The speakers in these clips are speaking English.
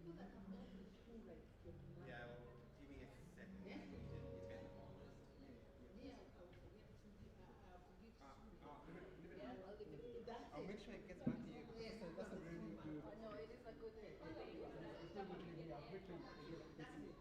Yeah, well, give me a second. You can. I'll make sure it gets back to you. That's a really good. No, it is a good thing. It's still good thing. Yeah, make sure it gets back to you.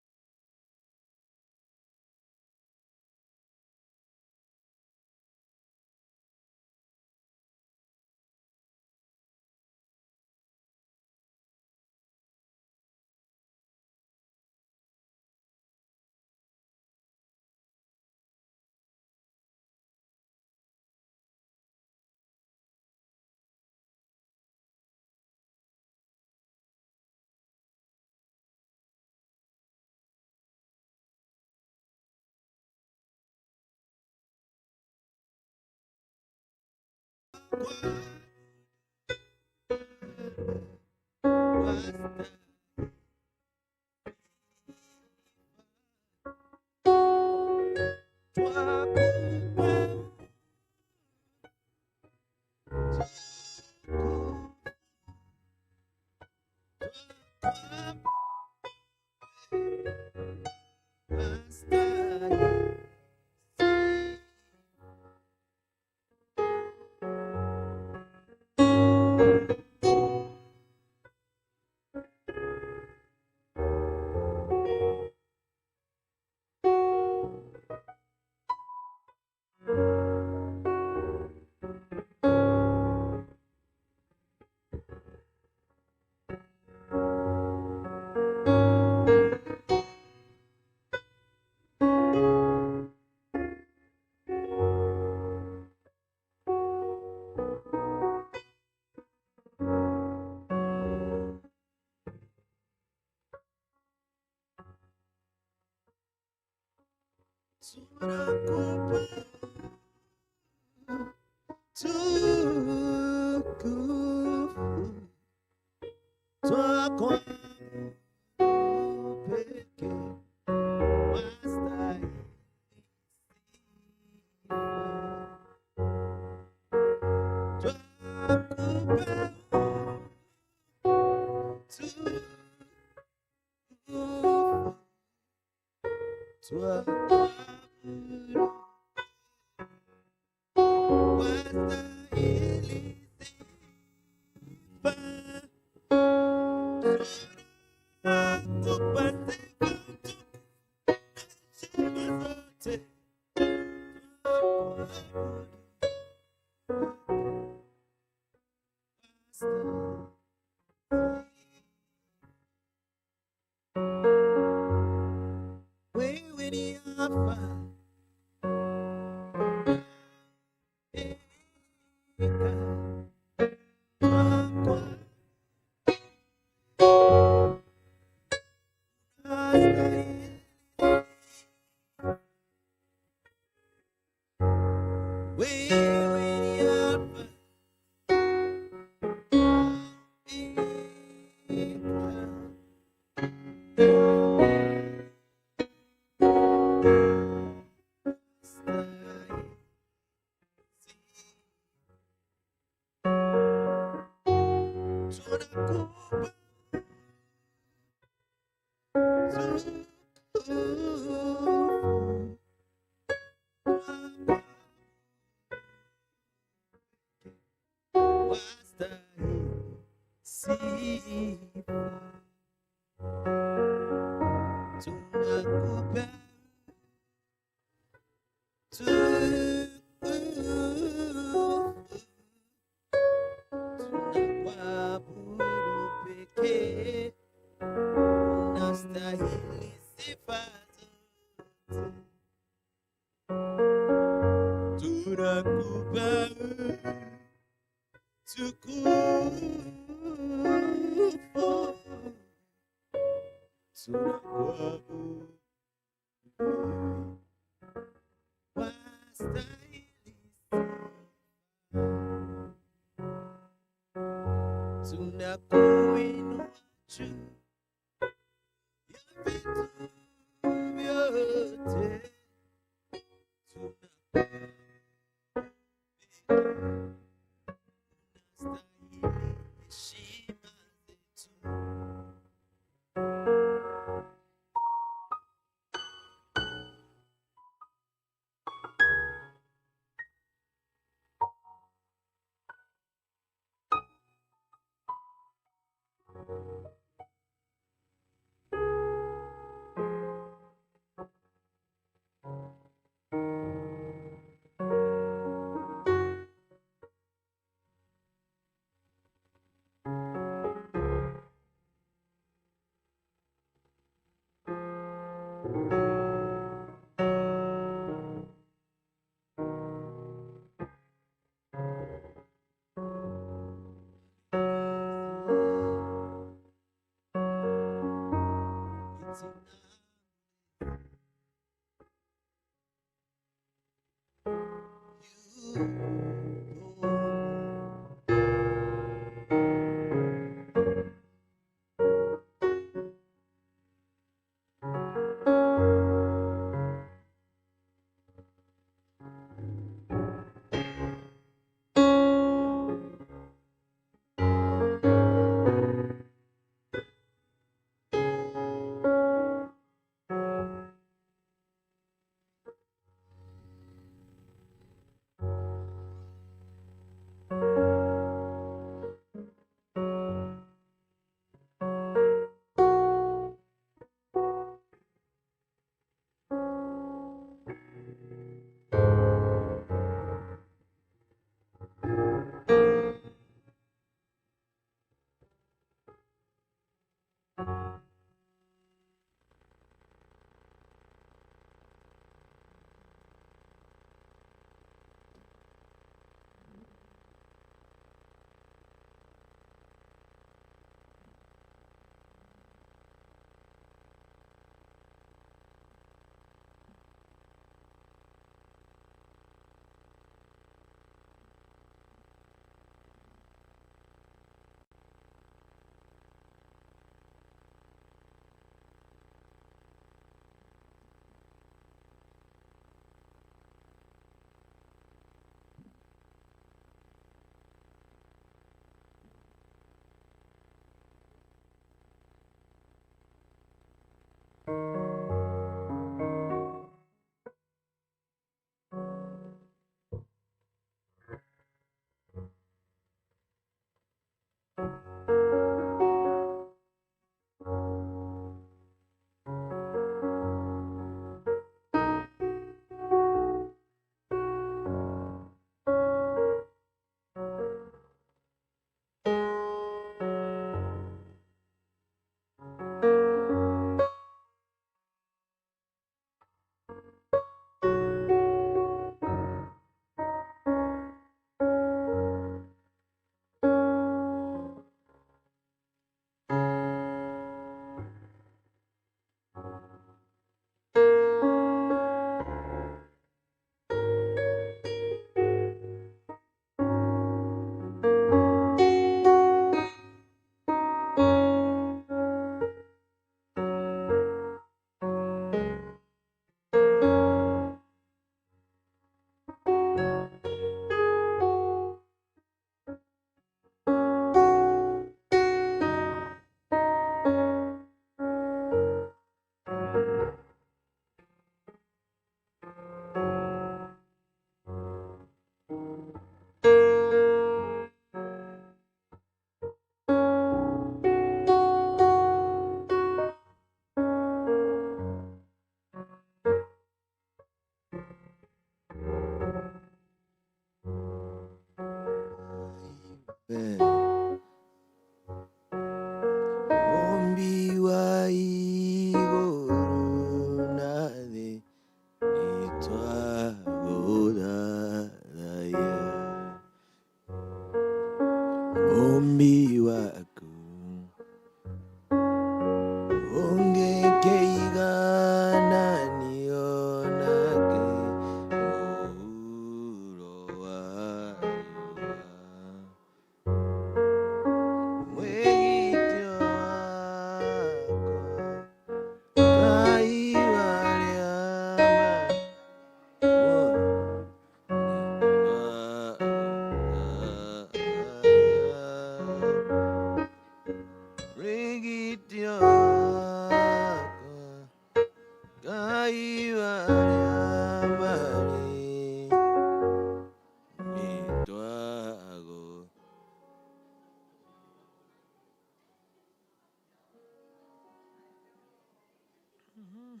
Mhm.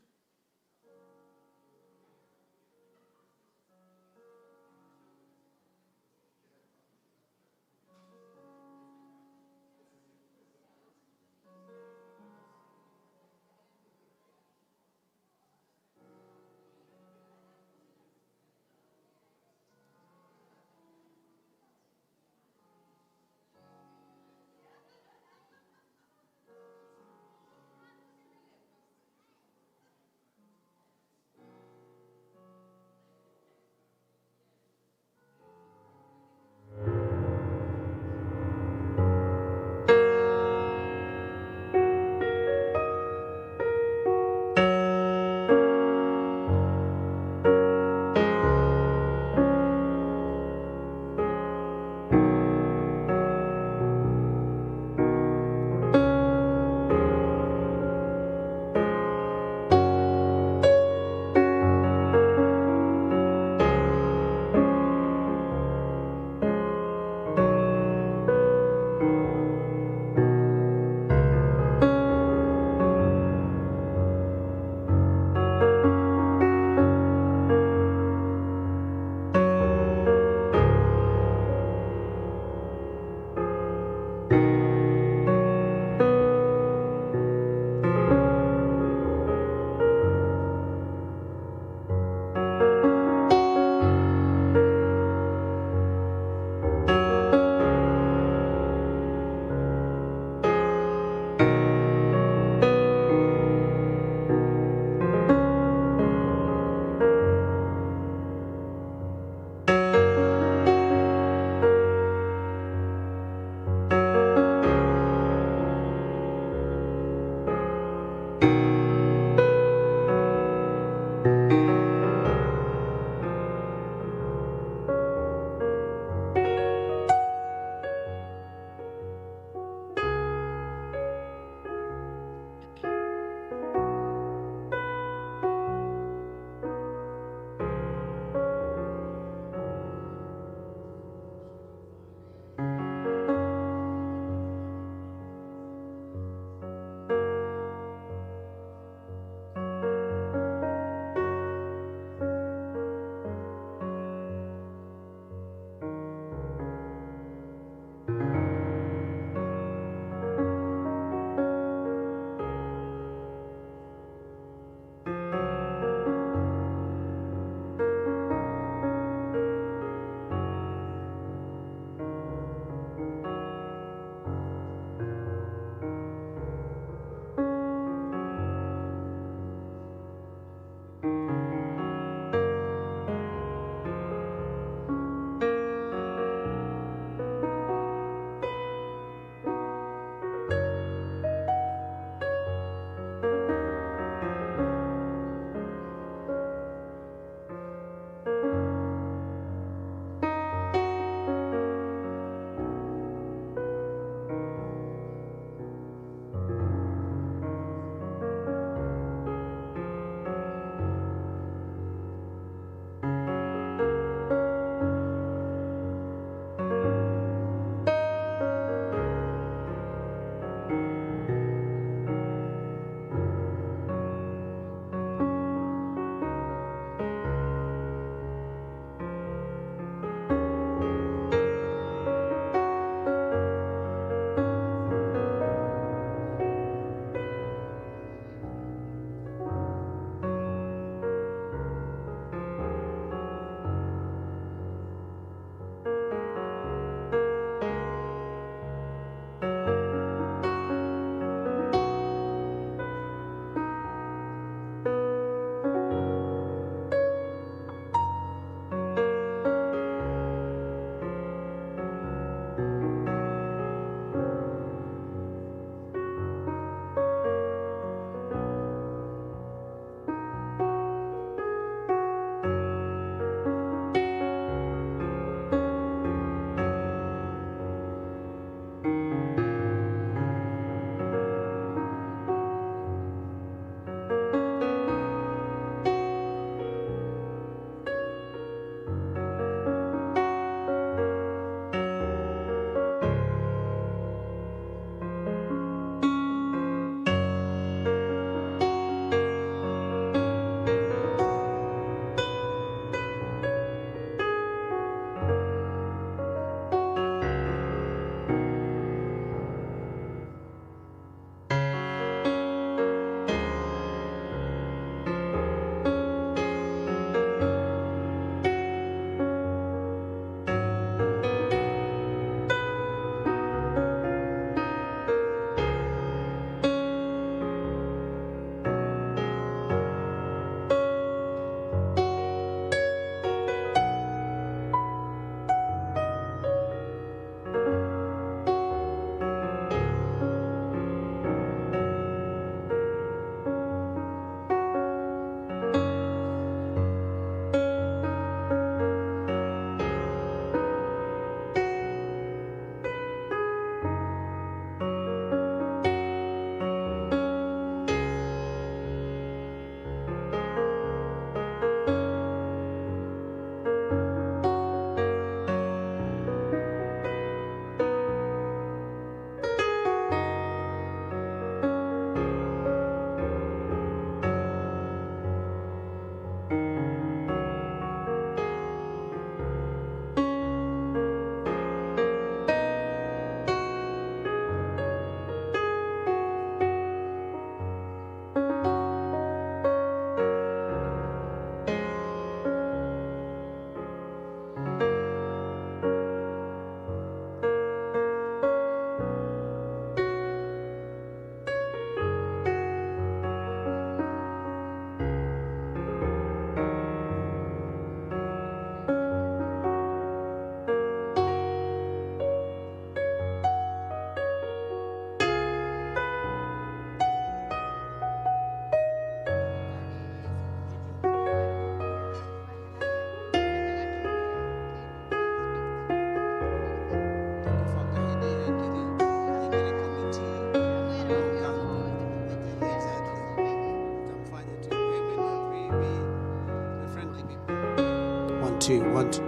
two, 1, 2.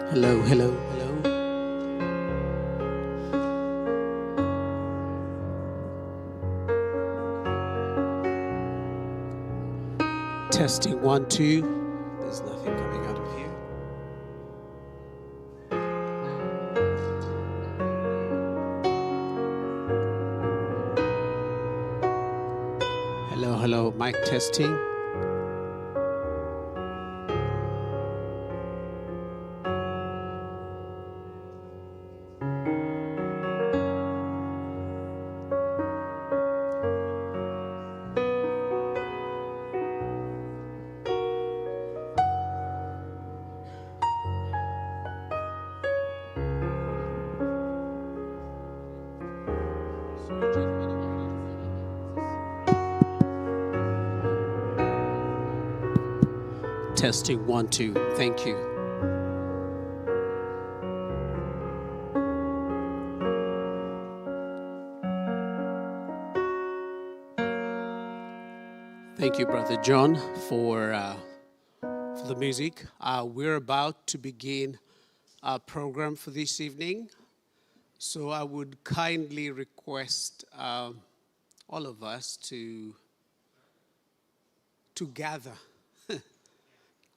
Hello, hello, hello. Testing 1, 2. There's nothing coming out of here. Hello, hello, mic testing. Testing 1, 2. Thank you. Thank you, Brother John, for the music. We're about to begin our program for this evening. So I would kindly request all of us to gather.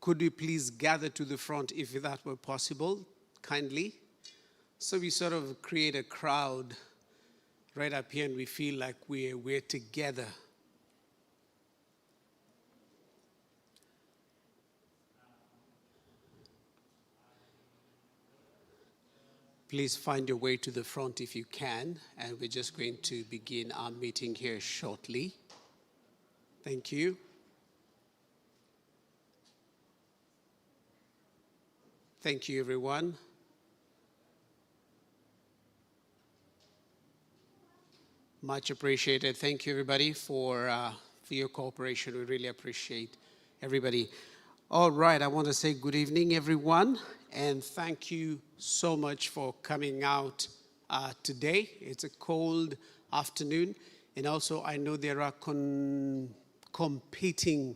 Could we please gather to the front if that were possible, kindly? So we sort of create a crowd right up here and we feel like we're together. Please find your way to the front if you can, and we're just going to begin our meeting here shortly. Thank you. Thank you, everyone. Much appreciated. Thank you, everybody, for your cooperation. We really appreciate everybody. All right, I want to say good evening, everyone, and thank you so much for coming out today. It's a cold afternoon, and also I know there are competing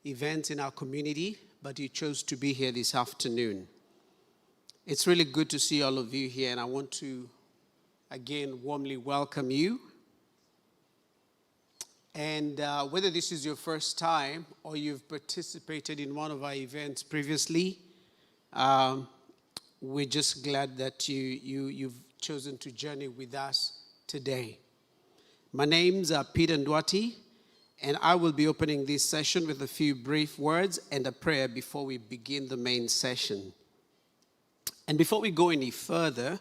events in our community, but you chose to be here this afternoon. It's really good to see all of you here, and I want to, again, warmly welcome you. And whether this is your first time or you've participated in one of our events previously, we're just glad that you've chosen to journey with us today. My name's Peter Ndwati, and I will be opening this session with a few brief words and a prayer before we begin the main session. And before we go any further,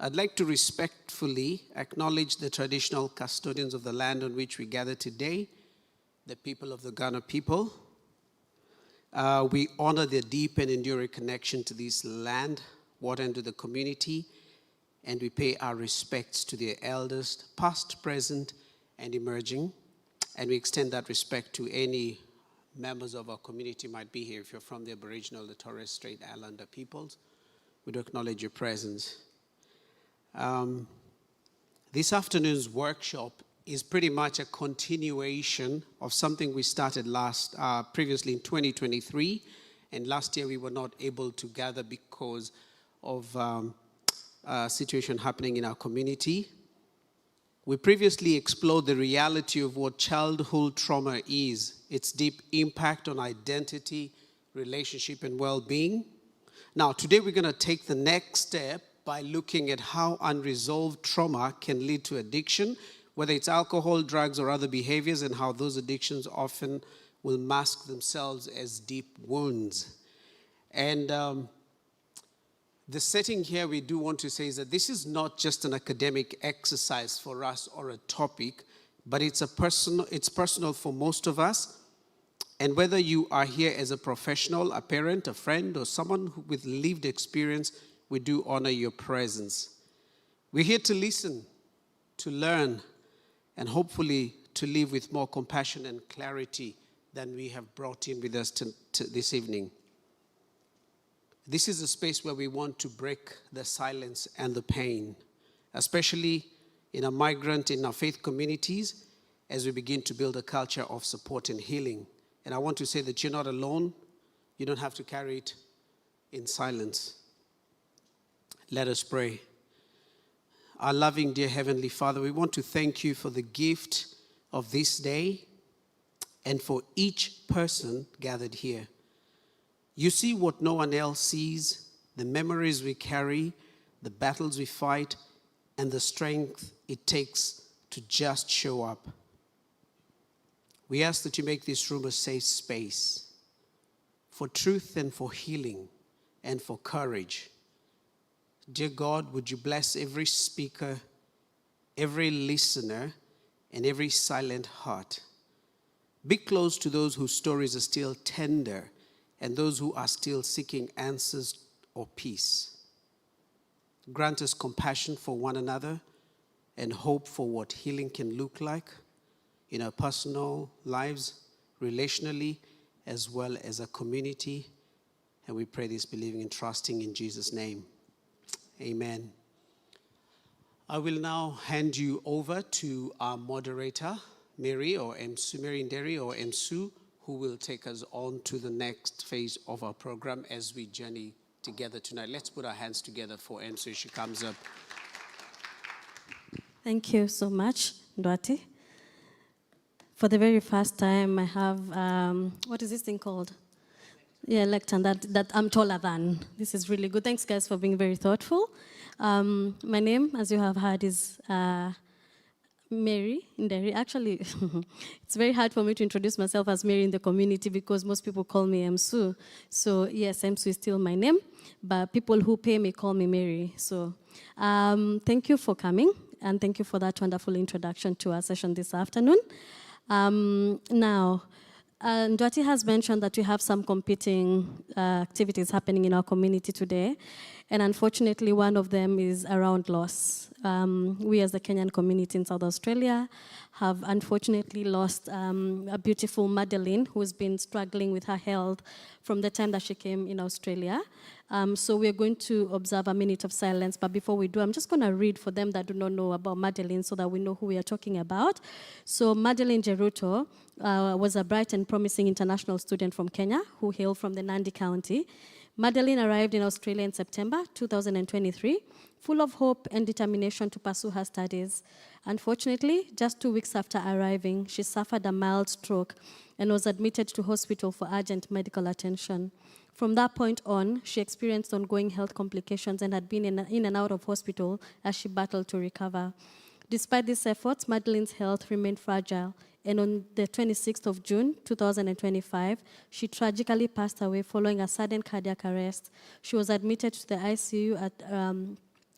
I'd like to respectfully acknowledge the traditional custodians of the land on which we gather today, the people of the Ghana people. We honor their deep and enduring connection to this land, water, and to the community, and we pay our respects to their elders, past, present, and emerging. And we extend that respect to any members of our community might be here. If you're from the Aboriginal, the Torres Strait Islander peoples, we do acknowledge your presence. This afternoon's workshop is pretty much a continuation of something we started previously in 2023. And last year we were not able to gather because of a situation happening in our community. We previously explored the reality of what childhood trauma is, its deep impact on identity, relationship, and well-being. Now, today we're going to take the next step by looking at how unresolved trauma can lead to addiction, whether it's alcohol, drugs, or other behaviors, and how those addictions often will mask themselves as deep wounds. And the setting here we do want to say is that this is not just an academic exercise for us or a topic, but it's personal for most of us. And whether you are here as a professional, a parent, a friend, or someone with lived experience, we do honor your presence. We're here to listen, to learn, and hopefully to live with more compassion and clarity than we have brought in with us to this evening. This is a space where we want to break the silence and the pain, especially in our faith communities, as we begin to build a culture of support and healing. And I want to say that you're not alone. You don't have to carry it in silence. Let us pray. Our loving, dear Heavenly Father, we want to thank you for the gift of this day and for each person gathered here. You see what no one else sees, the memories we carry, the battles we fight, and the strength it takes to just show up. We ask that you make this room a safe space for truth and for healing and for courage. Dear God, would you bless every speaker, every listener, and every silent heart. Be close to those whose stories are still tender and those who are still seeking answers or peace. Grant us compassion for one another and hope for what healing can look like in our personal lives, relationally, as well as a community. And we pray this believing and trusting in Jesus' name. Amen. I will now hand you over to our moderator, Mary Nderi or Msu, who will take us on to the next phase of our program as we journey together tonight. Let's put our hands together for Msu as she comes up. Thank you so much, Ndwati. For the very first time, I have, what is this thing called? Yeah, lectern that I'm taller than. This is really good. Thanks, guys, for being very thoughtful. My name, as you have heard, is Mary Nderi. Actually, it's very hard for me to introduce myself as Mary in the community because most people call me Msu. So, yes, Msu is still my name, but people who pay me call me Mary. So, thank you for coming, and thank you for that wonderful introduction to our session this afternoon. Now, Ndwati has mentioned that we have some competing activities happening in our community today, and unfortunately one of them is around loss. We as the Kenyan community in South Australia have unfortunately lost a beautiful Madeline who's been struggling with her health from the time that she came in Australia. So we're going to observe a minute of silence, but before we do, I'm just going to read for them that do not know about Madeline so that we know who we are talking about. So Madeline Jeruto was a bright and promising international student from Kenya who hailed from the Nandi County. Madeline arrived in Australia in September 2023, full of hope and determination to pursue her studies. Unfortunately, just 2 weeks after arriving, she suffered a mild stroke and was admitted to hospital for urgent medical attention. From that point on, she experienced ongoing health complications and had been in and out of hospital as she battled to recover. Despite these efforts, Madeline's health remained fragile, and on the 26th of June, 2025, she tragically passed away following a sudden cardiac arrest. She was admitted to the ICU at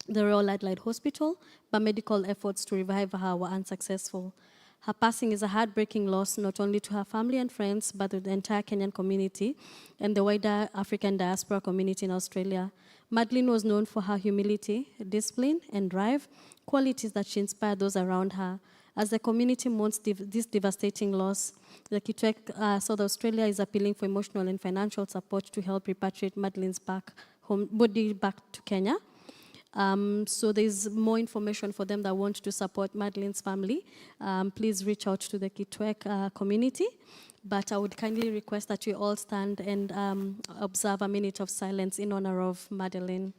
the Royal Adelaide Hospital, but medical efforts to revive her were unsuccessful. Her passing is a heartbreaking loss, not only to her family and friends, but to the entire Kenyan community and the wider African diaspora community in Australia. Madeline was known for her humility, discipline, and drive, qualities that she inspired those around her. As the community mourns this devastating loss, the Kitwek South Australia is appealing for emotional and financial support to help repatriate Madeline's body back to Kenya. So there's more information for them that want to support Madeline's family. Please reach out to the Kitwek community. But I would kindly request that you all stand and observe a minute of silence in honor of Madeline.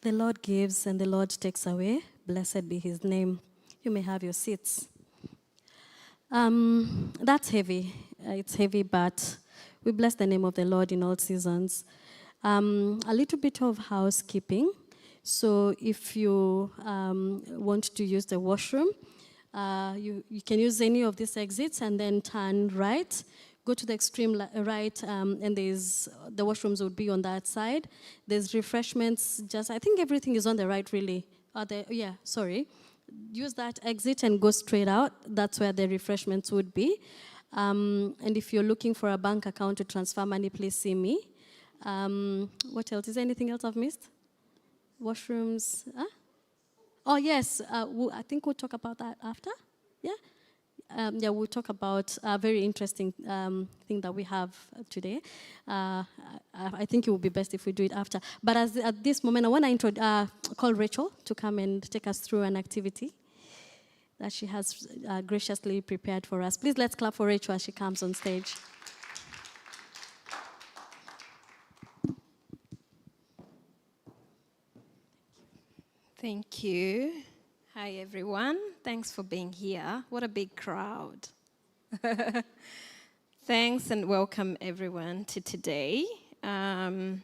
The Lord gives and the Lord takes away. Blessed be his name. You may have your seats. That's heavy. It's heavy, but We bless the name of the Lord in all seasons. A little bit of housekeeping. So if you want to use the washroom, you can use any of these exits and then turn right. Go to the extreme right, and the washrooms would be on that side. There's refreshments. I think everything is on the right, really. Use that exit and go straight out. That's where the refreshments would be. And if you're looking for a bank account to transfer money, please see me. What else? Is there anything else I've missed? Washrooms? Huh? Oh, yes. I think we'll talk about that after. Yeah? We'll talk about a very interesting thing that we have today. I think it would be best if we do it after. But at this moment, I want to call Rachel to come and take us through an activity that she has graciously prepared for us. Please let's clap for Rachel as she comes on stage. Thank you. Hi, everyone. Thanks for being here. What a big crowd. Thanks and welcome, everyone, to today. I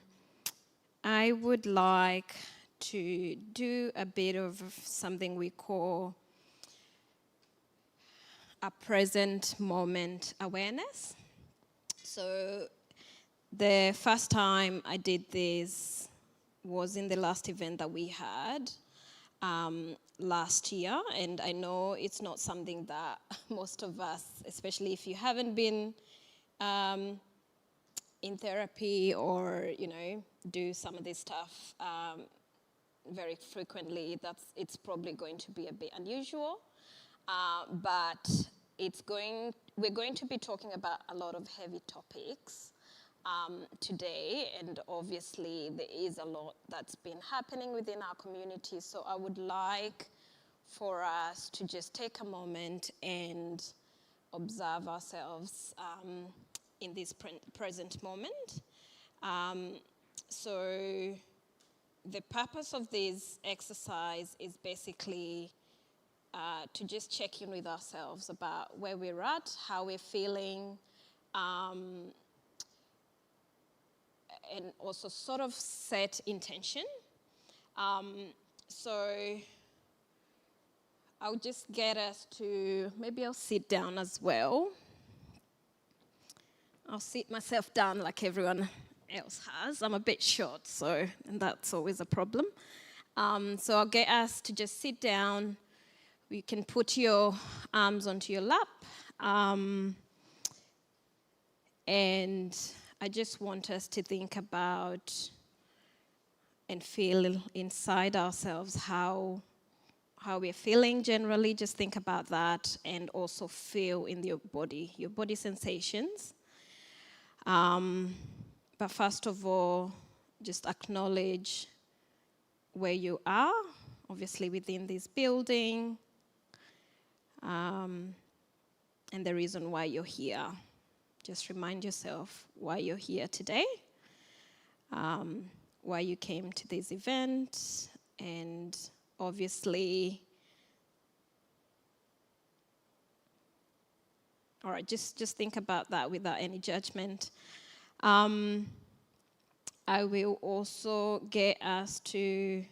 would like to do a bit of something we call a present moment awareness. So the first time I did this was in the last event that we had last year, and I know it's not something that most of us, especially if you haven't been in therapy or, do some of this stuff very frequently, it's probably going to be a bit unusual. But we're going to be talking about a lot of heavy topics today, and obviously there is a lot that's been happening within our community, so I would like for us to just take a moment and observe ourselves in this present moment. So the purpose of this exercise is basically to just check in with ourselves about where we're at, how we're feeling, and also sort of set intention. So I'll just get us to, maybe I'll sit down as well. I'll sit myself down like everyone else has. I'm a bit short, and that's always a problem. So I'll get us to just sit down. You can put your arms onto your lap. And I just want us to think about and feel inside ourselves how we're feeling generally. Just think about that, and also feel in your body sensations. But first of all, just acknowledge where you are, obviously within this building, and the reason why you're here. Just remind yourself why you're here today, why you came to this event, and obviously, all right, just think about that without any judgment. I will also get us to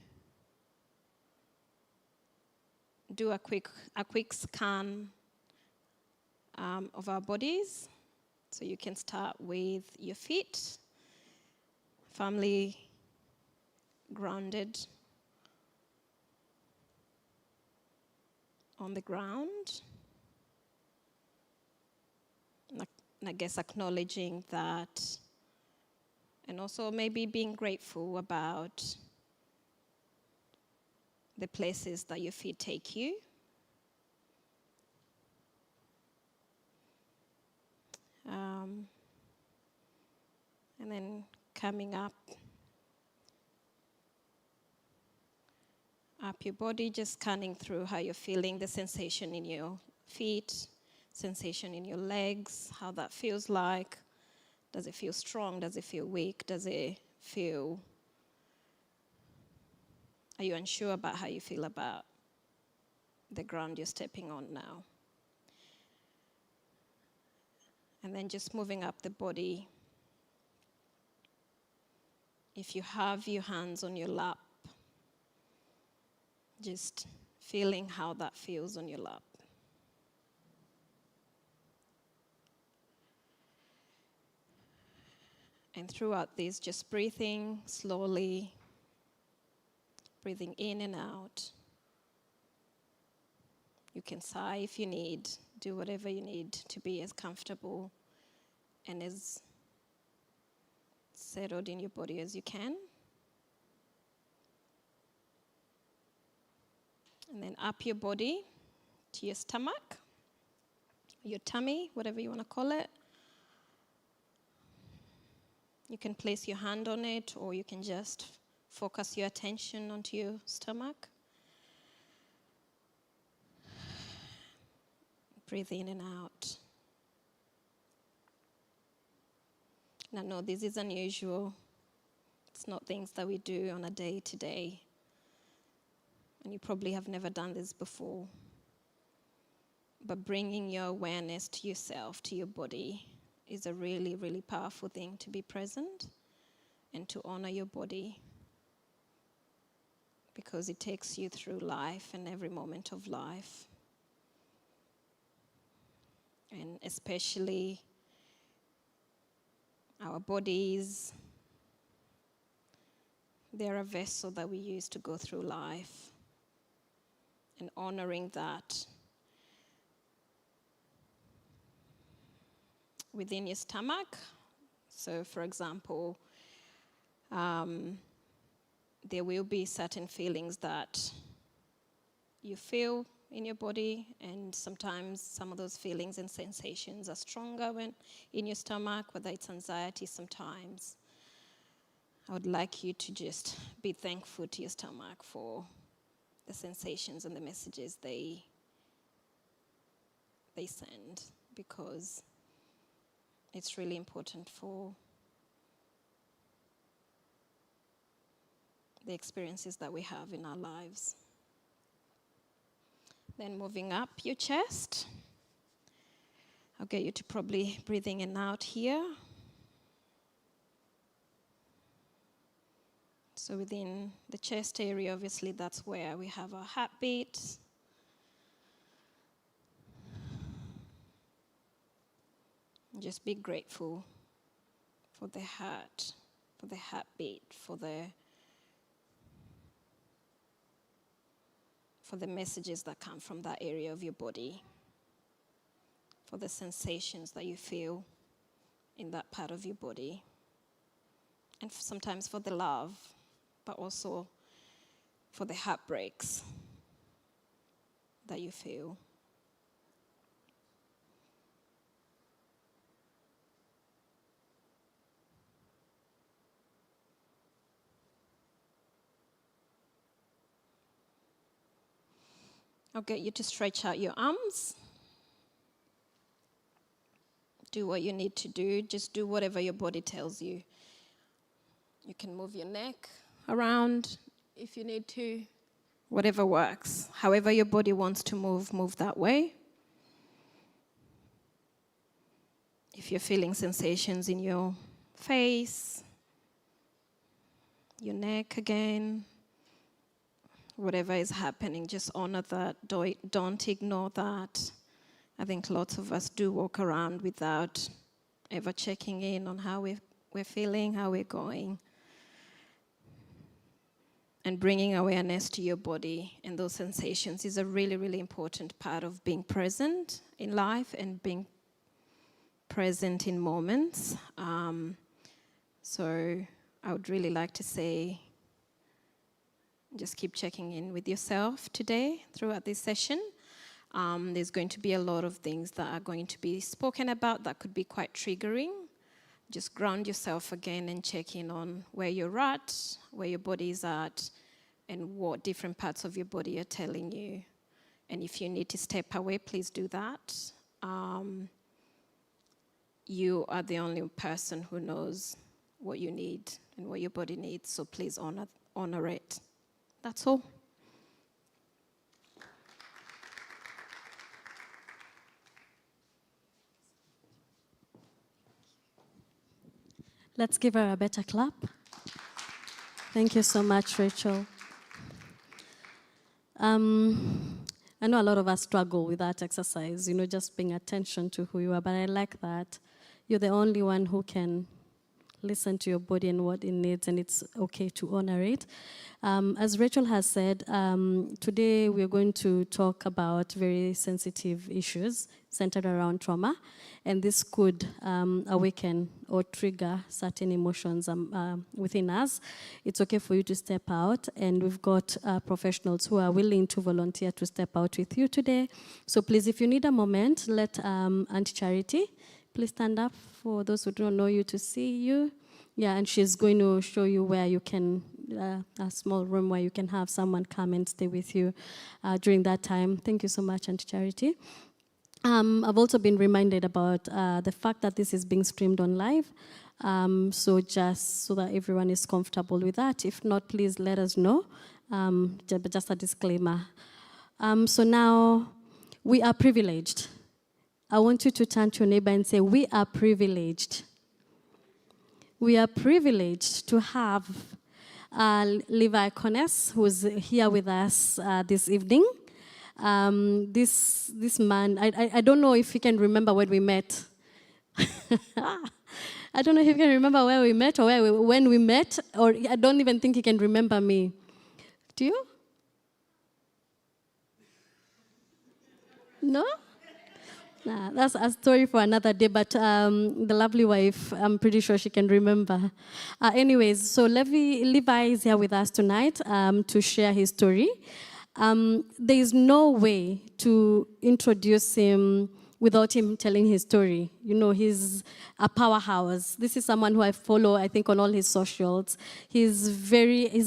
do a quick scan of our bodies. So you can start with your feet, firmly grounded on the ground. And I guess acknowledging that, and also maybe being grateful about the places that your feet take you. And then coming up your body, just scanning through how you're feeling, the sensation in your feet, sensation in your legs, how that feels like. Does it feel strong? Does it feel weak? Are you unsure about how you feel about the ground you're stepping on now? And then just moving up the body if you have your hands on your lap, just feeling how that feels on your lap. And throughout this, just breathing slowly, breathing in and out. You can sigh if you need, do whatever you need to be as comfortable and as settled in your body as you can. And then up your body to your stomach, your tummy, whatever you want to call it. You can place your hand on it, or you can just focus your attention onto your stomach. Breathe in and out. And I know this is unusual. It's not things that we do on a day-to-day. And you probably have never done this before. But bringing your awareness to yourself, to your body, is a really, really powerful thing, to be present and to honor your body, because it takes you through life and every moment of life. And especially our bodies, they're a vessel that we use to go through life. And honoring that within your stomach. So, for example, there will be certain feelings that you feel in your body, and sometimes some of those feelings and sensations are stronger when in your stomach, whether it's anxiety sometimes. I would like you to just be thankful to your stomach for the sensations and the messages they send, because it's really important for the experiences that we have in our lives. Then moving up your chest, I'll get you to probably breathing in and out here. So within the chest area, obviously that's where we have our heartbeat. Just be grateful for the heart, for the heartbeat, for the messages that come from that area of your body, for the sensations that you feel in that part of your body, and sometimes for the love, but also for the heartbreaks that you feel. I'll get you to stretch out your arms. Do what you need to do. Just do whatever your body tells you. You can move your neck around if you need to. Whatever works. However your body wants to move, move that way. If you're feeling sensations in your face, your neck again, whatever is happening, just honor that. Don't ignore that. I think lots of us do walk around without ever checking in on how we're feeling, how we're going. And bringing awareness to your body and those sensations is a really, really important part of being present in life and being present in moments. So I would really like to say, just keep checking in with yourself today throughout this session. There's going to be a lot of things that are going to be spoken about that could be quite triggering. Just ground yourself again and check in on where you're at, where your body is at, and what different parts of your body are telling you. And if you need to step away, please do that. You are the only person who knows what you need and what your body needs, so please honor it. That's all. Let's give her a better clap. Thank you so much, Rachel. I know a lot of us struggle with that exercise, just paying attention to who you are, but I like that. You're the only one who can listen to your body and what it needs, and it's okay to honor it. As Rachel has said, today we're going to talk about very sensitive issues centered around trauma, and this could awaken or trigger certain emotions within us. It's okay for you to step out, and we've got professionals who are willing to volunteer to step out with you today. So please, if you need a moment, let Auntie Charity please stand up for those who don't know you to see you. Yeah, and she's going to show you where you can, a small room where you can have someone come and stay with you during that time. Thank you so much, Auntie Charity. I've also been reminded about the fact that this is being streamed on live. So just so that everyone is comfortable with that. If not, please let us know. Just a disclaimer. So now, we are privileged. I want you to turn to your neighbor and say, we are privileged. We are privileged to have Levi Connes, who's here with us this evening. This man, I don't know if he can remember when we met. I don't know if he can remember where we met or when we met, or I don't even think he can remember me. Do you? No? Nah, that's a story for another day, but the lovely wife, I'm pretty sure she can remember. Anyways, so Levi is here with us tonight to share his story. There is no way to introduce him without him telling his story. He's a powerhouse. This is someone who I follow, I think, on all his socials. He's a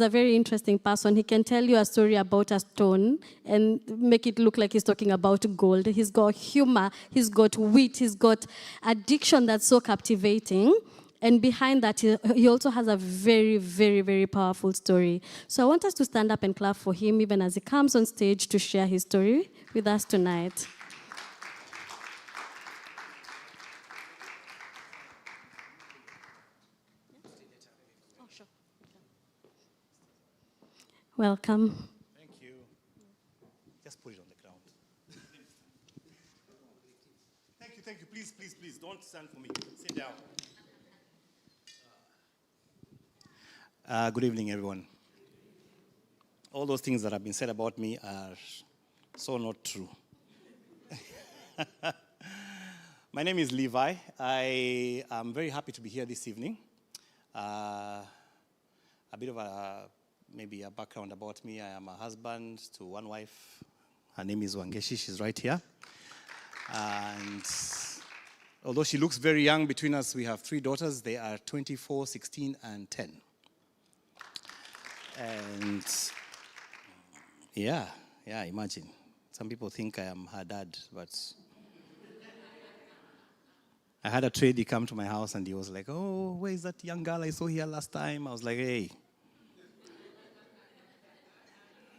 very interesting person. He can tell you a story about a stone and make it look like he's talking about gold. He's got humor, he's got wit, he's got addiction that's so captivating. And behind that, he also has a very, very, very powerful story. So I want us to stand up and clap for him, even as he comes on stage to share his story with us tonight. Welcome. Thank you. Just put it on the ground. Thank you. Please, don't stand for me. Sit down. Good evening, everyone. All those things that have been said about me are so not true. My name is Levi. I am very happy to be here this evening. A bit of maybe a background about me. I am a husband to one wife. Her name is Wangeshi. She's right here. And although she looks very young, between us we have 3 daughters. They are 24, 16, and 10. And yeah, imagine. Some people think I am her dad, but I had a tradie come to my house and he was like, oh, where is that young girl I saw here last time? I was like, hey.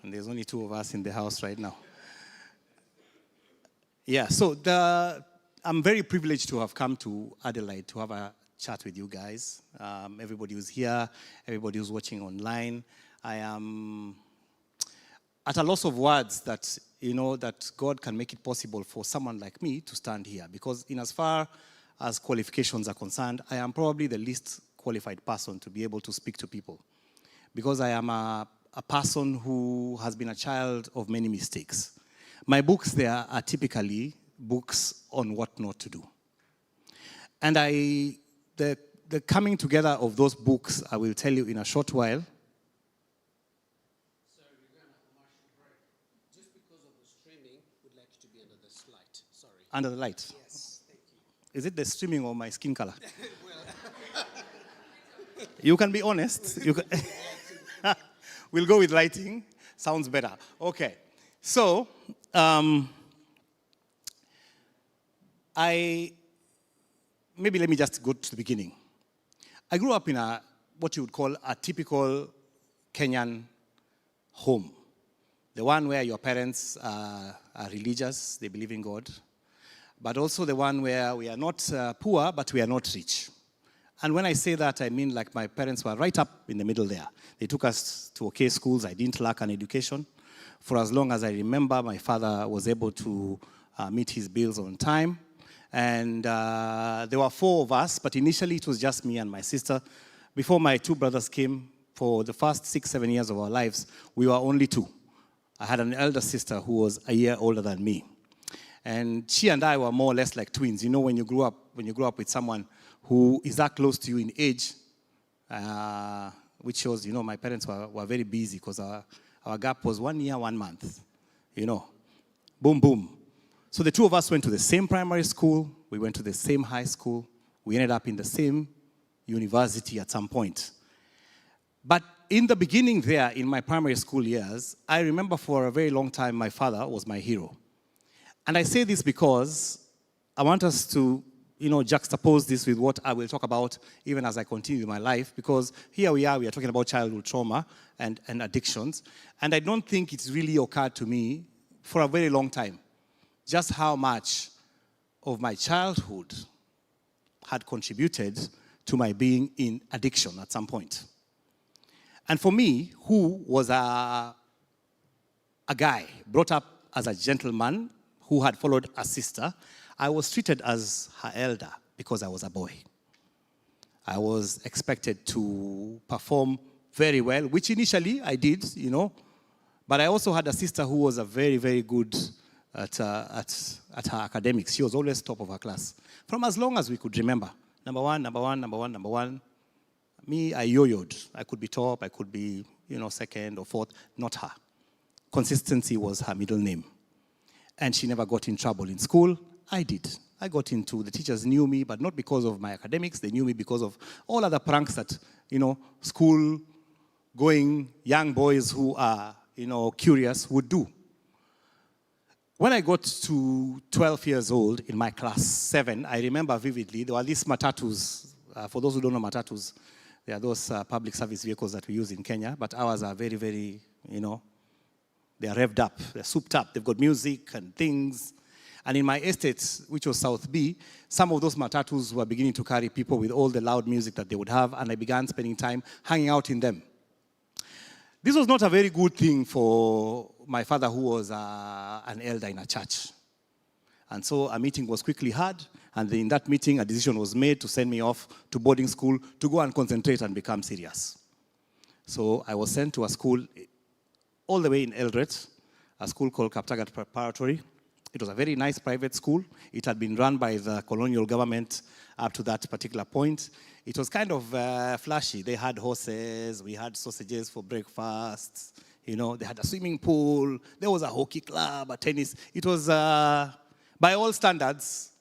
And there's only 2 of us in the house right now. Yeah, so I'm very privileged to have come to Adelaide to have a chat with you guys. Everybody who's here, everybody who's watching online. I am at a loss of words that, that God can make it possible for someone like me to stand here. Because in as far as qualifications are concerned, I am probably the least qualified person to be able to speak to people. Because I am a person who has been a child of many mistakes. My books there are typically books on what not to do. And the coming together of those books, I will tell you in a short while. Sir, we're going to have a commercial break. Just because of the streaming, we'd like you to be under the light. Sorry. Under the light? Yes, thank you. Is it the streaming or my skin color? You can be honest. You can we'll go with lighting. Sounds better. Okay. So, maybe let me just go to the beginning. I grew up in what you would call a typical Kenyan home. The one where your parents are religious, they believe in God. But also the one where we are not poor, but we are not rich. And when I say that, I mean like my parents were right up in the middle there. They took us to okay schools. I didn't lack an education. For as long as I remember, my father was able to meet his bills on time. And there were 4 of us, but initially it was just me and my sister. Before my 2 brothers came, for the first 6-7 years of our lives, we were only 2. I had an elder sister who was a year older than me. And she and I were more or less like twins. You know, when you grow up with someone who is that close to you in age, which shows, you know, my parents were very busy because our gap was 1 year, 1 month, you know. Boom, boom. So the 2 of us went to the same primary school. We went to the same high school. We ended up in the same university at some point. But in the beginning there, in my primary school years, I remember for a very long time my father was my hero. And I say this because I want us to, you know, juxtapose this with what I will talk about even as I continue my life, because here we are talking about childhood trauma and addictions. And I don't think it's really occurred to me for a very long time just how much of my childhood had contributed to my being in addiction at some point. And for me, who was a guy brought up as a gentleman who had followed a sister, I was treated as her elder because I was a boy. I was expected to perform very well, which initially I did, you know. But I also had a sister who was a very, very good at her academics. She was always top of her class. From as long as we could remember. Number one, number one, number one, number one. Me, I yo-yoed. I could be top, I could be, you know, second or fourth. Not her. Consistency was her middle name. And she never got in trouble in school. I did. I got into, the teachers knew me, but not because of my academics. They knew me because of all other pranks that, you know, school-going young boys who are, you know, curious would do. When I got to 12 years old in my class 7, I remember vividly, there were these matatus. For those who don't know matatus, they are those public service vehicles that we use in Kenya, but ours are very, very, you know, they are revved up, they're souped up, they've got music and things. And in my estate, which was South B, some of those matatus were beginning to carry people with all the loud music that they would have, and I began spending time hanging out in them. This was not a very good thing for my father, who was an elder in a church. And so a meeting was quickly had, and in that meeting, a decision was made to send me off to boarding school to go and concentrate and become serious. So I was sent to a school all the way in Eldoret, a school called Kaptagat Preparatory. It was a very nice private school. It had been run by the colonial government up to that particular point. It was kind of flashy. They had horses, we had sausages for breakfast, you know, they had a swimming pool, there was a hockey club, a tennis. It was, by all standards,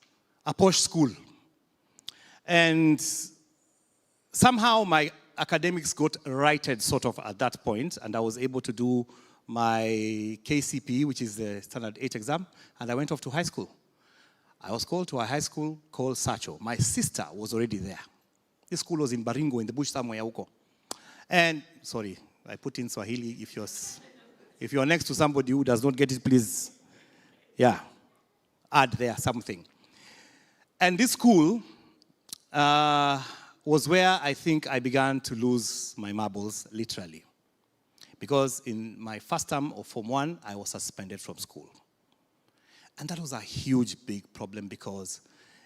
a posh school. And somehow my academics got righted sort of at that point, and I was able to do my KCPE, which is the Standard 8 exam, and I went off to high school. I was called to a high school called Sacho. My sister was already there. This school was in Baringo, in the bush somewhere, huko. And, sorry, I put in Swahili. If you're next to somebody who does not get it, please, yeah, add there something. And this school was where I think I began to lose my marbles, literally. Because in my first term of Form 1, I was suspended from school. And that was a huge, big problem because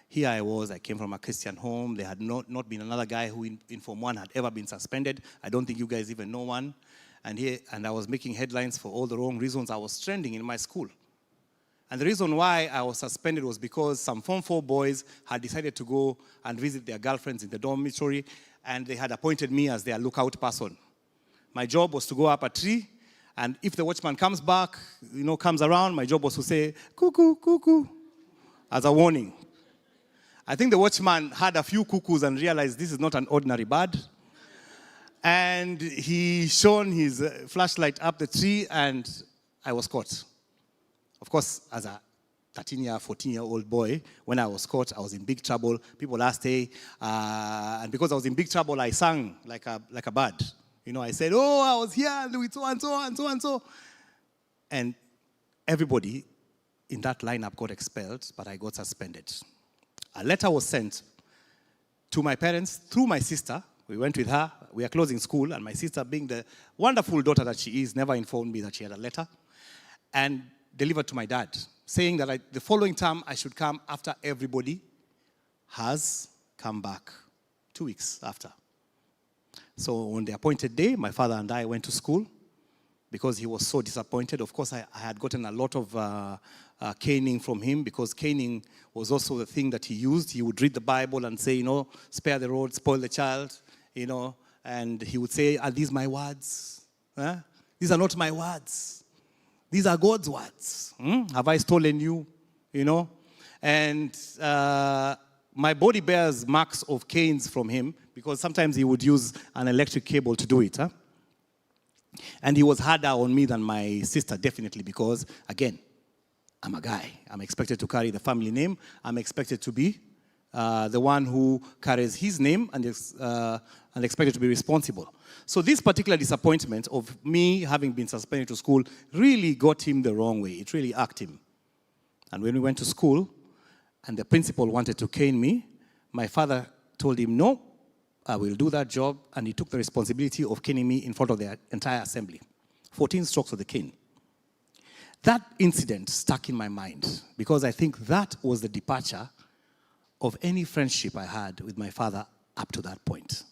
here I came from a Christian home. There had not been another guy who in Form 1 had ever been suspended. I don't think you guys even know one. And I was making headlines for all the wrong reasons. I was trending in my school. And the reason why I was suspended was because some Form 4 boys had decided to go and visit their girlfriends in the dormitory, and they had appointed me as their lookout person. My job was to go up a tree, and if the watchman comes back, you know, comes around, my job was to say, cuckoo, cuckoo, as a warning. I think the watchman had a few cuckoos and realized this is not an ordinary bird. And he shone his flashlight up the tree, and I was caught. Of course, as a 13-year, 14-year-old boy, when I was caught, I was in big trouble. People asked, hey, and because I was in big trouble, I sang like a bird. You know, I said, oh, I was here with so and so and so and so. And everybody in that lineup got expelled, but I got suspended. A letter was sent to my parents through my sister. We went with her. We are closing school, and my sister, being the wonderful daughter that she is, never informed me that she had a letter, and delivered to my dad, saying that the following term I should come after everybody has come back, 2 weeks after. So on the appointed day, my father and I went to school because he was so disappointed. Of course, I had gotten a lot of caning from him, because caning was also the thing that he used. He would read the Bible and say, spare the rod, spoil the child, and he would say, are these my words? Huh? These are not my words. These are God's words. Have I stolen you? And my body bears marks of canes from him, because sometimes he would use an electric cable to do it. Huh? And he was harder on me than my sister, definitely, because, again, I'm a guy. I'm expected to carry the family name. I'm expected to be the one who carries his name and expected to be responsible. So this particular disappointment of me having been suspended to school really got him the wrong way. It really irked him. And when we went to school and the principal wanted to cane me, my father told him, no, I will do that job. And he took the responsibility of caning me in front of the entire assembly. 14 strokes of the cane. That incident stuck in my mind, because I think that was the departure of any friendship I had with my father up to that point.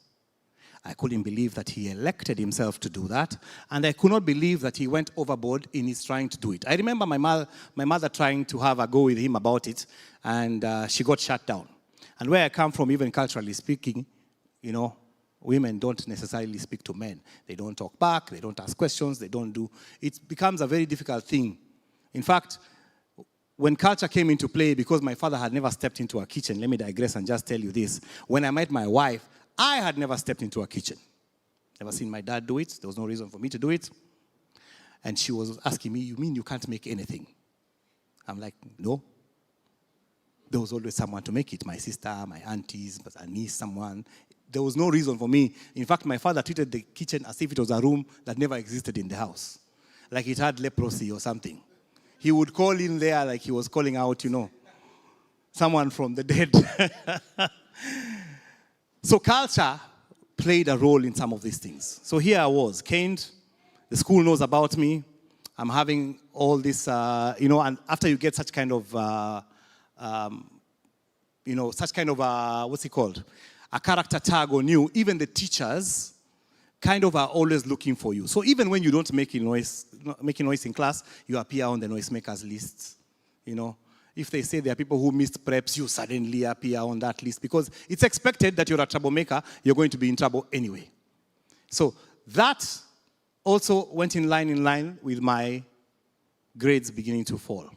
I couldn't believe that he elected himself to do that, and I could not believe that he went overboard in his trying to do it. I remember my mother trying to have a go with him about it, and she got shut down. And where I come from, even culturally speaking, women don't necessarily speak to men. They don't talk back, they don't ask questions, they don't do. It becomes a very difficult thing. In fact, when culture came into play, because my father had never stepped into a kitchen, let me digress and just tell you this. When I met my wife, I had never stepped into a kitchen. Never seen my dad do it. There was no reason for me to do it. And she was asking me, you mean you can't make anything? I'm like, no. There was always someone to make it. My sister, my aunties, a niece, someone. There was no reason for me. In fact, my father treated the kitchen as if it was a room that never existed in the house. Like it had leprosy or something. He would call in there like he was calling out, someone from the dead. So culture played a role in some of these things. So here I was, caned. The school knows about me. I'm having all this, and after you get such kind of, what's it called? A character tag on you, even the teachers kind of are always looking for you. So even when you don't make noise in class, you appear on the noisemakers list. If they say there are people who missed preps, you suddenly appear on that list, because it's expected that you're a troublemaker, you're going to be in trouble anyway. So that also went in line with my grades beginning to fall.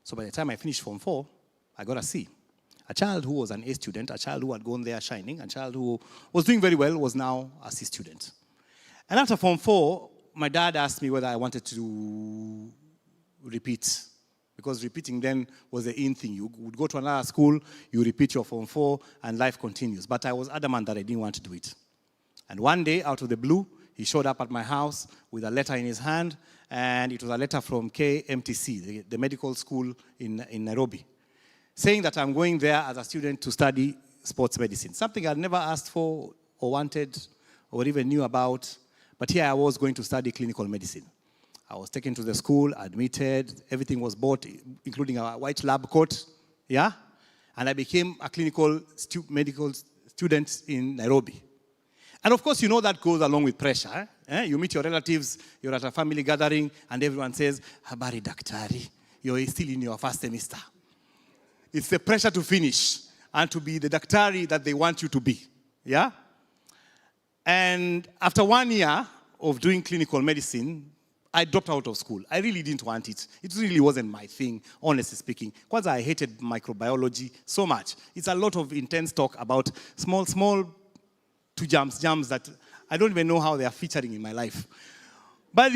So by the time I finished Form 4, I got a C. A child who was an A student, a child who had gone there shining, a child who was doing very well was now a C student. And after Form 4, my dad asked me whether I wanted to repeat, because repeating then was the in thing. You would go to another school, you repeat your Form 4, and life continues. But I was adamant that I didn't want to do it. And one day, out of the blue, he showed up at my house with a letter in his hand, and it was a letter from KMTC, the medical school in Nairobi, saying that I'm going there as a student to study sports medicine, something I'd never asked for or wanted or even knew about. But here I was going to study clinical medicine. I was taken to the school, admitted, everything was bought, including a white lab coat, yeah? And I became a clinical medical student in Nairobi. And of course, that goes along with pressure. You meet your relatives, you're at a family gathering, and everyone says, habari daktari, you're still in your first semester. It's the pressure to finish and to be the daktari that they want you to be, yeah? And after 1 year of doing clinical medicine, I dropped out of school. I really didn't want it. It really wasn't my thing, honestly speaking. Kwanza, I hated microbiology so much. It's a lot of intense talk about small germs that I don't even know how they are featuring in my life. But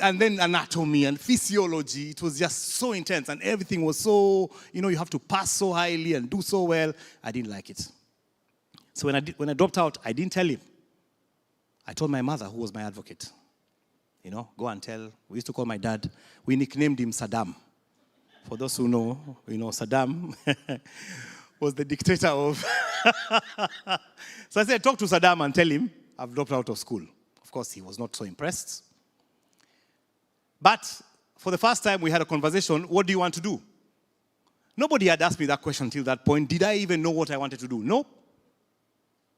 and then anatomy and physiology, it was just so intense, and everything was so, you have to pass so highly and do so well. I didn't like it. So when I dropped out, I didn't tell him. I told my mother, who was my advocate. Go and tell. We used to call my dad, we nicknamed him Saddam. For those who know, Saddam was the dictator of So I said, talk to Saddam and tell him I've dropped out of school. Of course, he was not so impressed. But for the first time, we had a conversation, what do you want to do? Nobody had asked me that question until that point. Did I even know what I wanted to do? No.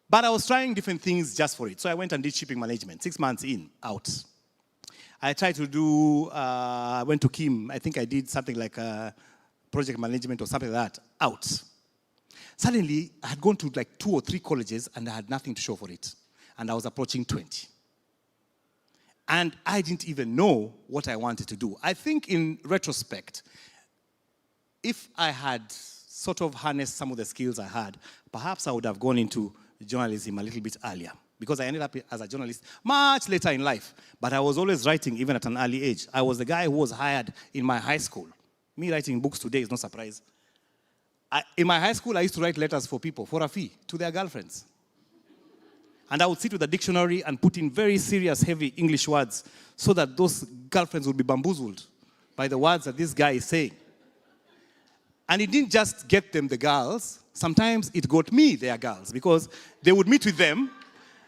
But I was trying different things just for it. So I went and did shipping management, 6 months in, out. I tried to do, I went to Kim. I think I did something like project management or something like that, out. Suddenly, I had gone to like 2 or 3 colleges and I had nothing to show for it. And I was approaching 20. And I didn't even know what I wanted to do. I think in retrospect, if I had sort of harnessed some of the skills I had, perhaps I would have gone into journalism a little bit earlier. Because I ended up as a journalist much later in life. But I was always writing even at an early age. I was the guy who was hired in my high school. Me writing books today is no surprise. In my high school, I used to write letters for people for a fee to their girlfriends. And I would sit with a dictionary and put in very serious, heavy English words so that those girlfriends would be bamboozled by the words that this guy is saying. And it didn't just get them the girls. Sometimes it got me their girls because they would meet with them,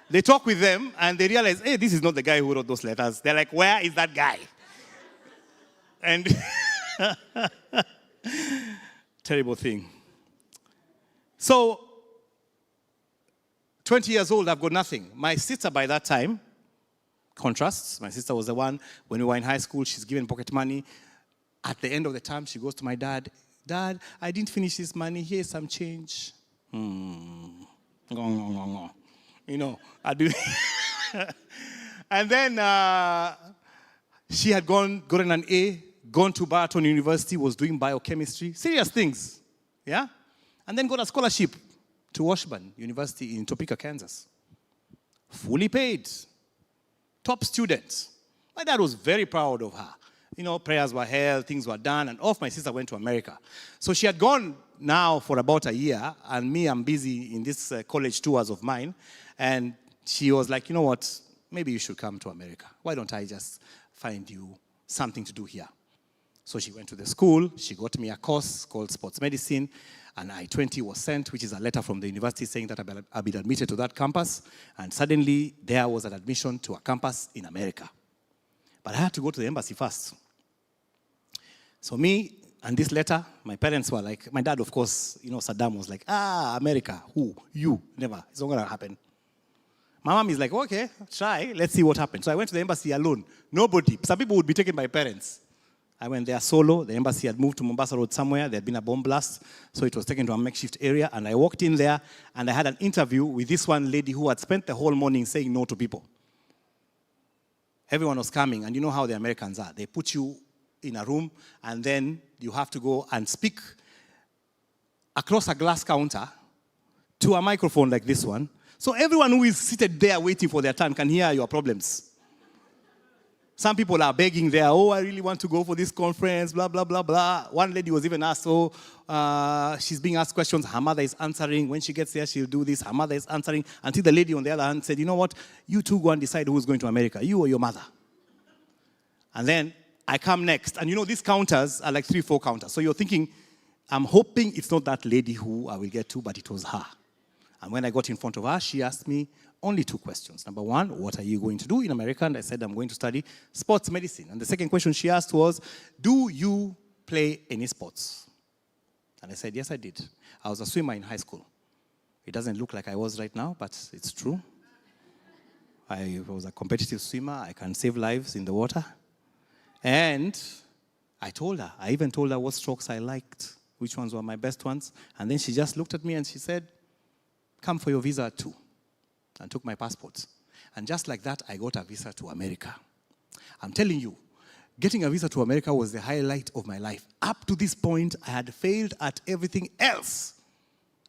they talk with them, and they realize, hey, this is not the guy who wrote those letters. They're like, where is that guy? And terrible thing. So, 20 years old, I've got nothing. My sister by that time, contrasts, my sister was the one, when we were in high school, she's given pocket money. At the end of the term, she goes to my dad, Dad, I didn't finish this money, here's some change. You know, I do. And then she had gotten an A, gone to Barton University, was doing biochemistry, serious things, yeah? And then got a scholarship to Washburn University in Topeka, Kansas. Fully paid, top student. My dad was very proud of her. You know, prayers were held, things were done, and off my sister went to America. So she had gone now for about a year, and me, I'm busy in this college tours of mine, and she was like, you know what, maybe you should come to America. Why don't I just find you something to do here? So she went to the school, she got me a course called sports medicine, and I-20 was sent, which is a letter from the university saying that I've been admitted to that campus, and suddenly there was an admission to a campus in America. But I had to go to the embassy first. So me and this letter, my parents were like, my dad, of course, you know, Saddam was like, America, who? You, never, it's not going to happen. My mom is like, okay, try, let's see what happens. So I went to the embassy alone. Nobody, some people would be taken by parents. I went there solo. The embassy had moved to Mombasa Road somewhere. There had been a bomb blast, so it was taken to a makeshift area. And I walked in there, and I had an interview with this one lady who had spent the whole morning saying no to people. Everyone was coming, and you know how the Americans are. They put you in a room, and then you have to go and speak across a glass counter to a microphone like this one. So everyone who is seated there waiting for their turn can hear your problems. Some people are begging there, oh, I really want to go for this conference, blah, blah, blah, blah. One lady was even asked, she's being asked questions, her mother is answering. When she gets there, she'll do this, her mother is answering. Until the lady on the other hand said, you know what, you two go and decide who's going to America, you or your mother. And then I come next, and you know, these counters are like 3-4 counters. So you're thinking, I'm hoping it's not that lady who I will get to, but it was her. And when I got in front of her, she asked me only 2 questions. Number 1, what are you going to do in America? And I said, I'm going to study sports medicine. And the second question she asked was, do you play any sports? And I said, yes, I did. I was a swimmer in high school. It doesn't look like I was right now, but it's true. I was a competitive swimmer. I can save lives in the water. And I even told her what strokes I liked, which ones were my best ones. And then she just looked at me and she said, come for your visa too. And took my passport. And just like that, I got a visa to America. I'm telling you, getting a visa to America was the highlight of my life. Up to this point, I had failed at everything else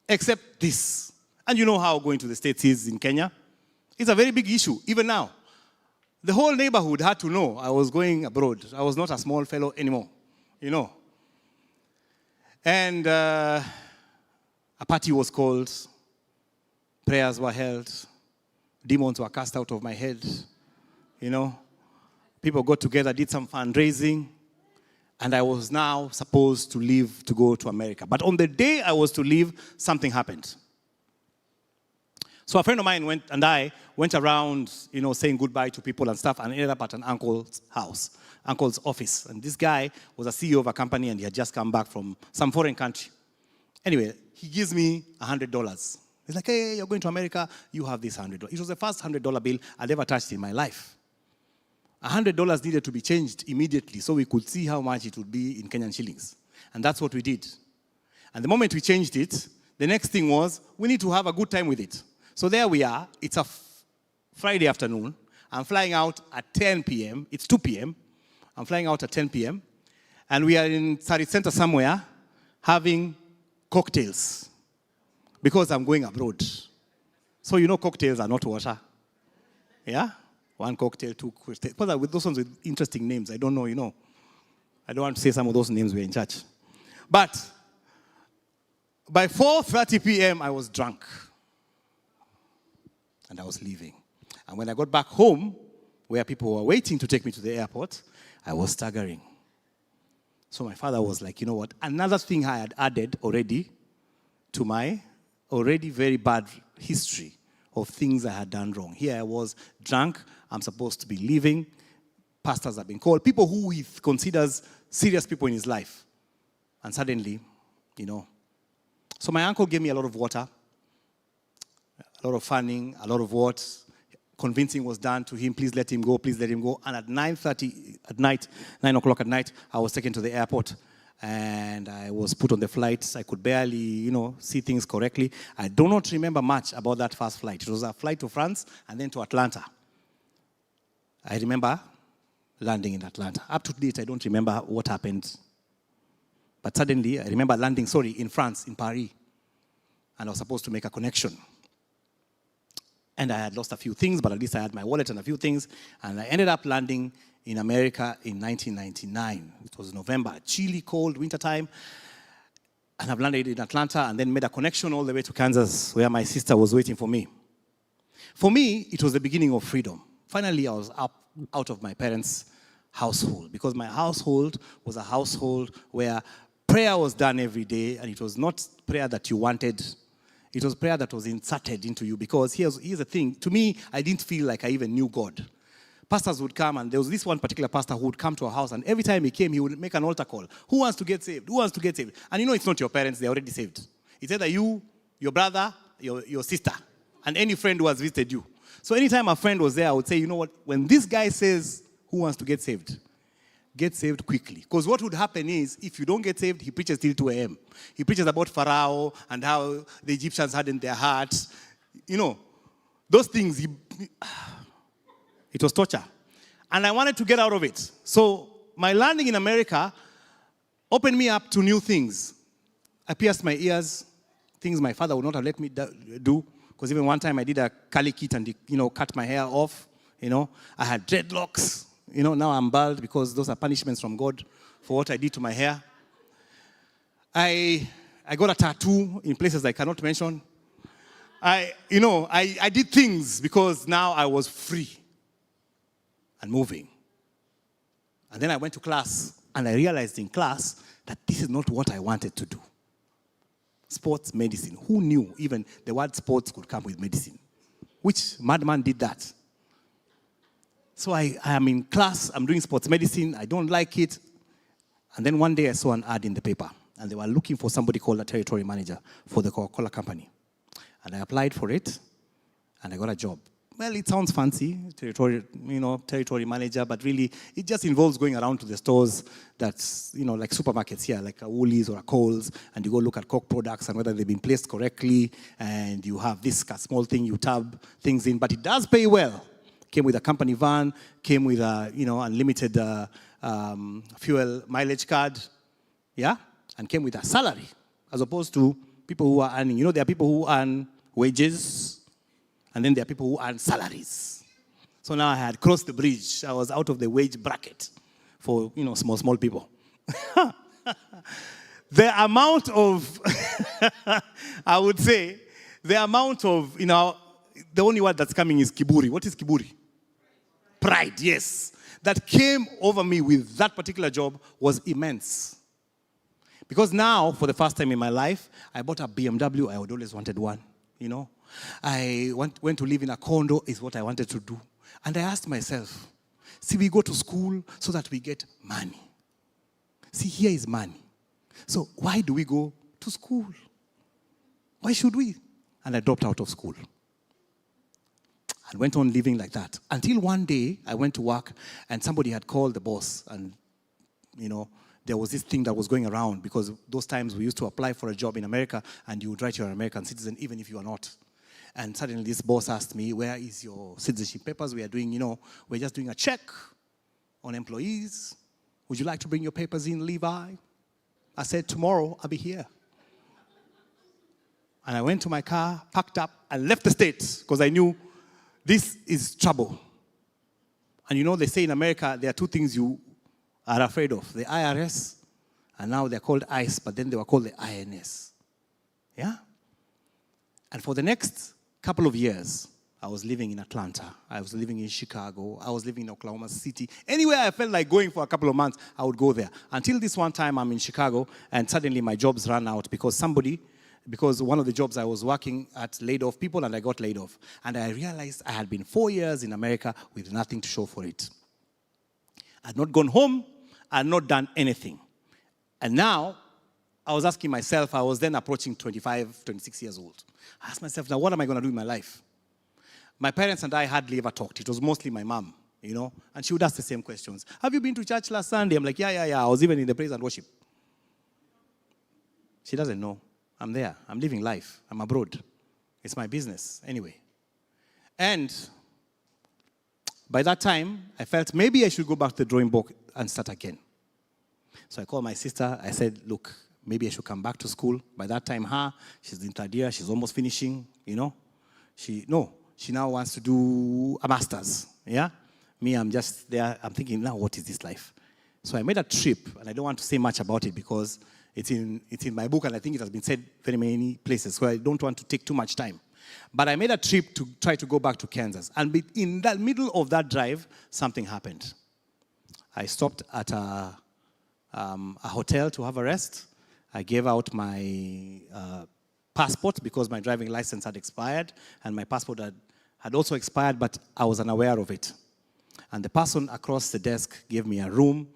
except this. And you know how going to the States is in Kenya? It's a very big issue, even now. The whole neighborhood had to know I was going abroad. I was not a small fellow anymore, you know. And a party was called. Prayers were held. Demons were cast out of my head, you know. People got together, did some fundraising, and I was now supposed to leave to go to America. But on the day I was to leave, something happened. So a friend of mine I went around, saying goodbye to people and stuff, and ended up at an uncle's house, uncle's office. And this guy was a CEO of a company, and he had just come back from some foreign country. Anyway, he gives me $100. He's like, hey, you're going to America, you have this $100. It was the first $100 bill I'd ever touched in my life. $100 needed to be changed immediately so we could see how much it would be in Kenyan shillings. And that's what we did. And the moment we changed it, the next thing was, we need to have a good time with it. So there we are. It's a Friday afternoon. I'm flying out at 10 p.m. It's 2 p.m. I'm flying out at 10 p.m. And we are in Sarit Center somewhere having cocktails because I'm going abroad. So cocktails are not water. Yeah? 1 cocktail, 2 cocktails. But with those ones with interesting names, I don't know, I don't want to say some of those names were in church. But by 4:30 p.m., I was drunk. And I was leaving. And when I got back home, where people were waiting to take me to the airport, I was staggering. So my father was like, you know what? Another thing I had added already to my already very bad history of things I had done wrong. Here I was drunk. I'm supposed to be leaving. Pastors have been called. People who he considers serious people in his life. And suddenly, So my uncle gave me a lot of water. A lot of fanning, a lot of what. Convincing was done to him, please let him go, please let him go. And at 9:30 at night, 9 o'clock at night, I was taken to the airport. And I was put on the flight. I could barely, see things correctly. I do not remember much about that first flight. It was a flight to France and then to Atlanta. I remember landing in Atlanta. Up to date, I don't remember what happened. But suddenly, I remember landing, in France, in Paris. And I was supposed to make a connection. And I had lost a few things, but at least I had my wallet and a few things. And I ended up landing in America in 1999. It was November, chilly, cold, wintertime. And I've landed in Atlanta and then made a connection all the way to Kansas, where my sister was waiting for me. For me, it was the beginning of freedom. Finally, I was out of my parents' household, because my household was a household where prayer was done every day, and it was not prayer that you wanted. It was prayer that was inserted into you, because here's the thing. To me, I didn't feel like I even knew God. Pastors would come, and there was this one particular pastor who would come to our house, and every time he came, he would make an altar call. Who wants to get saved? Who wants to get saved? And it's not your parents, they're already saved. It's either you, your brother, your sister, and any friend who has visited you. So anytime a friend was there, I would say, when this guy says, who wants to get saved quickly. Because what would happen is, if you don't get saved, he preaches till 2 a.m. He preaches about Pharaoh and how the Egyptians hardened their hearts. Those things, it was torture. And I wanted to get out of it. So my landing in America opened me up to new things. I pierced my ears, things my father would not have let me do. Because even one time I did a curly kit and, cut my hair off. I had dreadlocks. Now I'm bald because those are punishments from God for what I did to my hair. I got a tattoo in places I cannot mention. I did things because now I was free and moving. And then I went to class, and I realized in class that this is not what I wanted to do. Sports medicine. Who knew even the word sports could come with medicine? Which madman did that? So I am in class, I'm doing sports medicine, I don't like it. And then one day I saw an ad in the paper, and they were looking for somebody called a territory manager for the Coca-Cola company. And I applied for it, and I got a job. Well, it sounds fancy, territory manager, but really it just involves going around to the stores that's, like supermarkets here, like a Woolies or a Coles, and you go look at Coke products and whether they've been placed correctly, and you have this small thing you tab things in, but it does pay well. Came with a company van, came with a, unlimited fuel mileage card, yeah? And came with a salary, as opposed to people who are earning. There are people who earn wages, and then there are people who earn salaries. So now I had crossed the bridge. I was out of the wage bracket for, small people. The amount of, I would say, the amount of, the only word that's coming is kiburi. What is kiburi? Pride, yes. That came over me with that particular job was immense. Because now, for the first time in my life, I bought a BMW. I had always wanted one. you know. I went to live in a condo is what I wanted to do. And I asked myself, see, we go to school so that we get money. See, here is money. So why do we go to school? Why should we? And I dropped out of school. And went on living like that. Until one day, I went to work, and somebody had called the boss, and, you know, there was this thing that was going around, because those times we used to apply for a job in America, and you would write you're an American citizen, even if you are not. And suddenly this boss asked me, where is your citizenship papers? We are doing, you know, we're just doing a check on employees. Would you like to bring your papers in, Levi? I said, tomorrow I'll be here. And I went to my car, packed up, and left the state, because I knew this is trouble. And you know, they say in America, there are two things you are afraid of. The IRS, and now they're called ICE, but then they were called the INS. Yeah? And for the next couple of years, I was living in Atlanta. I was living in Chicago. I was living in Oklahoma City. Anywhere I felt like going for a couple of months, I would go there. Until this one time, I'm in Chicago, and suddenly my jobs ran out because one of the jobs I was working at laid off people, and I got laid off. And I realized I had been 4 years in America with nothing to show for it. I had not gone home. I had not done anything. And now, I was asking myself, I was then approaching 25, 26 years old. I asked myself, now what am I going to do in my life? My parents and I hardly ever talked. It was mostly my mom, you know, and she would ask the same questions. Have you been to church last Sunday? I'm like, yeah. I was even in the praise and worship. She doesn't know. I'm there. I'm living life. I'm abroad. It's my business anyway. And by that time, I felt maybe I should go back to the drawing board and start again. So I called my sister. I said, look, maybe I should come back to school. By that time, she's in third year. She's almost finishing, you know. She now wants to do a master's, yeah? Me, I'm just there. I'm thinking, now what is this life? So I made a trip, and I don't want to say much about it because it's in my book, and I think it has been said very many places, so I don't want to take too much time. But I made a trip to try to go back to Kansas. And in the middle of that drive, something happened. I stopped at a hotel to have a rest. I gave out my passport because my driving license had expired, and my passport had also expired, but I was unaware of it. And the person across the desk gave me a room,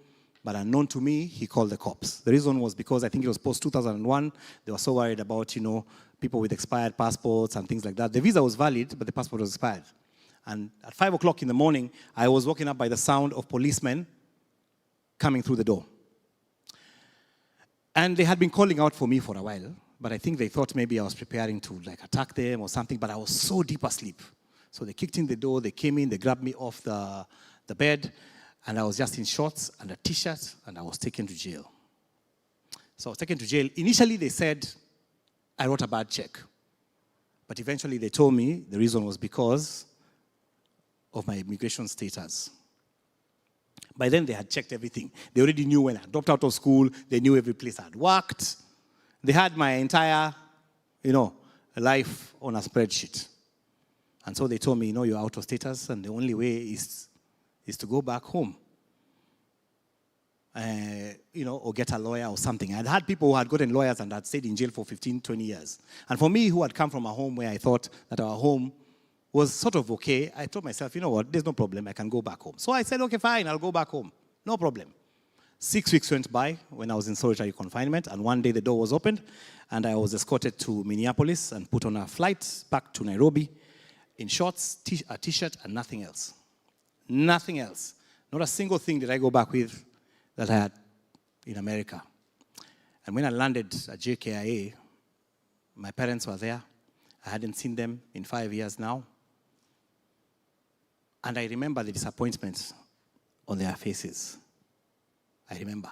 but unknown to me, he called the cops. The reason was because I think it was post-2001. They were so worried about, you know, people with expired passports and things like that. The visa was valid, but the passport was expired. And at 5 o'clock in the morning, I was woken up by the sound of policemen coming through the door. And they had been calling out for me for a while, but I think they thought maybe I was preparing to like attack them or something, but I was so deep asleep. So they kicked in the door, they came in, they grabbed me off the bed, and I was just in shorts and a t-shirt, and I was taken to jail. So I was taken to jail. Initially, they said I wrote a bad check. But eventually, they told me the reason was because of my immigration status. By then, they had checked everything. They already knew when I dropped out of school. They knew every place I had worked. They had my entire, you know, life on a spreadsheet. And so they told me, you know, you're out of status, and the only way is to go back home, you know, or get a lawyer or something. I'd had people who had gotten lawyers and had stayed in jail for 15, 20 years. And for me, who had come from a home where I thought that our home was sort of okay, I told myself, you know what, there's no problem, I can go back home. So I said, okay, fine, I'll go back home. No problem. 6 weeks went by when I was in solitary confinement, and one day the door was opened, and I was escorted to Minneapolis and put on a flight back to Nairobi in shorts, a t-shirt, and nothing else. Nothing else. Not a single thing did I go back with that I had in America. And when I landed at JKIA, my parents were there. I hadn't seen them in 5 years now. And I remember the disappointment on their faces. I remember.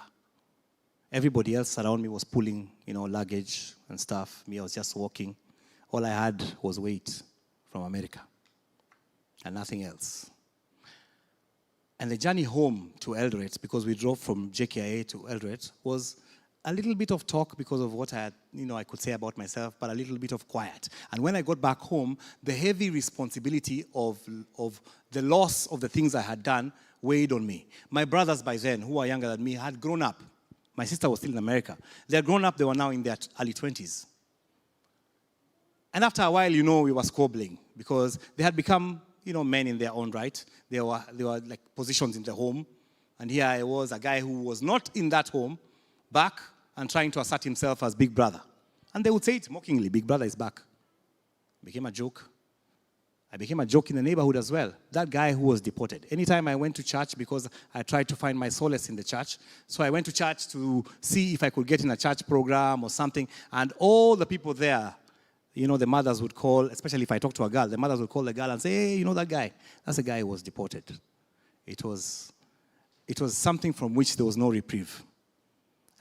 Everybody else around me was pulling, you know, luggage and stuff. Me, I was just walking. All I had was weight from America and nothing else. And the journey home to Eldoret, because we drove from JKIA to Eldoret, was a little bit of talk because of what I could say about myself, but a little bit of quiet. And when I got back home, the heavy responsibility of the loss of the things I had done weighed on me. My brothers by then, who were younger than me, had grown up. My sister was still in America. They had grown up, they were now in their early 20s. And after a while, you know, we were squabbling because they had become, you know, men in their own right. They were like positions in the home. And here I was, a guy who was not in that home, back and trying to assert himself as big brother. And they would say it mockingly, big brother is back. Became a joke. I became a joke in the neighborhood as well. That guy who was deported. Anytime I went to church, because I tried to find my solace in the church, so I went to church to see if I could get in a church program or something, and all the people there, you know, the mothers would call, especially if I talked to a girl, the mothers would call the girl and say, hey, you know that guy? That's the guy who was deported. It was something from which there was no reprieve.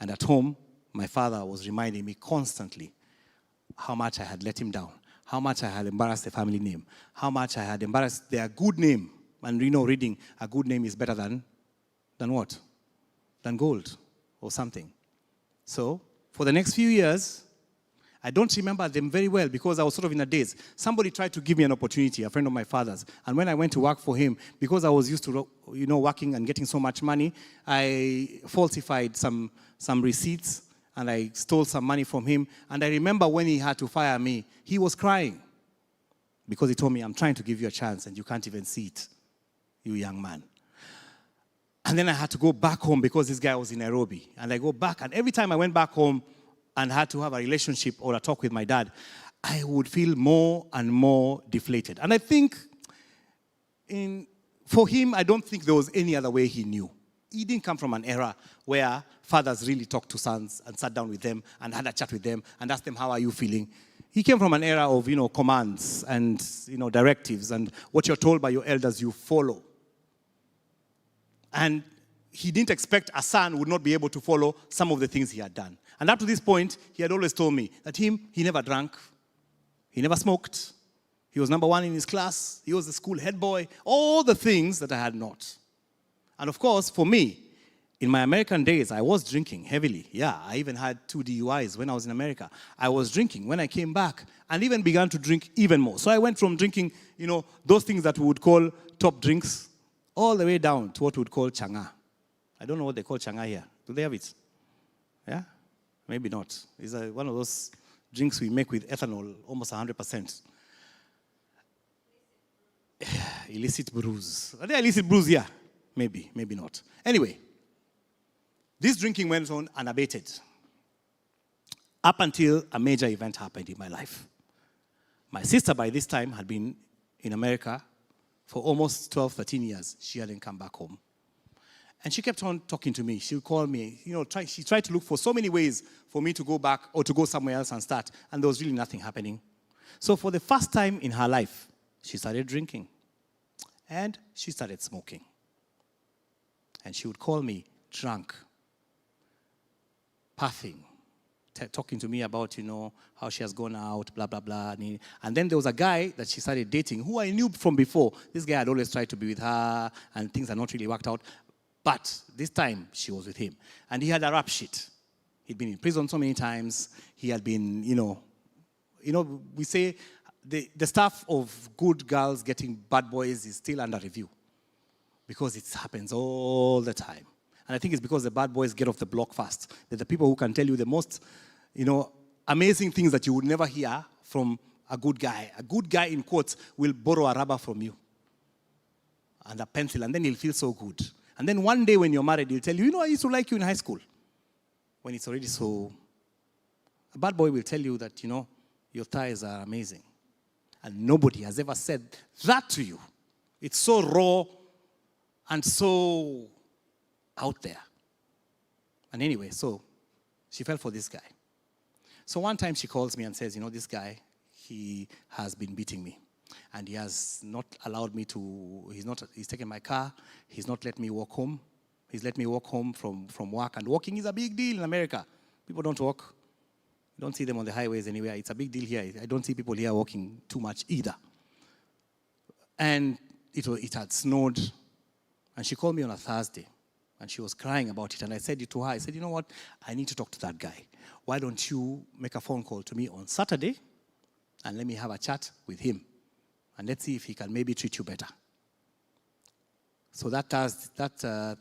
And at home, my father was reminding me constantly how much I had let him down, how much I had embarrassed the family name, how much I had embarrassed their good name. And you know, reading a good name is better than what? Than gold or something. So, for the next few years, I don't remember them very well because I was sort of in a daze. Somebody tried to give me an opportunity, a friend of my father's. And when I went to work for him, because I was used to, you know, working and getting so much money, I falsified some receipts and I stole some money from him. And I remember when he had to fire me, he was crying because he told me, I'm trying to give you a chance and you can't even see it, you young man. And then I had to go back home because this guy was in Nairobi. And I go back, and every time I went back home and had to have a relationship or a talk with my dad, I would feel more and more deflated. And I think for him, I don't think there was any other way he knew. He didn't come from an era where fathers really talked to sons and sat down with them and had a chat with them and asked them, how are you feeling? He came from an era of, you know, commands and, you know, directives, and what you're told by your elders, you follow. And he didn't expect a son would not be able to follow some of the things he had done. And up to this point, he had always told me that he never drank, he never smoked, he was number one in his class, he was the school head boy, all the things that I had not. And of course, for me, in my American days, I was drinking heavily. Yeah, I even had 2 DUIs when I was in America. I was drinking when I came back and even began to drink even more. So I went from drinking, you know, those things that we would call top drinks all the way down to what we would call changa. I don't know what they call changa here. Do they have it? Yeah? Maybe not. It's one of those drinks we make with ethanol, almost 100%. Illicit brews. Are there illicit brews here? Maybe, maybe not. Anyway, this drinking went on unabated up until a major event happened in my life. My sister, by this time, had been in America for almost 12, 13 years. She hadn't come back home. And she kept on talking to me. She would call me. You know, she tried to look for so many ways for me to go back or to go somewhere else and start. And there was really nothing happening. So for the first time in her life, she started drinking. And she started smoking. And she would call me drunk, puffing, talking to me about, you know, how she has gone out, blah, blah, blah. And then there was a guy that she started dating who I knew from before. This guy had always tried to be with her, and things had not really worked out. But this time, she was with him. And he had a rap sheet. He'd been in prison so many times. He had been, you know, we say the stuff of good girls getting bad boys is still under review because it happens all the time. And I think it's because the bad boys get off the block fast. They're the people who can tell you the most, you know, amazing things that you would never hear from a good guy. A good guy, in quotes, will borrow a rubber from you and a pencil, and then he'll feel so good. And then one day when you're married, he'll tell you, you know, I used to like you in high school. When it's already so... A bad boy will tell you that, you know, your thighs are amazing. And nobody has ever said that to you. It's so raw and so out there. And anyway, so she fell for this guy. So one time she calls me and says, you know, this guy, he has been beating me. And he has not allowed me to, he's taken my car, he's not let me walk home. He's let me walk home from work. And walking is a big deal in America. People don't walk. You don't see them on the highways anywhere. It's a big deal here. I don't see people here walking too much either. And it had snowed. And she called me on a Thursday. And she was crying about it. And I said it to her. I said, you know what? I need to talk to that guy. Why don't you make a phone call to me on Saturday and let me have a chat with him. And let's see if he can maybe treat you better. So that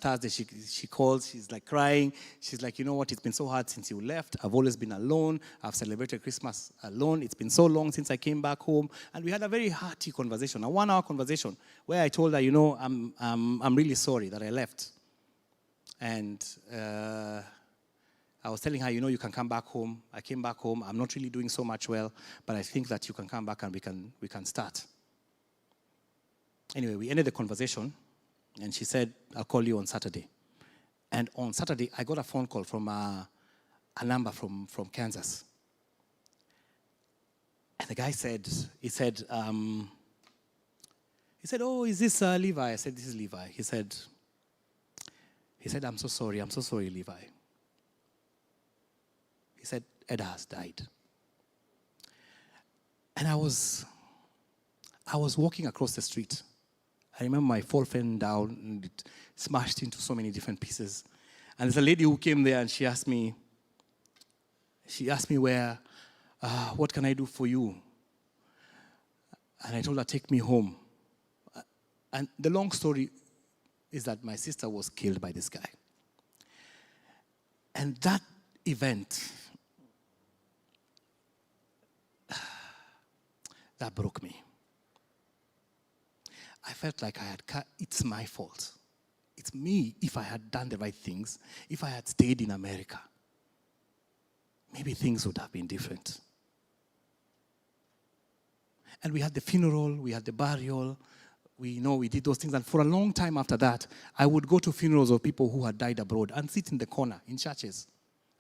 Thursday, she calls, she's like crying. She's like, you know what, it's been so hard since you left. I've always been alone. I've celebrated Christmas alone. It's been so long since I came back home. And we had a very hearty conversation, a 1-hour conversation, where I told her, you know, I'm really sorry that I left. And I was telling her, you know, you can come back home. I came back home. I'm not really doing so much well, but I think that you can come back and we can start. Anyway, we ended the conversation. And she said, I'll call you on Saturday. And on Saturday, I got a phone call from a number from Kansas. And the guy said, he said, oh, is this Levi? I said, this is Levi. He said, I'm so sorry, Levi. He said, Eda has died. And I was walking across the street. I remember my phone fell down and it smashed into so many different pieces. And there's a lady who came there and she asked me what can I do for you? And I told her, take me home. And the long story is that my sister was killed by this guy. And that event, that broke me. I felt like it's my fault. It's me. If I had done the right things, if I had stayed in America, maybe things would have been different. And we had the funeral, we had the burial, we did those things. And for a long time after that, I would go to funerals of people who had died abroad and sit in the corner in churches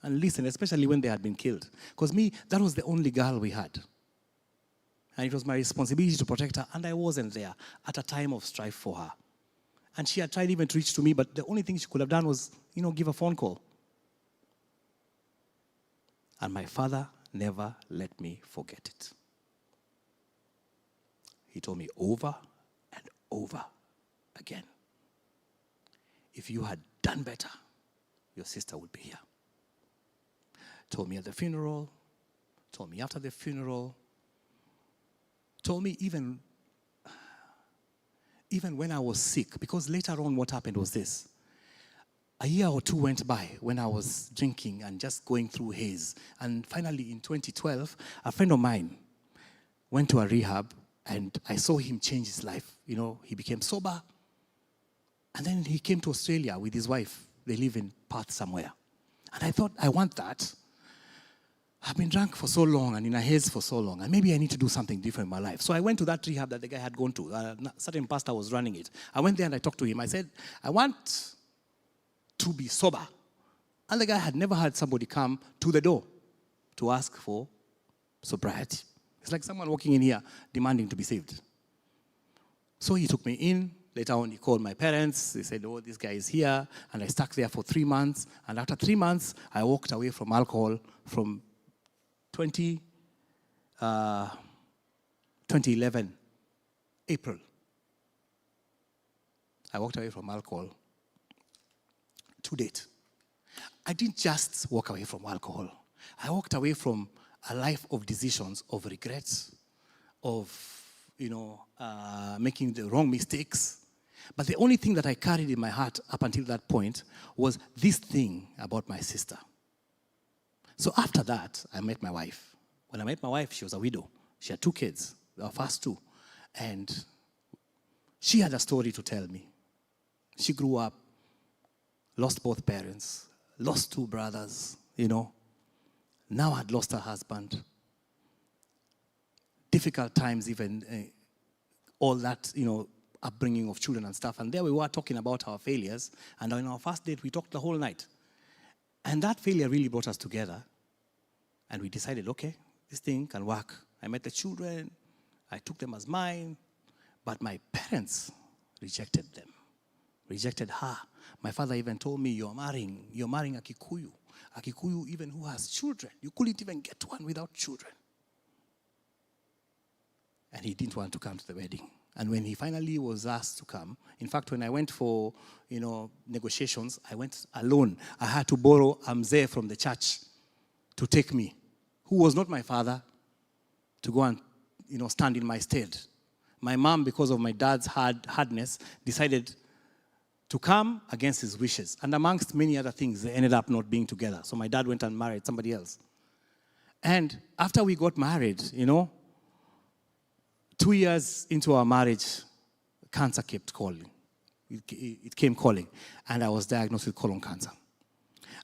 and listen, especially when they had been killed. Because that was the only girl we had. And it was my responsibility to protect her, and I wasn't there at a time of strife for her. And she had tried even to reach to me, but the only thing she could have done was, give a phone call. And my father never let me forget it. He told me over and over again, if you had done better, your sister would be here. Told me at the funeral, told me after the funeral, told me even when I was sick, because later on what happened was this. A year or two went by when I was drinking and just going through haze. And finally in 2012, a friend of mine went to a rehab and I saw him change his life. He became sober. And then he came to Australia with his wife. They live in Perth somewhere. And I thought, I want that. I've been drunk for so long and in a haze for so long, and maybe I need to do something different in my life. So I went to that rehab that the guy had gone to. A certain pastor was running it. I went there and I talked to him. I said, I want to be sober. And the guy had never had somebody come to the door to ask for sobriety. It's like someone walking in here demanding to be saved. So he took me in. Later on, he called my parents. They said, oh, this guy is here. And I stuck there for 3 months. And after 3 months, I walked away from alcohol from 2011, April. I walked away from alcohol to date. I didn't just walk away from alcohol. I walked away from a life of decisions, of regrets, of, making the wrong mistakes. But the only thing that I carried in my heart up until that point was this thing about my sister. So after that, I met my wife. When I met my wife, she was a widow. She had 2 kids, our first 2. And she had a story to tell me. She grew up, lost both parents, lost 2 brothers, Now had lost her husband. Difficult times even, all that, upbringing of children and stuff. And there we were talking about our failures. And on our first date, we talked the whole night. And that failure really brought us together. And we decided, okay, this thing can work. I met the children. I took them as mine. But my parents rejected them, rejected her. My father even told me, you're marrying a Kikuyu. A Kikuyu even who has children. You couldn't even get one without children. And he didn't want to come to the wedding. And when he finally was asked to come, in fact, when I went for, negotiations, I went alone. I had to borrow a mzee from the church to take me, who was not my father, to go and, stand in my stead. My mom, because of my dad's hardness, decided to come against his wishes. And amongst many other things, they ended up not being together. So my dad went and married somebody else. And after we got married, 2 years into our marriage, cancer kept calling. It came calling. And I was diagnosed with colon cancer.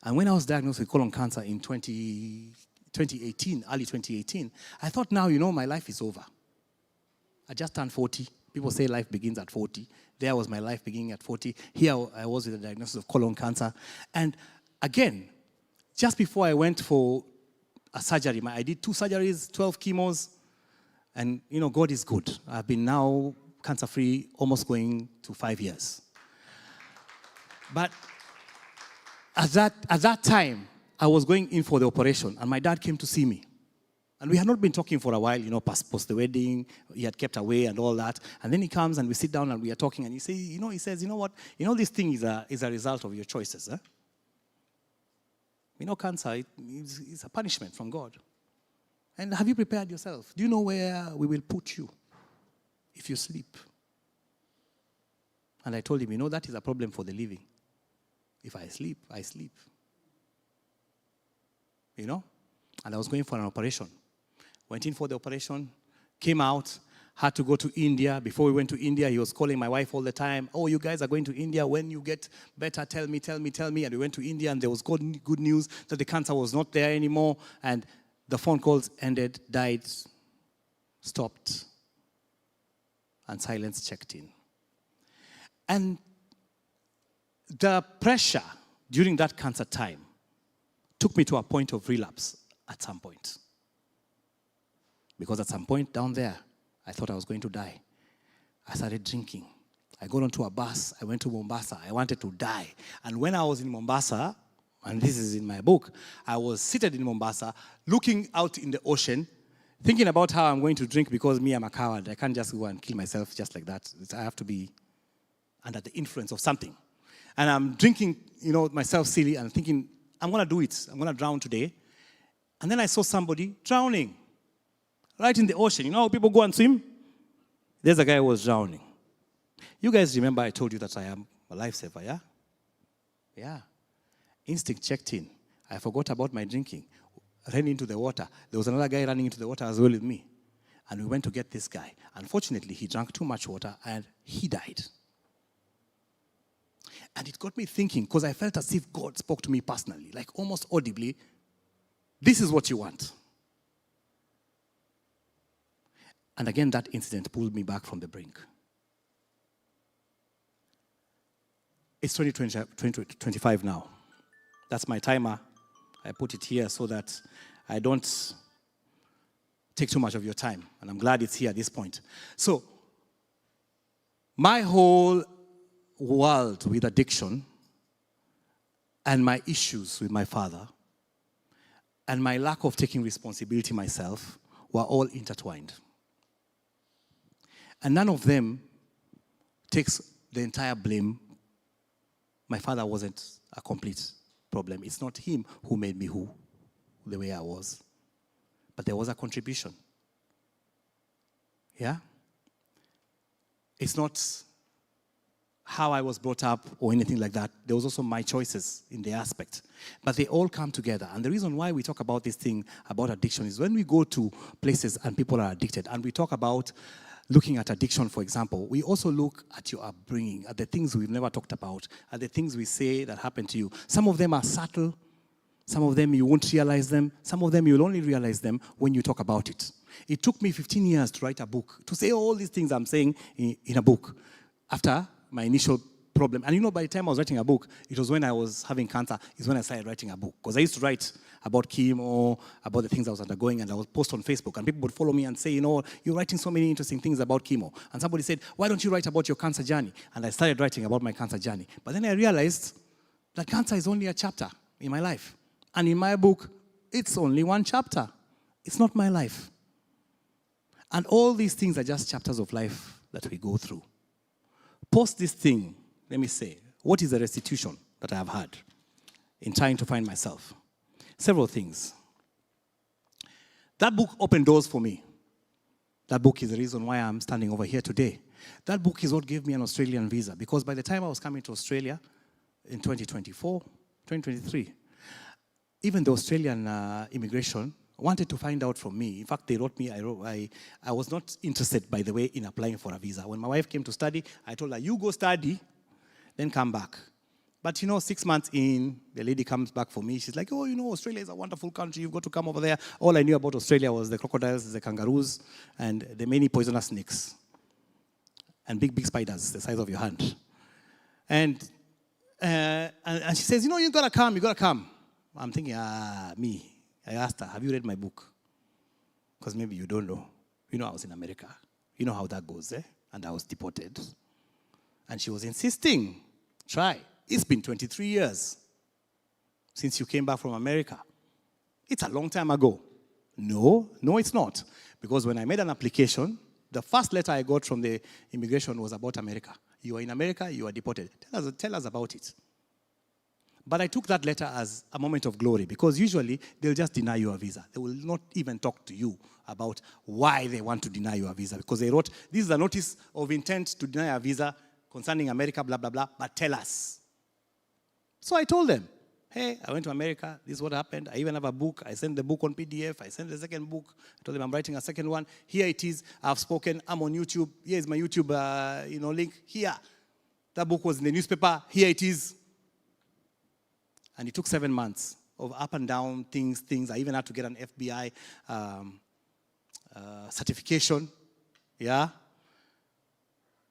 And when I was diagnosed with colon cancer in 2018, early 2018, I thought now, my life is over. I just turned 40. People say life begins at 40. There was my life beginning at 40. Here I was with a diagnosis of colon cancer. And again, just before I went for a surgery, I did 2 surgeries, 12 chemos, and God is good. I've been now cancer-free, almost going to 5 years. But at that time, I was going in for the operation, and my dad came to see me. And we had not been talking for a while, post the wedding. He had kept away and all that. And then he comes and we sit down and we are talking, and he says, you know what? This thing is a result of your choices. Cancer is a punishment from God. And have you prepared yourself? Do you know where we will put you if you sleep? And I told him, that is a problem for the living. If I sleep, I sleep. And I was going for an operation. Went in for the operation, came out, had to go to India. Before we went to India, he was calling my wife all the time. Oh, you guys are going to India. When you get better, tell me. And we went to India, and there was good news that the cancer was not there anymore. And the phone calls ended, died, stopped, and silence checked in. And the pressure during that cancer time took me to a point of relapse at some point. Because at some point down there, I thought I was going to die. I started drinking. I got onto a bus. I went to Mombasa. I wanted to die. And when I was in Mombasa, and this is in my book, I was seated in Mombasa, looking out in the ocean, thinking about how I'm going to drink, because me, I'm a coward. I can't just go and kill myself just like that. I have to be under the influence of something. And I'm drinking, myself silly, and thinking, I'm going to do it. I'm going to drown today. And then I saw somebody drowning right in the ocean. You know how people go and swim? There's a guy who was drowning. You guys remember I told you that I am a lifesaver, yeah? Yeah. Instinct checked in. I forgot about my drinking. Ran into the water. There was another guy running into the water as well with me. And we went to get this guy. Unfortunately, he drank too much water and he died. And it got me thinking, because I felt as if God spoke to me personally, like almost audibly, this is what you want. And again, that incident pulled me back from the brink. It's 2025 now. That's my timer. I put it here so that I don't take too much of your time. And I'm glad it's here at this point. So, my whole world with addiction and my issues with my father and my lack of taking responsibility myself were all intertwined. And none of them takes the entire blame. My father wasn't a complete problem. It's not him who made me the way I was. But there was a contribution. Yeah? It's not how I was brought up or anything like that. There was also my choices in the aspect. But they all come together. And the reason why we talk about this thing about addiction is when we go to places and people are addicted, and we talk about looking at addiction, for example, we also look at your upbringing, at the things we've never talked about, at the things we say that happen to you. Some of them are subtle. Some of them you won't realize them. Some of them you'll only realize them when you talk about it. It took me 15 years to write a book, to say all these things I'm saying in a book after my initial problem. And by the time I was writing a book, it was when I was having cancer, is when I started writing a book. Because I used to write about chemo, about the things I was undergoing, and I would post on Facebook, and people would follow me and say, you're writing so many interesting things about chemo. And somebody said, why don't you write about your cancer journey? And I started writing about my cancer journey. But then I realized that cancer is only a chapter in my life. And in my book, it's only one chapter. It's not my life. And all these things are just chapters of life that we go through. Post this thing, let me say, what is the restitution that I have had in trying to find myself? Several things. That book opened doors for me. That book is the reason why I'm standing over here today. That book is what gave me an Australian visa, because by the time I was coming to Australia in 2023, even the Australian immigration wanted to find out from me. In fact, they wrote me, I was not interested, by the way, in applying for a visa. When my wife came to study, I told her, you go study, then come back. But 6 months in, the lady comes back for me. She's like, oh, Australia is a wonderful country. You've got to come over there. All I knew about Australia was the crocodiles, the kangaroos, and the many poisonous snakes. And big, big spiders, the size of your hand. And she says, you got to come. I'm thinking, me. I asked her, have you read my book? Because maybe you don't know. I was in America. You know how that goes, eh? And I was deported. And she was insisting, try. It's been 23 years since you came back from America. It's a long time ago. No, it's not. Because when I made an application, the first letter I got from the immigration was about America. You are in America, you are deported. Tell us about it. But I took that letter as a moment of glory, because usually they'll just deny you a visa. They will not even talk to you about why they want to deny you a visa, because they wrote, this is a notice of intent to deny a visa concerning America, blah, blah, blah, but tell us. So I told them, hey, I went to America, this is what happened. I even have a book. I sent the book on PDF. I sent the second book. I told them I'm writing a second one. Here it is. I've spoken. I'm on YouTube. Here is my YouTube link. Here. That book was in the newspaper. Here it is. And it took 7 months of up and down things. I even had to get an FBI certification. Yeah.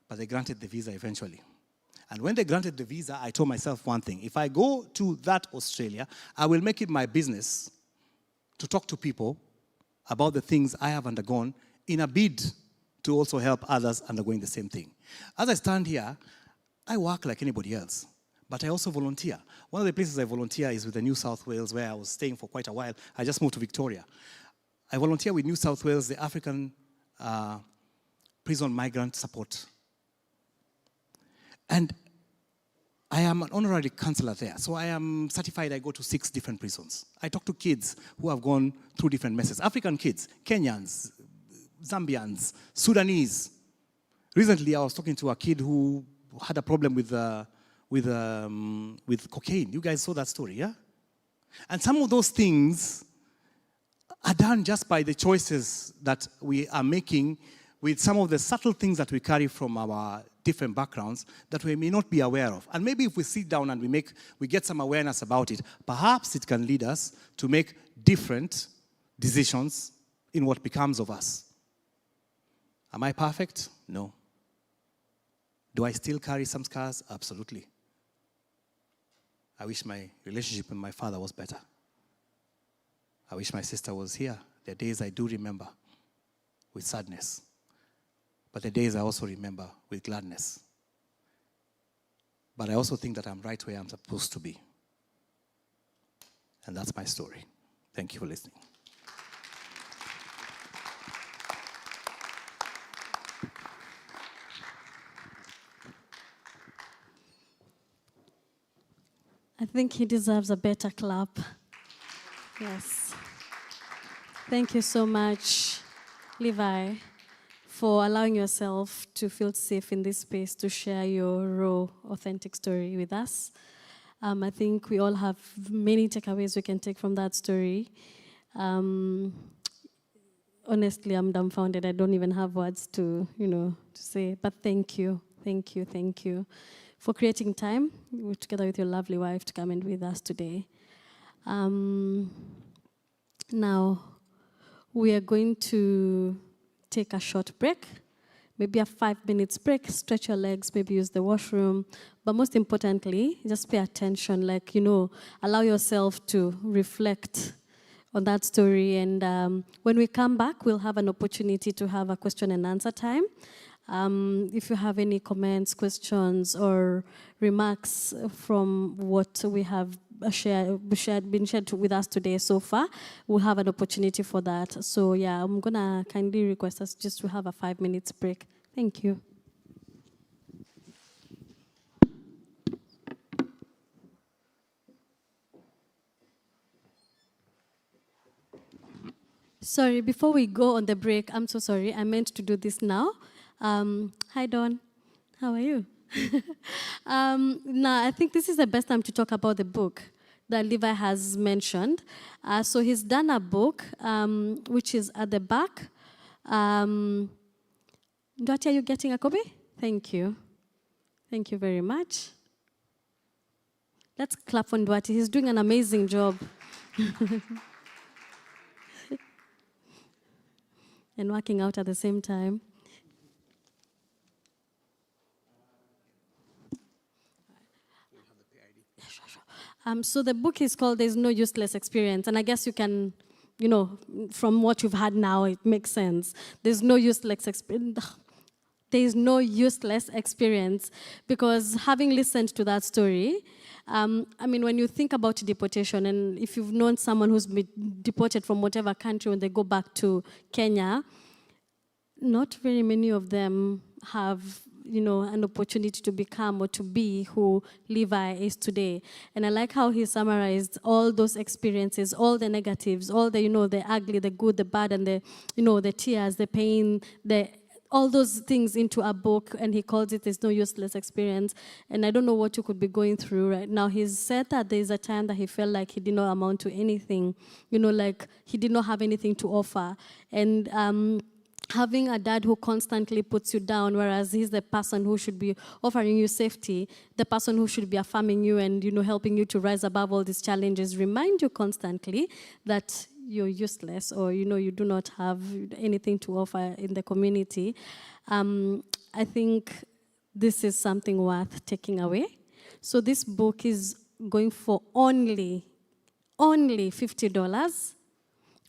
But they granted the visa eventually. And when they granted the visa, I told myself one thing. If I go to that Australia, I will make it my business to talk to people about the things I have undergone in a bid to also help others undergoing the same thing. As I stand here, I work like anybody else, but I also volunteer. One of the places I volunteer is with the New South Wales, where I was staying for quite a while. I just moved to Victoria. I volunteer with New South Wales, the African Prison Migrant Support. And I am an honorary counselor there, so I am certified. I go to 6 different prisons. I talk to kids who have gone through different messes. African kids, Kenyans, Zambians, Sudanese. Recently, I was talking to a kid who had a problem with cocaine. You guys saw that story, yeah? And some of those things are done just by the choices that we are making with some of the subtle things that we carry from our different backgrounds that we may not be aware of. And maybe if we sit down and we get some awareness about it, perhaps it can lead us to make different decisions in what becomes of us. Am I perfect? No. Do I still carry some scars? Absolutely. I wish my relationship with my father was better. I wish my sister was here. There are days I do remember with sadness. But the days I also remember with gladness. But I also think that I'm right where I'm supposed to be. And that's my story. Thank you for listening. I think he deserves a better clap. Yes. Thank you so much, Levi, for allowing yourself to feel safe in this space to share your raw, authentic story with us. I think we all have many takeaways we can take from that story. Honestly, I'm dumbfounded. I don't even have words to say. But thank you for creating time together with your lovely wife to come and with us today. Now, we are going to take a short break, maybe a 5 minutes break, stretch your legs, maybe use the washroom. But most importantly, just pay attention, allow yourself to reflect on that story. And when we come back, we'll have an opportunity to have a question and answer time. If you have any comments, questions, or remarks from what we have been shared with us today so far, we'll have an opportunity for that. So yeah, I'm gonna kindly request us just to have a 5 minutes break. Thank you. Sorry, before we go on the break, I'm so sorry. I meant to do this now. Hi, Dawn. How are you? Now, I think this is the best time to talk about the book that Levi has mentioned. So he's done a book, which is at the back. Dottie, are you getting a copy? Thank you. Thank you very much. Let's clap for Ndwati. He's doing an amazing job. And working out at the same time. So the book is called There's No Useless Experience. And I guess you can, from what you've had now, it makes sense. There's no useless experience. There is no useless experience, because having listened to that story, when you think about deportation, and if you've known someone who's been deported from whatever country when they go back to Kenya, not very many of them have, an opportunity to become or to be who Levi is today. And I like how he summarized all those experiences, all the negatives, all the, the ugly, the good, the bad, and the, the tears, the pain, all those things into a book, and he calls it There's No Useless Experience. And I don't know what you could be going through right now. He's said that there's a time that he felt like he did not amount to anything, like he did not have anything to offer. And having a dad who constantly puts you down, whereas he's the person who should be offering you safety, the person who should be affirming you and, helping you to rise above all these challenges, remind you constantly that you're useless, or, you do not have anything to offer in the community. I think this is something worth taking away. So this book is going for only $50.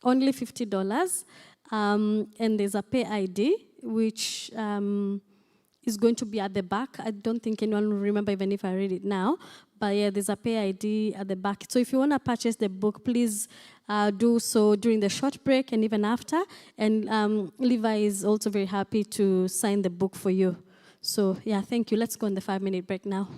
Only $50. And there's a pay ID, which is going to be at the back. I don't think anyone will remember even if I read it now. But yeah, there's a pay ID at the back. So if you want to purchase the book, please do so during the short break and even after. And Levi is also very happy to sign the book for you. So yeah, thank you. Let's go on the 5-minute break now.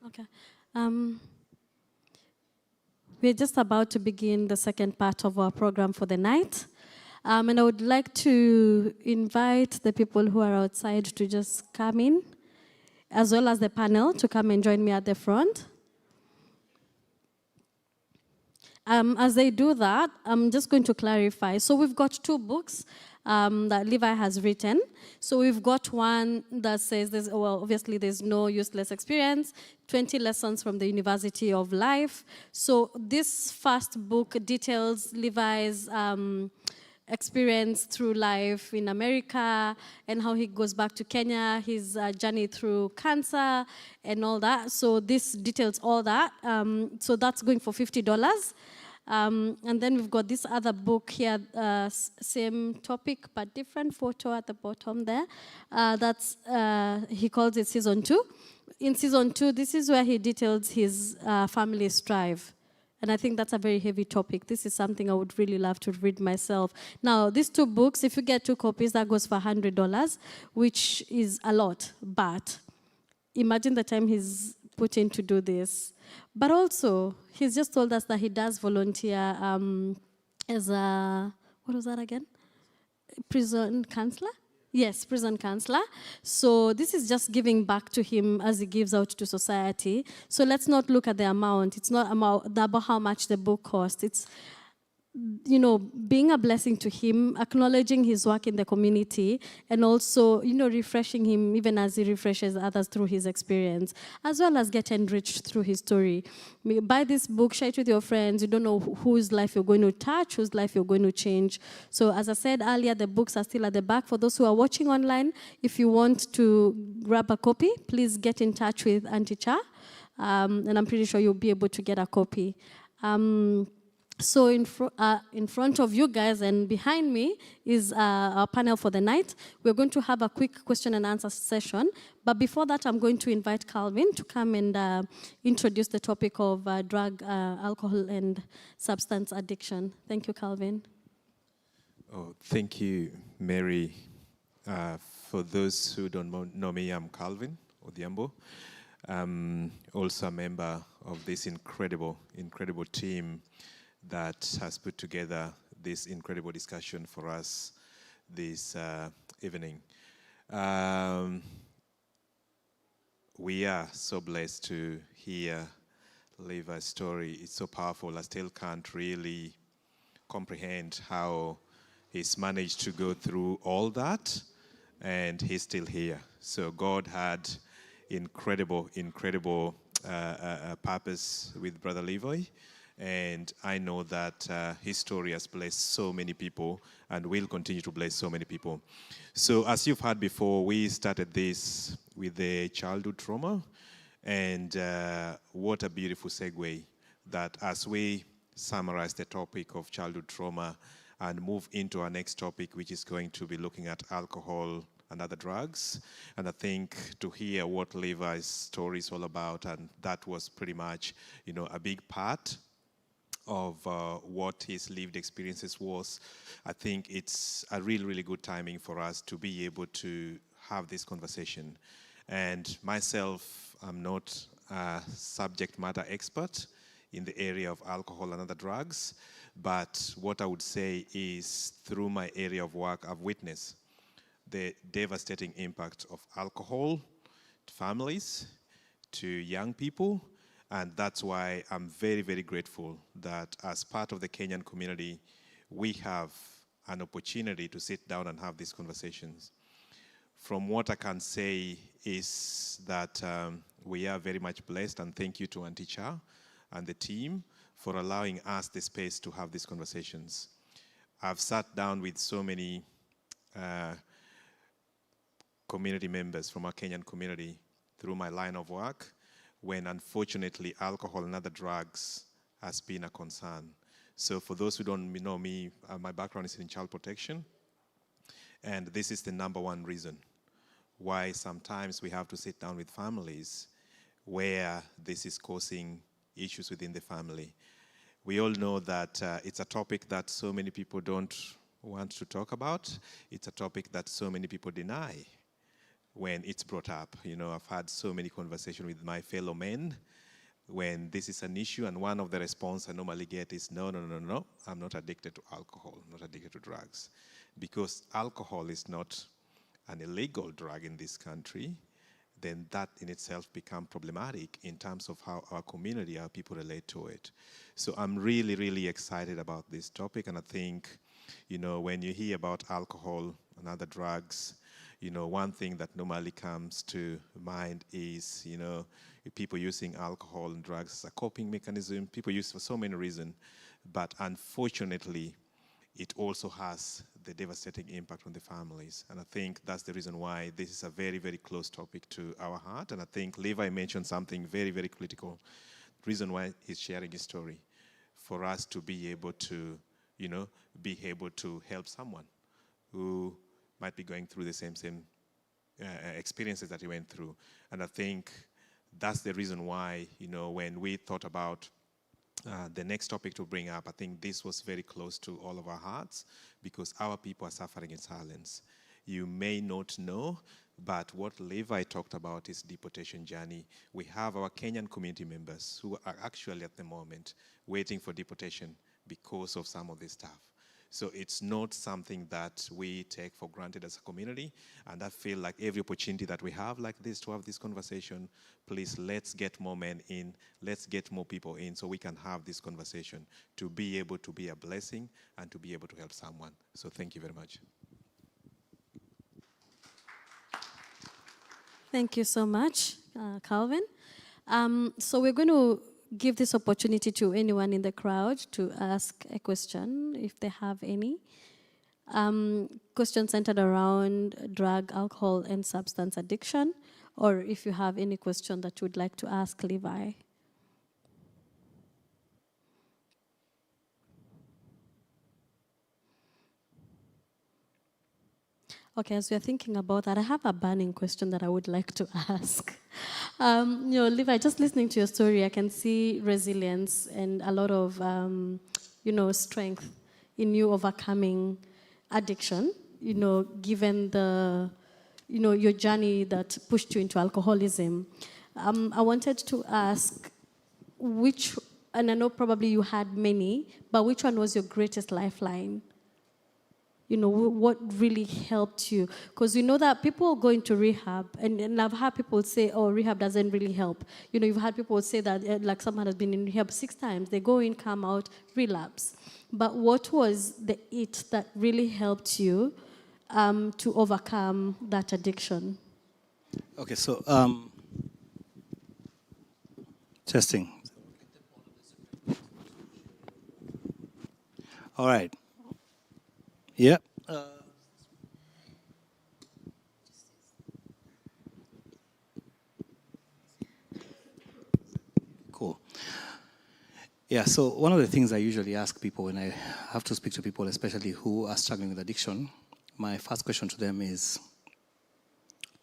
Okay. We're just about to begin the second part of our program for the night. And I would like to invite the people who are outside to just come in, as well as the panel to come and join me at the front. As they do that, I'm just going to clarify. So we've got two books that Levi has written. So we've got one that says, obviously there's no useless experience, 20 lessons from the University of Life. So this first book details Levi's experience through life in America and how he goes back to Kenya, his journey through cancer and all that. So this details all that. So that's going for $50. And then we've got this other book here, same topic but different photo at the bottom there. He calls it Season 2. In Season 2, this is where he details his family strive. And I think that's a very heavy topic. This is something I would really love to read myself. Now, these two books, if you get 2 copies, that goes for $100, which is a lot. But imagine the time he's put in to do this. But also, he's just told us that he does volunteer as a, what was that again? Prison counselor? Yes, prison counselor. So this is just giving back to him as he gives out to society. So let's not look at the amount. It's not about how much the book costs. It's, being a blessing to him, acknowledging his work in the community, and also, refreshing him even as he refreshes others through his experience, as well as get enriched through his story. Buy this book, share it with your friends. You don't know whose life you're going to touch, whose life you're going to change. So as I said earlier, the books are still at the back. For those who are watching online, if you want to grab a copy, please get in touch with Auntie Cha, and I'm pretty sure you'll be able to get a copy. So in front of you guys and behind me is our panel for the night. We're going to have a quick question and answer session. But before that, I'm going to invite Calvin to come and introduce the topic of drug, alcohol, and substance addiction. Thank you, Calvin. Oh, thank you, Mary. For those who don't know me, I'm Calvin Odhiambo. I'm also a member of this incredible team that has put together this incredible discussion for us this evening. We are so blessed to hear Levi's story. It's so powerful. I still can't really comprehend how he's managed to go through all that, and he's still here. So God had incredible purpose with Brother Levi. And I know that his story has blessed so many people and will continue to bless so many people. So as you've heard before, we started this with the childhood trauma. And what a beautiful segue that as we summarize the topic of childhood trauma and move into our next topic, which is going to be looking at alcohol and other drugs. And I think to hear what Levi's story is all about, and that was pretty much, a big part of what his lived experiences was. I think it's a really good timing for us to be able to have this conversation. And myself, I'm not a subject matter expert in the area of alcohol and other drugs, but what I would say is through my area of work, I've witnessed the devastating impact of alcohol to families, to young people. And that's why I'm very grateful that as part of the Kenyan community, we have an opportunity to sit down and have these conversations. From what I can say is that we are very much blessed, and thank you to Auntie Cha and the team for allowing us the space to have these conversations. I've sat down with so many community members from our Kenyan community through my line of work, when unfortunately alcohol and other drugs has been a concern. So for those who don't know me, my background is in child protection, and this is the number one reason why sometimes we have to sit down with families where this is causing issues within the family. We all know that it's a topic that so many people don't want to talk about. It's a topic that so many people deny. when it's brought up. You know, I've had so many conversations with my fellow men when this is an issue, and one of the response I normally get is, no, I'm not addicted to alcohol, not addicted to drugs. Because alcohol is not an illegal drug in this country, then that in itself becomes problematic in terms of how our community, our people relate to it. So I'm really, really excited about this topic, and I think, you know, when you hear about alcohol and other drugs, you know, one thing that normally comes to mind is, you know, people using alcohol and drugs as a coping mechanism. People use it for so many reasons, but unfortunately, it also has the devastating impact on the families. And I think that's the reason why this is a very, very close topic to our heart. And I think Levi mentioned something very, very critical. The reason why he's sharing his story, for us to be able to, you know, be able to help someone who might be going through the same experiences that he went through. And I think that's the reason why, you know, when we thought about the next topic to bring up, I think this was very close to all of our hearts, because our people are suffering in silence. You may not know, but what Levi talked about is deportation journey. We have our Kenyan community members who are actually at the moment waiting for deportation because of some of this stuff. So it's not something that we take for granted as a community. And I feel like every opportunity that we have like this to have this conversation, please let's get more men in, let's get more people in so we can have this conversation to be able to be a blessing and to be able to help someone. So thank you very much. Thank you so much, Calvin. So we're going to give this opportunity to anyone in the crowd to ask a question, if they have any. Question centered around drug, alcohol, and substance addiction, or if you have any question that you would like to ask Levi. Okay, as we're thinking about that, I have a burning question that I would like to ask. Levi, just listening to your story, I can see resilience and a lot of, strength in you overcoming addiction, given the, your journey that pushed you into alcoholism. I wanted to ask and I know probably you had many, but which one was your greatest lifeline? What really helped you? Because we know that people go into rehab, and I've had people say, oh, rehab doesn't really help. You've had people say that, like someone has been in rehab 6 times, they go in, come out, relapse. But what was the it that really helped you to overcome that addiction? Okay, so, testing. All right. Yeah. Cool. Yeah, so one of the things I usually ask people when I have to speak to people, especially who are struggling with addiction, my first question to them is,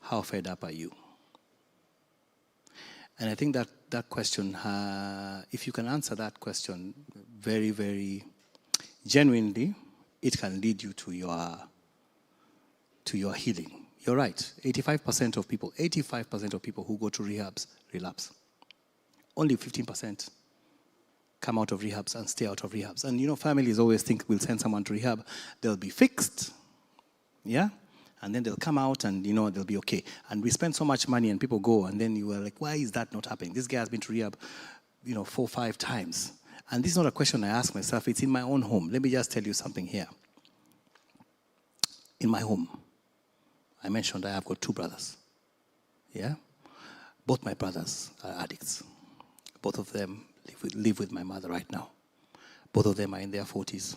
how fed up are you? And I think that question, if you can answer that question very, very genuinely, it can lead you to your healing. You're right. 85% of people who go to rehabs relapse. Only 15% come out of rehabs and stay out of rehabs. And families always think we'll send someone to rehab, they'll be fixed, yeah? And then they'll come out and they'll be okay. And we spend so much money and people go, and then you are like, why is that not happening? This guy has been to rehab 4 or 5 times. And this is not a question I ask myself, it's in my own home. Let me just tell you something here. In my home, I mentioned I have got 2 brothers. Yeah? Both my brothers are addicts. Both of them live with my mother right now. Both of them are in their 40s.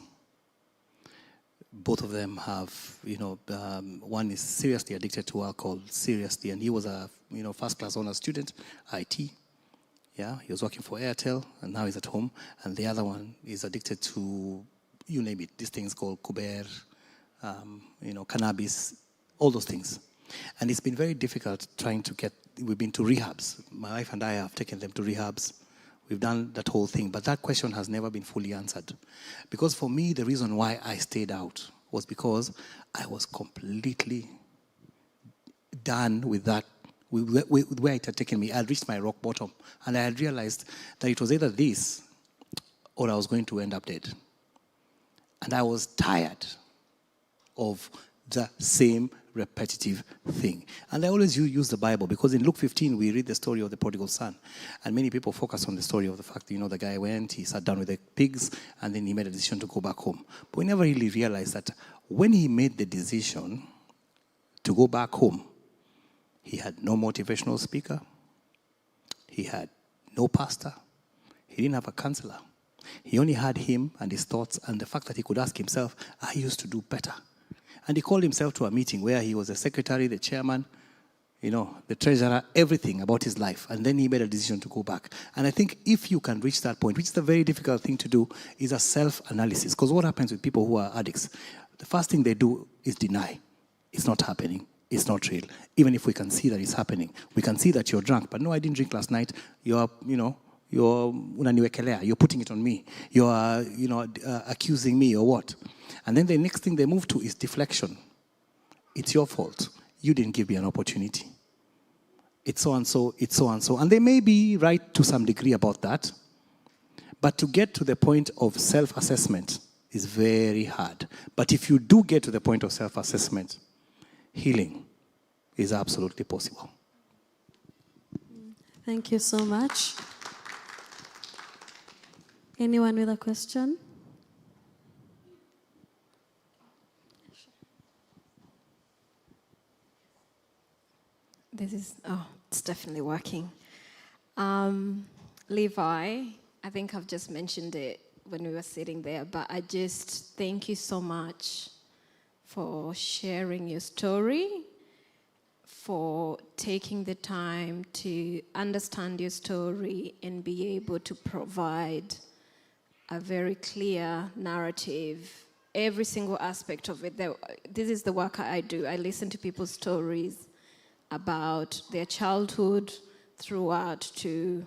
Both of them have, one is seriously addicted to alcohol, seriously, and he was a, first-class honor student, IT. Yeah, he was working for Airtel, and now he's at home. And the other one is addicted to, you name it, these things called Kuber, cannabis, all those things. And it's been very difficult we've been to rehabs. My wife and I have taken them to rehabs. We've done that whole thing, but that question has never been fully answered. Because for me, the reason why I stayed out was because I was completely done with that, with where it had taken me. I had reached my rock bottom, and I had realized that it was either this or I was going to end up dead. And I was tired of the same repetitive thing. And I always use the Bible, because in Luke 15 we read the story of the prodigal son, and many people focus on the story of the fact that, the guy went, he sat down with the pigs, and then he made a decision to go back home. But we never really realized that when he made the decision to go back home, he had no motivational speaker, he had no pastor, he didn't have a counselor. He only had him and his thoughts, and the fact that he could ask himself, I used to do better. And he called himself to a meeting where he was the secretary, the chairman, the treasurer, everything about his life. And then he made a decision to go back. And I think if you can reach that point, which is a very difficult thing to do, is a self-analysis. Because what happens with people who are addicts, the first thing they do is deny. It's not happening. It's not real. Even if we can see that it's happening. We can see that you're drunk, but no, I didn't drink last night. You're unaniwekelea, you're putting it on me. You're, accusing me or what? And then the next thing they move to is deflection. It's your fault. You didn't give me an opportunity. It's so and so, it's so and so. And they may be right to some degree about that, but to get to the point of self-assessment is very hard. But if you do get to the point of self-assessment, healing is absolutely possible. Thank you so much. Anyone with a question? It's definitely working. Levi, I think I've just mentioned it when we were sitting there, but I just thank you so much for sharing your story, for taking the time to understand your story and be able to provide a very clear narrative, every single aspect of it. This is the work I do. I listen to people's stories about their childhood throughout to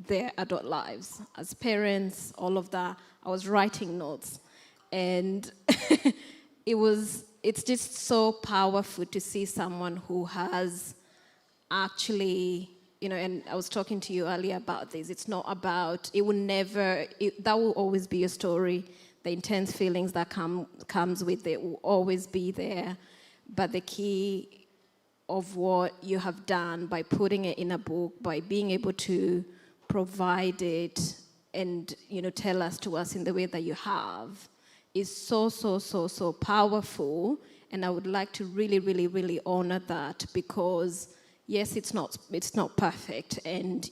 their adult lives. As parents, all of that, I was writing notes. And it's just so powerful to see someone who has actually, and I was talking to you earlier about this. It's not about, that will always be your story. The intense feelings that comes with it will always be there. But the key of what you have done by putting it in a book, by being able to provide it and, tell us to us in the way that you have, is so, so, so, so powerful. And I would like to really, really, really honor that, because yes, it's not perfect. And,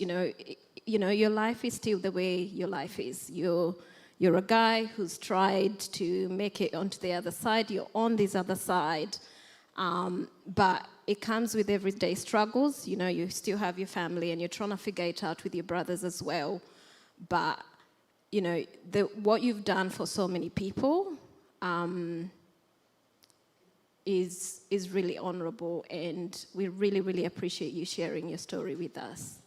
your life is still the way your life is. You're a guy who's tried to make it onto the other side. You're on this other side. But it comes with everyday struggles. You still have your family and you're trying to figure it out with your brothers as well. But, what you've done for so many people is really honorable, and we really, really appreciate you sharing your story with us.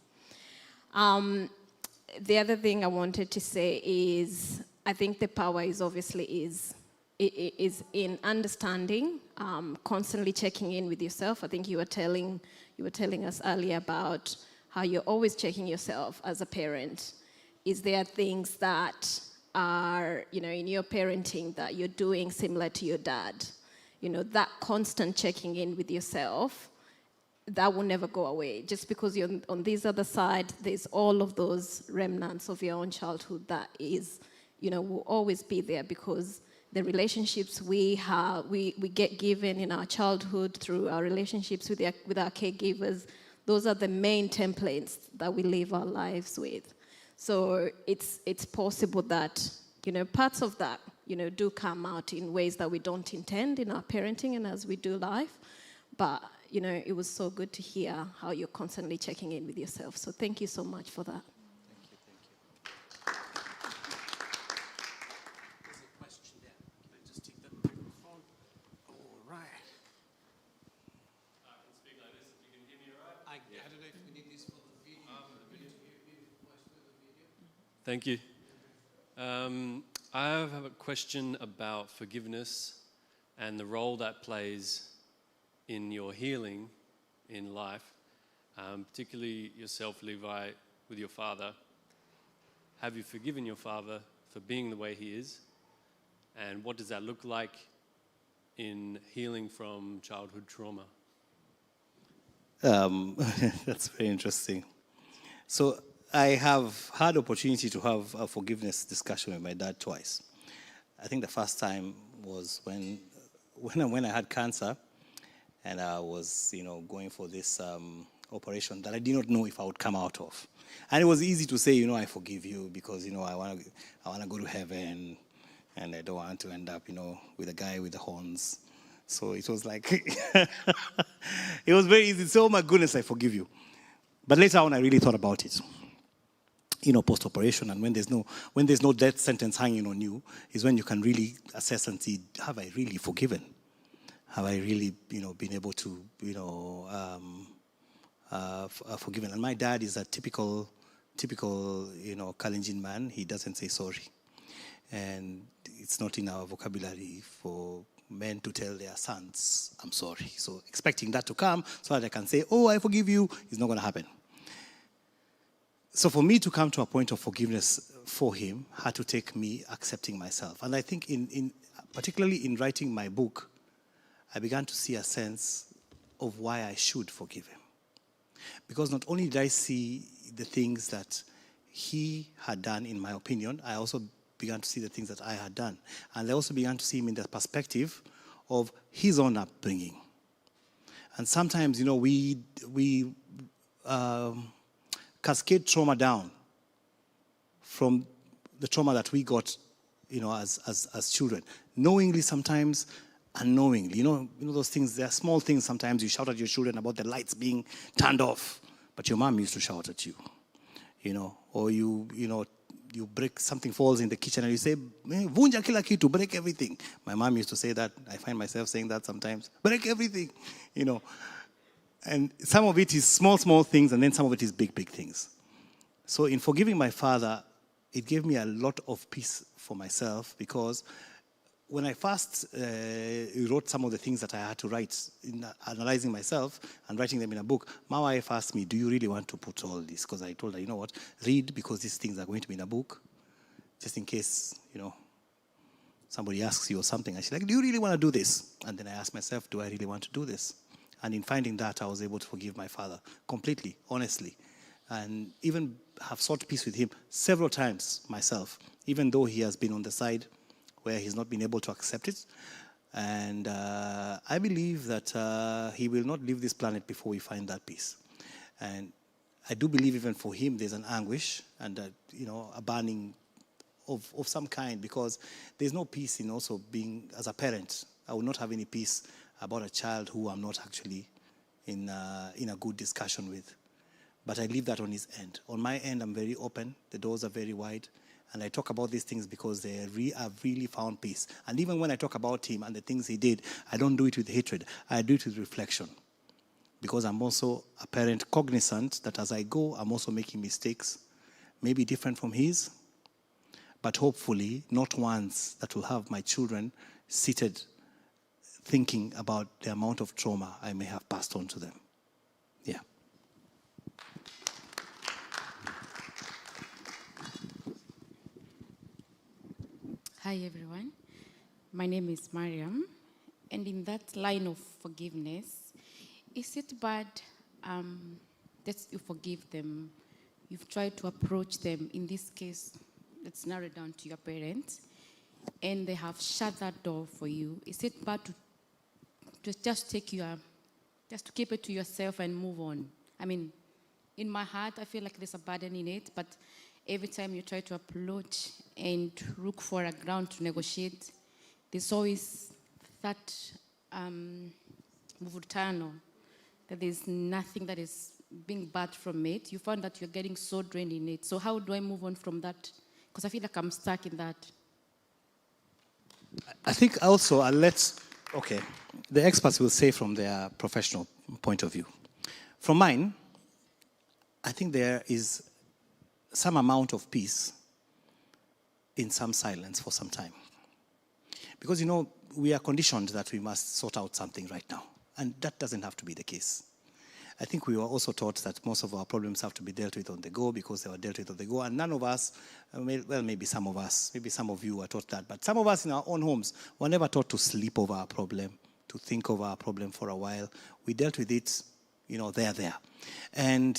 The other thing I wanted to say is, I think the power is obviously in understanding, constantly checking in with yourself. I think you were telling us earlier about how you're always checking yourself as a parent. Is there things that are, in your parenting that you're doing similar to your dad? That constant checking in with yourself, that will never go away. Just because you're on this other side, there's all of those remnants of your own childhood that is, will always be there, because the relationships we have, we get given in our childhood through our relationships with our caregivers, those are the main templates that we live our lives with. So it's possible that, parts of that, do come out in ways that we don't intend in our parenting and as we do life. But, it was so good to hear how you're constantly checking in with yourself. So thank you so much for that. Thank you. I have a question about forgiveness and the role that plays in your healing in life, particularly yourself, Levi, with your father. Have you forgiven your father for being the way he is? And what does that look like in healing from childhood trauma? That's very interesting. So I have had opportunity to have a forgiveness discussion with my dad twice. I think the first time was when I had cancer, and I was, going for this operation that I did not know if I would come out of. And it was easy to say, I forgive you because, I want to go to heaven, and I don't want to end up, with a guy with the horns. So it was like, it was very easy to say, oh my goodness, I forgive you. But later on, I really thought about it. Post-operation, and when there's no death sentence hanging on you, is when you can really assess and see, have I really forgiven? Have I really, been able to, forgiven? And my dad is a typical, Kalenjin man. He doesn't say sorry. And it's not in our vocabulary for men to tell their sons, I'm sorry. So expecting that to come so that I can say, oh, I forgive you, is not going to happen. So for me to come to a point of forgiveness for him had to take me accepting myself. And I think particularly in writing my book, I began to see a sense of why I should forgive him. Because not only did I see the things that he had done, in my opinion, I also began to see the things that I had done. And I also began to see him in the perspective of his own upbringing. And sometimes, we cascade trauma down from the trauma that we got, as children. Knowingly sometimes, unknowingly. Those things, there are small things sometimes. You shout at your children about the lights being turned off, but your mom used to shout at you. Or you break, something falls in the kitchen and you say, vunja kila kitu, break everything. My mom used to say that. I find myself saying that sometimes. Break everything, And some of it is small things, and then some of it is big things. So in forgiving my father, it gave me a lot of peace for myself, because when I first wrote some of the things that I had to write, in analyzing myself and writing them in a book, my wife asked me, do you really want to put all this? Because I told her, you know what, read, because these things are going to be in a book, just in case, somebody asks you or something. And she's like, do you really want to do this? And then I asked myself, do I really want to do this? And in finding that, I was able to forgive my father completely, honestly. And even have sought peace with him several times myself, even though he has been on the side where he's not been able to accept it. And I believe that he will not leave this planet before we find that peace. And I do believe even for him there's an anguish and a burning of some kind, because there's no peace in also being, as a parent, I will not have any peace about a child who I'm not actually in a good discussion with. But I leave that on his end. On my end, I'm very open. The doors are very wide. And I talk about these things because I've really found peace. And even when I talk about him and the things he did, I don't do it with hatred. I do it with reflection. Because I'm also a parent cognizant that as I go, I'm also making mistakes, maybe different from his, but hopefully not ones that will have my children seated thinking about the amount of trauma I may have passed on to them. Yeah. Hi, everyone. My name is Mariam. And in that line of forgiveness, is it bad that you forgive them? You've tried to approach them. In this case, let's narrow it down to your parents, and they have shut that door for you. Is it bad to just to keep it to yourself and move on? I mean, in my heart, I feel like there's a burden in it, but every time you try to approach and look for a ground to negotiate, there's always that mvutano, that there's nothing that is being bad from it. You found that you're getting so drained in it. So how do I move on from that? Because I feel like I'm stuck in that. I think also, the experts will say from their professional point of view. From mine, I think there is some amount of peace in some silence for some time. Because, we are conditioned that we must sort out something right now. And that doesn't have to be the case. I think we were also taught that most of our problems have to be dealt with on the go because they were dealt with on the go. And none of us, well, maybe some of us, maybe some of you were taught that. But some of us in our own homes were never taught to sleep over our problem, to think over our problem for a while. We dealt with it, there. And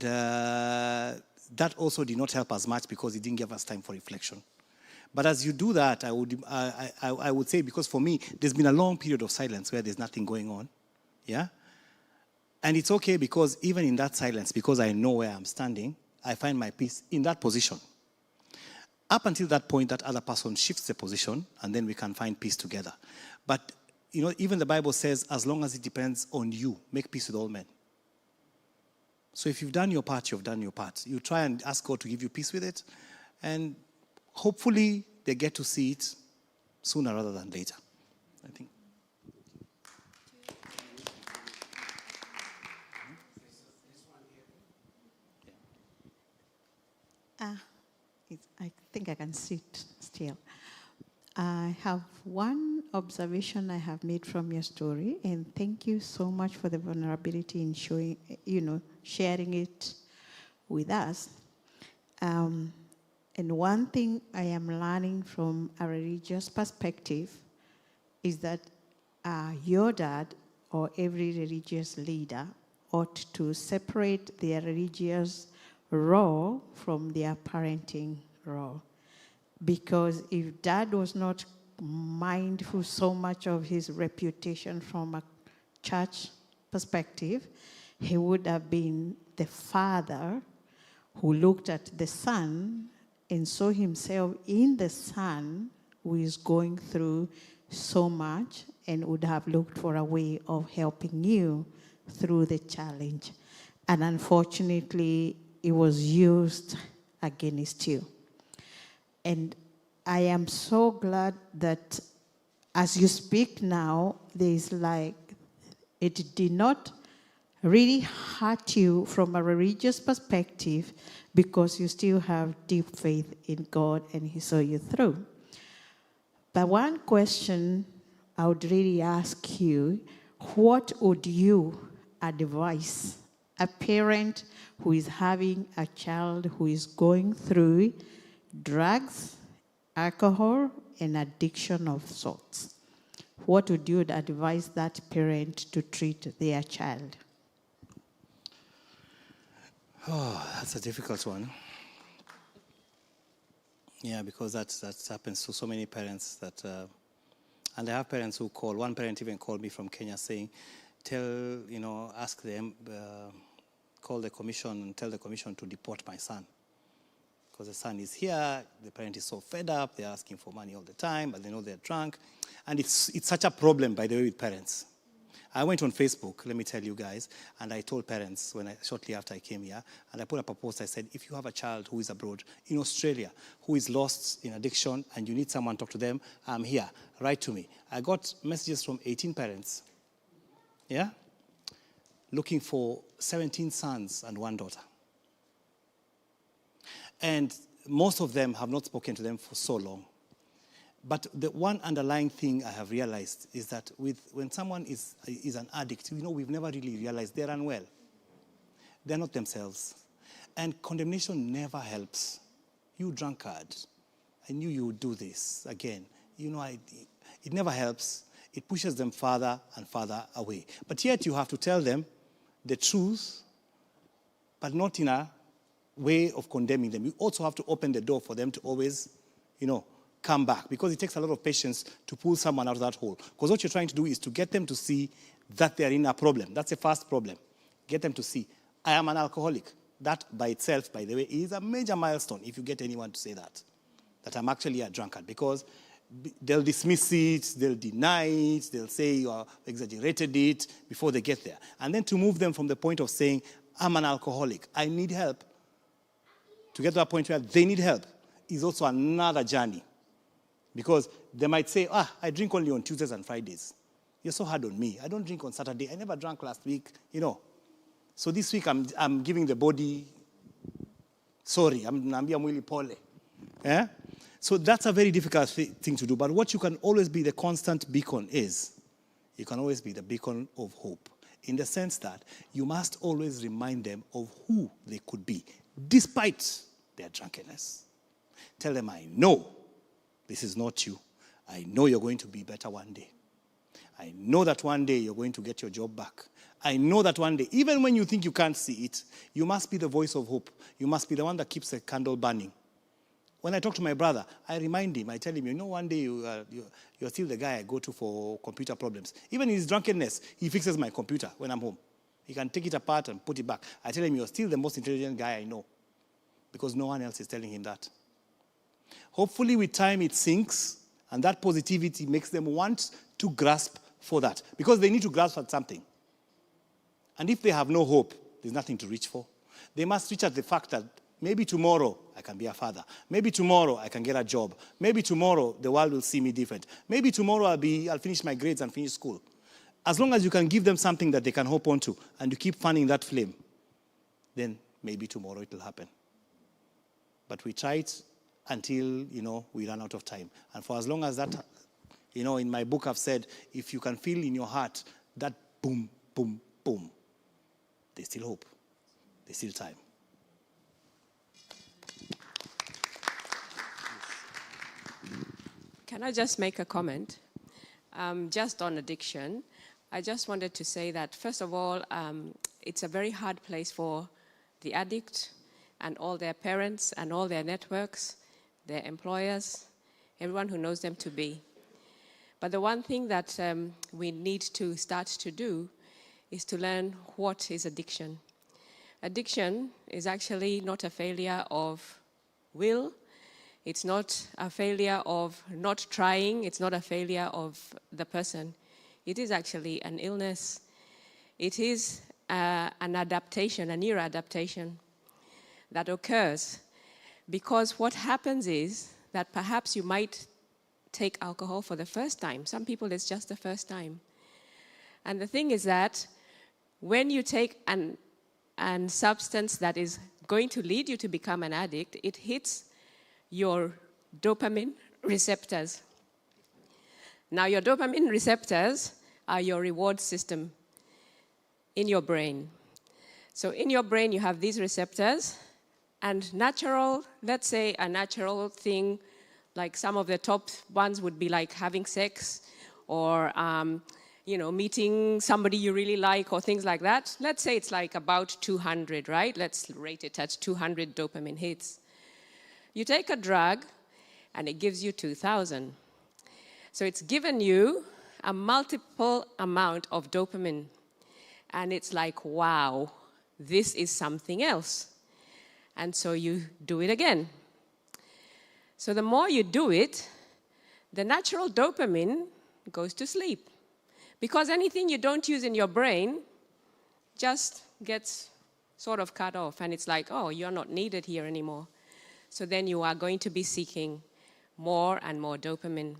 that also did not help us much because it didn't give us time for reflection. But as you do that, I would say, because for me, there's been a long period of silence where there's nothing going on. Yeah? And it's okay because even in that silence, because I know where I'm standing, I find my peace in that position. Up until that point, that other person shifts the position, and then we can find peace together. But, even the Bible says, as long as it depends on you, make peace with all men. So if you've done your part, you've done your part. You try and ask God to give you peace with it, and hopefully they get to see it sooner rather than later, I think. I think I can sit still. I have one observation I have made from your story, and thank you so much for the vulnerability in showing, sharing it with us. And one thing I am learning from a religious perspective is that your dad or every religious leader ought to separate their religious role from their parenting role. Because if dad was not mindful so much of his reputation from a church perspective, he would have been the father who looked at the son and saw himself in the son who is going through so much and would have looked for a way of helping you through the challenge. And unfortunately, it was used against you. And I am so glad that as you speak now, there's it did not really hurt you from a religious perspective because you still have deep faith in God and He saw you through. But one question I would really ask you, what would you advise a parent who is having a child who is going through drugs, alcohol, and addiction of sorts? What would you advise that parent to treat their child? Oh, that's a difficult one. Yeah, because that happens to so many parents that, and I have parents who call. One parent even called me from Kenya saying, ask them, call the commission and tell the commission to deport my son. Because the son is here, the parent is so fed up, they're asking for money all the time, but they know they're drunk. And it's such a problem, by the way, with parents. I went on Facebook, let me tell you guys, and I told parents shortly after I came here, and I put up a post, I said, if you have a child who is abroad, in Australia, who is lost in addiction, and you need someone to talk to them, I'm here, write to me. I got messages from 18 parents, yeah, looking for 17 sons and one daughter. And most of them have not spoken to them for so long. But the one underlying thing I have realized is that when someone is an addict, we've never really realized they're unwell. They're not themselves. And condemnation never helps. You drunkard, I knew you would do this again. It never helps. It pushes them farther and farther away. But yet you have to tell them the truth, but not in a way of condemning them. You also have to open the door for them to always, come back, because it takes a lot of patience to pull someone out of that hole. Because what you're trying to do is to get them to see that they're in a problem. That's the first problem. Get them to see, I am an alcoholic. That by itself, by the way, is a major milestone if you get anyone to say that I'm actually a drunkard, because they'll dismiss it, they'll deny it, they'll say you are exaggerated it before they get there. And then to move them from the point of saying, I'm an alcoholic, I need help, to get to a point where they need help is also another journey. Because they might say, I drink only on Tuesdays and Fridays. You're so hard on me. I don't drink on Saturday. I never drank last week, So this week I'm giving the body, sorry, I'm mwili pole. Yeah? So that's a very difficult thing to do. But what you can always be the constant beacon is You can always be the beacon of hope, in the sense that you must always remind them of who they could be, despite their drunkenness. Tell them, I know this is not you. I know you're going to be better one day. I know that one day you're going to get your job back. I know that one day, even when you think you can't see it, you must be the voice of hope. You must be the one that keeps the candle burning. When I talk to my brother, I remind him, I tell him, you know, one day you're still the guy I go to for computer problems. Even in his drunkenness, he fixes my computer when I'm home. He can take it apart and put it back. I tell him, you're still the most intelligent guy I know, because no one else is telling him that. Hopefully with time it sinks, and that positivity makes them want to grasp for that, because they need to grasp at something. And if they have no hope, there's nothing to reach for. They must reach at the fact that maybe tomorrow I can be a father. Maybe tomorrow I can get a job. Maybe tomorrow the world will see me different. Maybe tomorrow I'll finish my grades and finish school. As long as you can give them something that they can hope onto, and you keep fanning that flame, then maybe tomorrow it will happen. But we try it until, we run out of time. And for as long as that, in my book I've said, if you can feel in your heart that boom, boom, boom, there's still hope. There's still time. Can I just make a comment? Just on addiction, I just wanted to say that, first of all, it's a very hard place for the addict and all their parents and all their networks, their employers, everyone who knows them to be. But the one thing that we need to start to do is to learn what is addiction. Addiction is actually not a failure of will. It's not a failure of not trying. It's not a failure of the person. It is actually an illness. It is an adaptation, a neuroadaptation that occurs because what happens is that perhaps you might take alcohol for the first time. Some people, it's just the first time. And the thing is that when you take an substance that is going to lead you to become an addict, it hits your dopamine receptors. Now, your dopamine receptors are your reward system in your brain. So in your brain, you have these receptors, and let's say a natural thing, like some of the top ones would be like having sex or meeting somebody you really like or things like that. Let's say it's like about 200, right? Let's rate it at 200 dopamine hits. You take a drug, and it gives you 2,000. So it's given you a multiple amount of dopamine. And it's like, wow, this is something else. And so you do it again. So the more you do it, the natural dopamine goes to sleep. Because anything you don't use in your brain just gets sort of cut off. And it's like, oh, you're not needed here anymore. So then you are going to be seeking more and more dopamine.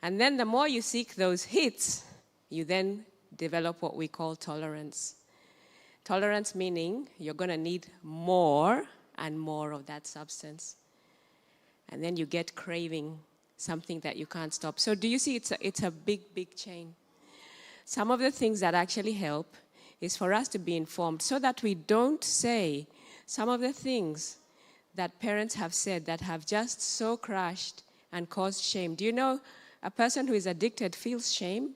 And then the more you seek those hits, you then develop what we call tolerance. Tolerance meaning you're going to need more and more of that substance. And then you get craving something that you can't stop. So do you see it's a big, big chain. Some of the things that actually help is for us to be informed so that we don't say some of the things that parents have said that have just so crushed and caused shame. Do you know a person who is addicted feels shame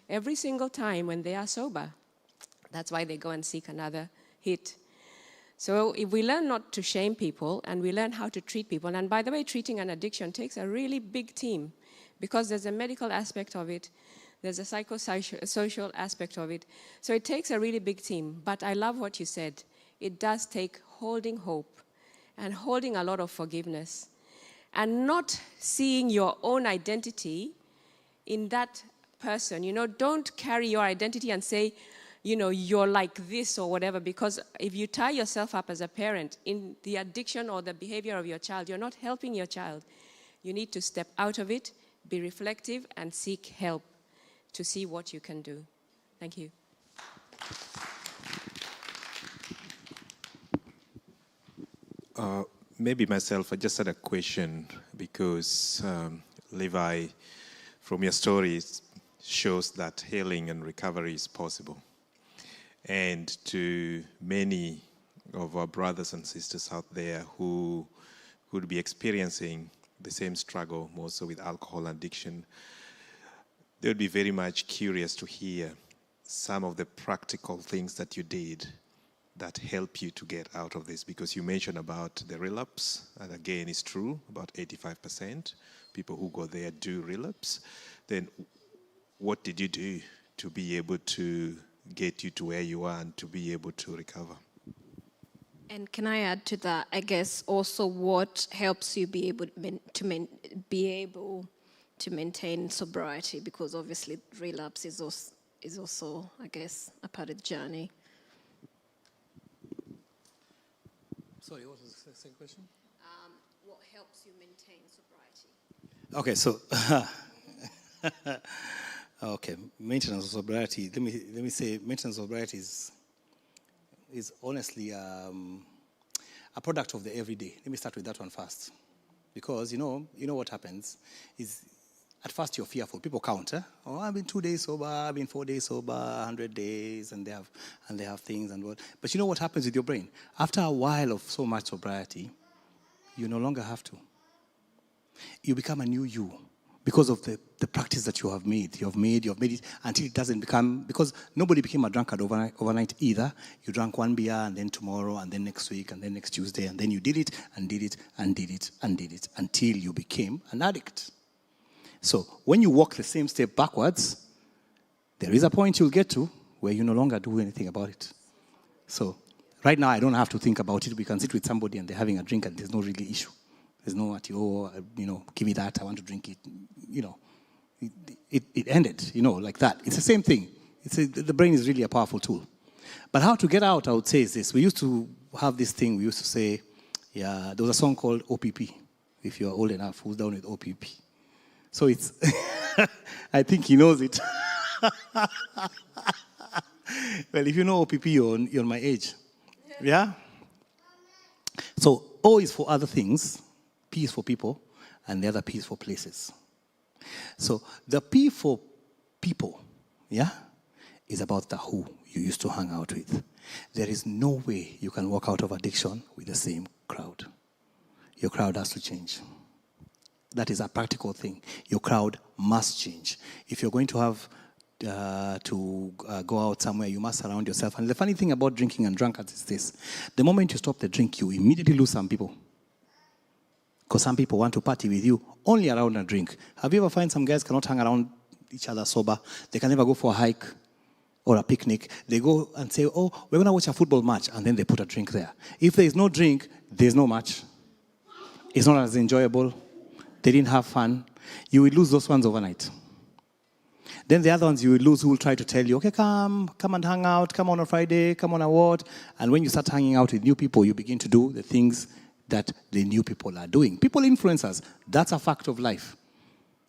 every single time when they are sober? That's why they go and seek another hit. So if we learn not to shame people and we learn how to treat people, and by the way, treating an addiction takes a really big team because there's a medical aspect of it, there's a psychosocial aspect of it. So it takes a really big team. But I love what you said. It does take holding hope and holding a lot of forgiveness and not seeing your own identity in that person. Don't carry your identity and say, you're like this or whatever, because if you tie yourself up as a parent in the addiction or the behavior of your child, you're not helping your child. You need to step out of it, be reflective, and seek help to see what you can do. Thank you. Maybe myself, I just had a question because, Levi, from your stories, shows that healing and recovery is possible. And to many of our brothers and sisters out there who could be experiencing the same struggle, more so with alcohol addiction, they would be very much curious to hear some of the practical things that you did that help you to get out of this, because you mentioned about the relapse, and again, it's true, about 85% people who go there do relapse. Then what did you do to be able to get you to where you are and to be able to recover? And can I add to that, I guess also what helps you be able to maintain sobriety, because obviously relapse is also, I guess, a part of the journey. Sorry, what was the second question? What helps you maintain sobriety? Okay, so okay, maintenance of sobriety. Let me say, maintenance of sobriety is honestly a product of the everyday. Let me start with that one first, because you know what happens is, at first you're fearful. People count. Oh, I've been 2 days sober. I've been 4 days sober. 100 days, and they have things and what. But you know what happens with your brain? After a while of so much sobriety, you no longer have to. You become a new you because of the practice that you have made. You have made it until it doesn't become, because nobody became a drunkard overnight either. You drank one beer, and then tomorrow, and then next week, and then next Tuesday, and then you did it and did it and did it and did it until you became an addict. So when you walk the same step backwards, there is a point you'll get to where you no longer do anything about it. So right now I don't have to think about it. We can sit with somebody and they're having a drink and there's no really issue. There's no, give me that, I want to drink it. It ended, like that. It's the same thing. The brain is really a powerful tool. But how to get out, I would say, is this. We used to have this thing. We used to say, there was a song called OPP, if you're old enough, who's down with OPP? So it's, I think he knows it. Well, if you know OPP, you're my age. Yeah? So O is for other things, P is for people, and the other P is for places. So the P for people, is about the who you used to hang out with. There is no way you can walk out of addiction with the same crowd. Your crowd has to change. That is a practical thing. Your crowd must change. If you're going to have to go out somewhere, you must surround yourself. And the funny thing about drinking and drunkards is this. The moment you stop the drink, you immediately lose some people. Because some people want to party with you only around a drink. Have you ever find some guys cannot hang around each other sober? They can never go for a hike or a picnic. They go and say, oh, we're going to watch a football match. And then they put a drink there. If there is no drink, there's no match. It's not as enjoyable. They didn't have fun. You will lose those ones overnight. Then the other ones you will lose who will try to tell you, okay, come and hang out, come on a Friday, come on a what? And when you start hanging out with new people, you begin to do the things that the new people are doing. People influence us. That's a fact of life.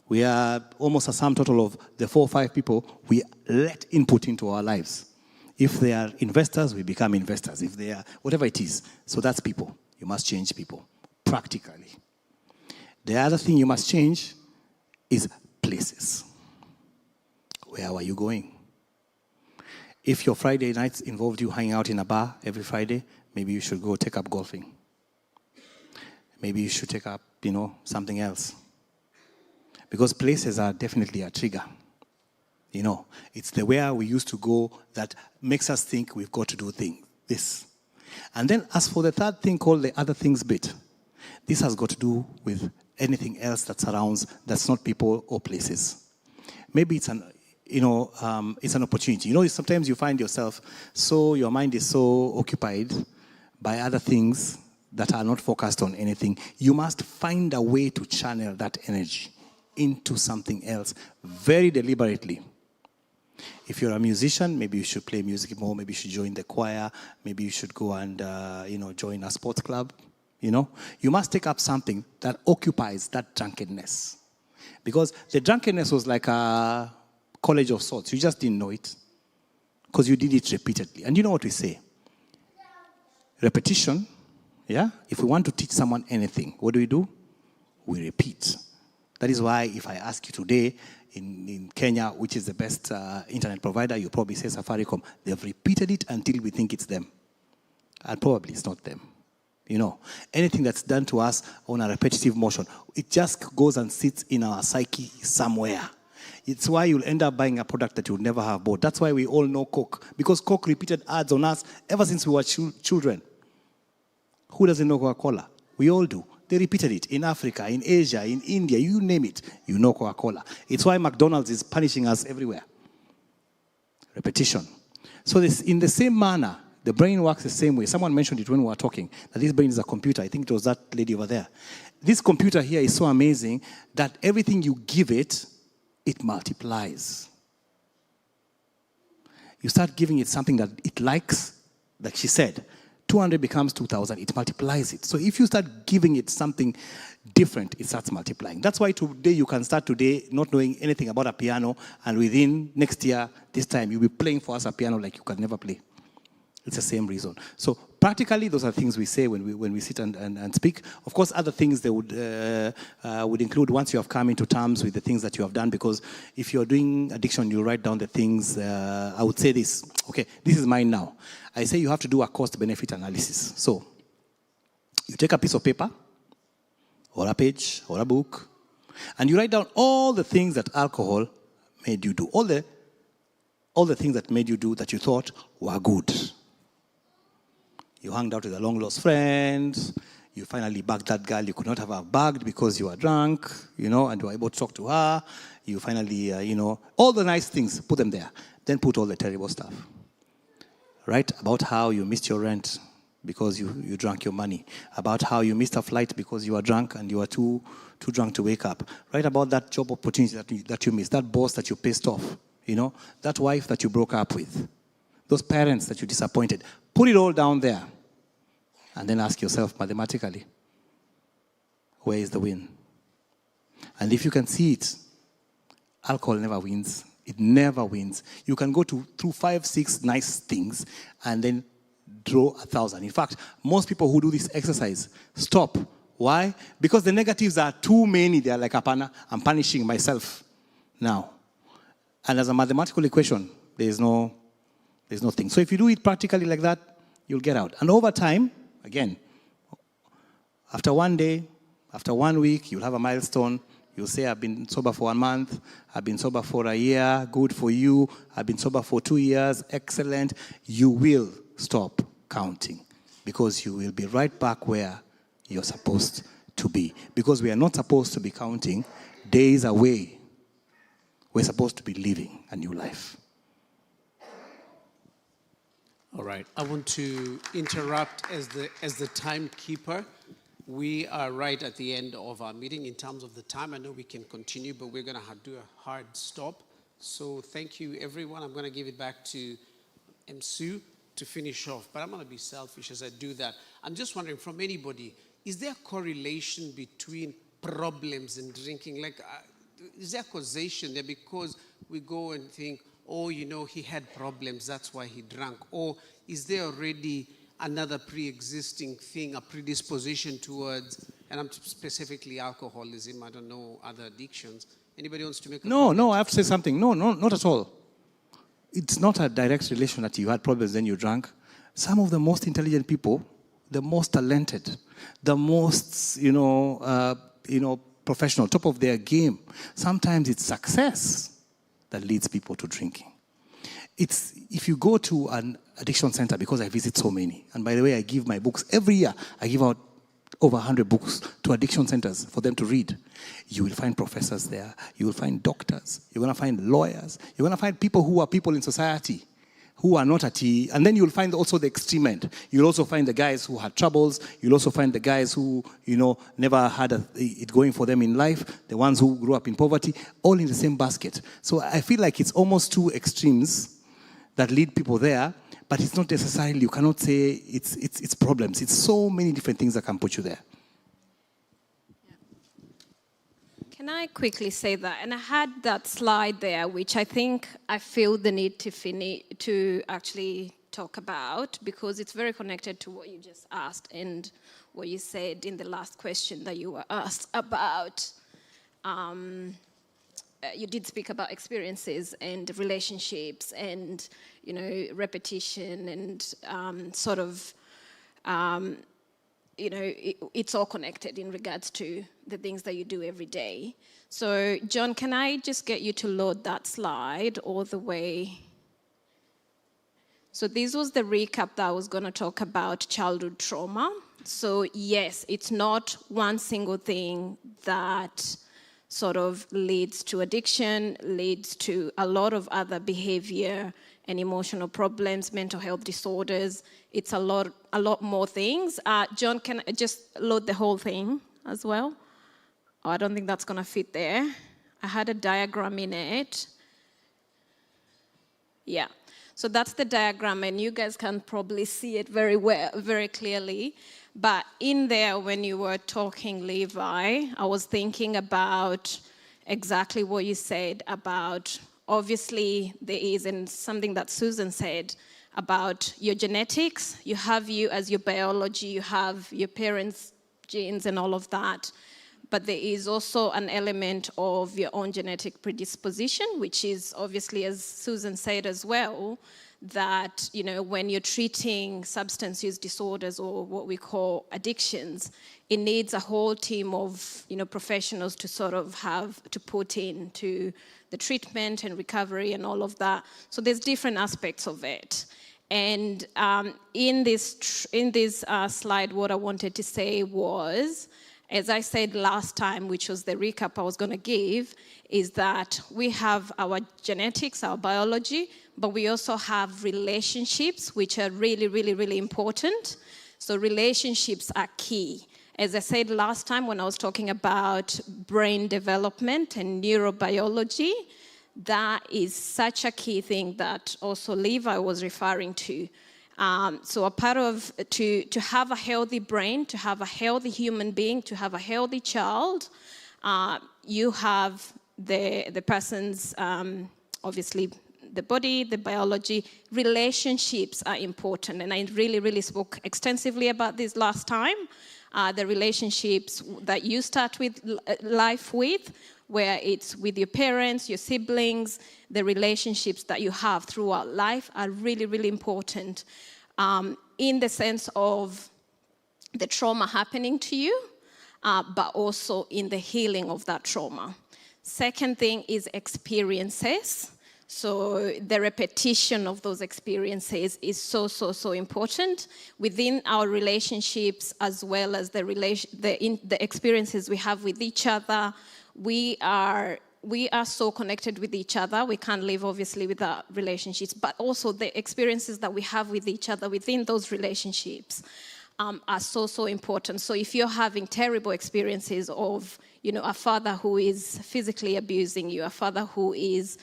We are almost a sum total of the 4 or 5 people we let input into our lives. If they are investors, we become investors. If they are whatever it is. So that's people. You must change people, practically. The other thing you must change is places. Where were you going? If your Friday nights involved you hanging out in a bar every Friday, maybe you should go take up golfing. Maybe you should take up, something else. Because places are definitely a trigger. It's the where we used to go that makes us think we've got to do this. And then as for the third thing called the other things bit, this has got to do with anything else that surrounds, that's not people or places. Maybe it's an opportunity. Sometimes you find yourself, your mind is so occupied by other things that are not focused on anything. You must find a way to channel that energy into something else very deliberately. If you're a musician, maybe you should play music more, maybe you should join the choir, maybe you should go and, join a sports club. You must take up something that occupies that drunkenness. Because the drunkenness was like a college of sorts. You just didn't know it. Because you did it repeatedly. And you know what we say? Repetition, If we want to teach someone anything, what do? We repeat. That is why if I ask you today, in Kenya, which is the best internet provider, you probably say Safaricom. They've repeated it until we think it's them. And probably it's not them. You know, anything that's done to us on a repetitive motion, it just goes and sits in our psyche somewhere. It's why you'll end up buying a product that you'll never have bought. That's why we all know Coke, because Coke repeated ads on us ever since we were children. Who doesn't know Coca-Cola? We all do. They repeated it in Africa, in Asia, in India, you name it, you know Coca-Cola. It's why McDonald's is punishing us everywhere. Repetition. So this, in the same manner, the brain works the same way. Someone mentioned it when we were talking, that this brain is a computer. I think it was that lady over there. This computer here is so amazing that everything you give it, it multiplies. You start giving it something that it likes, like she said, 200 becomes 2,000, it multiplies it. So if you start giving it something different, it starts multiplying. That's why today you can start today not knowing anything about a piano, and within next year, this time, you'll be playing for us a piano like you can never play. It's the same reason. So practically, those are things we say when we sit and speak. Of course, other things they would include once you have come into terms with the things that you have done, because if you're doing addiction, you write down the things. I would say this. Okay, this is mine now. I say you have to do a cost-benefit analysis. So you take a piece of paper or a page or a book, and you write down all the things that alcohol made you do, all the things that made you do that you thought were good. You hung out with a long-lost friend. You finally bagged that girl you could not have bagged because you were drunk, you know, and you were able to talk to her. You finally, you know, all the nice things, put them there. Then put all the terrible stuff. Right? About how you missed your rent because you drank your money. About how you missed a flight because you were drunk and you were too drunk to wake up. Right? About that job opportunity that you missed, that boss that you pissed off, you know, that wife that you broke up with, those parents that you disappointed. Put it all down there. And then ask yourself mathematically, where is the win? And if you can see it, alcohol never wins. It never wins. You can go through 5, 6 nice things and then draw 1,000. In fact, most people who do this exercise stop. Why? Because the negatives are too many. They are like, Apana, I'm punishing myself now. And as a mathematical equation, there's no thing. So if you do it practically like that, you'll get out. And over time, again, after one day, after 1 week, you'll have a milestone. You'll say, I've been sober for 1 month. I've been sober for a year. Good for you. I've been sober for 2 years. Excellent. You will stop counting because you will be right back where you're supposed to be. Because we are not supposed to be counting days away. We're supposed to be living a new life. All right, I want to interrupt as the timekeeper. We are right at the end of our meeting in terms of the time. I know we can continue, but we're going to do a hard stop. So thank you, everyone. I'm going to give it back to Msu to finish off, but I'm going to be selfish as I do that. I'm just wondering from anybody, is there a correlation between problems and drinking? Like, is there causation there? Because we go and think, oh, you know, he had problems, that's why he drank. Or is there already another pre-existing thing, a predisposition towards, and I'm specifically alcoholism, I don't know, other addictions. Anybody wants to make a comment? No, I have to say something. No, not at all. It's not a direct relation that you had problems, then you drank. Some of the most intelligent people, the most talented, the most, professional, top of their game, sometimes it's success that leads people to drinking. If you go to an addiction center, because I visit so many, and by the way, I give my books every year. I give out over 100 books to addiction centers for them to read. You will find professors there. You will find doctors. You're going to find lawyers. You're going to find people who are people in society who are not at the... And then you'll find also the extreme end. You'll also find the guys who had troubles. You'll also find the guys who, never had it going for them in life. The ones who grew up in poverty, all in the same basket. So I feel like it's almost two extremes that lead people there, but it's not necessarily, you cannot say it's problems. It's so many different things that can put you there. Can I quickly say that? And I had that slide there, which I think I feel the need to actually talk about, because it's very connected to what you just asked and what you said in the last question that you were asked about you did speak about experiences and relationships and, you know, repetition and sort of, you know, it's all connected in regards to the things that you do every day. So, John, can I just get you to load that slide all the way? So this was the recap that I was going to talk about childhood trauma. So yes, it's not one single thing that sort of leads to addiction, leads to a lot of other behavior and emotional problems, mental health disorders. It's a lot more things. John, can I just load the whole thing as well? Oh, I don't think that's going to fit there. I had a diagram in it. Yeah. So that's the diagram, and you guys can probably see it very well, very clearly. But in there, when you were talking, Levi, I was thinking about exactly what you said about, obviously, there is, and something that Susan said about your genetics. You have you as your biology, you have your parents' genes and all of that. But there is also an element of your own genetic predisposition, which is obviously, as Susan said as well, that, you know, when you're treating substance use disorders or what we call addictions, it needs a whole team of, you know, professionals to sort of have to put into the treatment and recovery and all of that. So there's different aspects of it. And in this slide, what I wanted to say was, as I said last time, which was the recap I was going to give, is that we have our genetics, our biology, but we also have relationships, which are really, really, really important. So relationships are key. As I said last time when I was talking about brain development and neurobiology, that is such a key thing that also Levi was referring to. So a part of, to have a healthy brain, to have a healthy human being, to have a healthy child, you have the person's, obviously, the body, the biology. Relationships are important. And I really, really spoke extensively about this last time. The relationships that you start with life with, where it's with your parents, your siblings, the relationships that you have throughout life are really, really important in the sense of the trauma happening to you, but also in the healing of that trauma. Second thing is experiences. So the repetition of those experiences is so, so, so important within our relationships, as well as the experiences we have with each other. We are so connected with each other. We can't live, obviously, without relationships, but also the experiences that we have with each other within those relationships are so, so important. So if you're having terrible experiences of, you know, a father who is physically abusing you, a father who is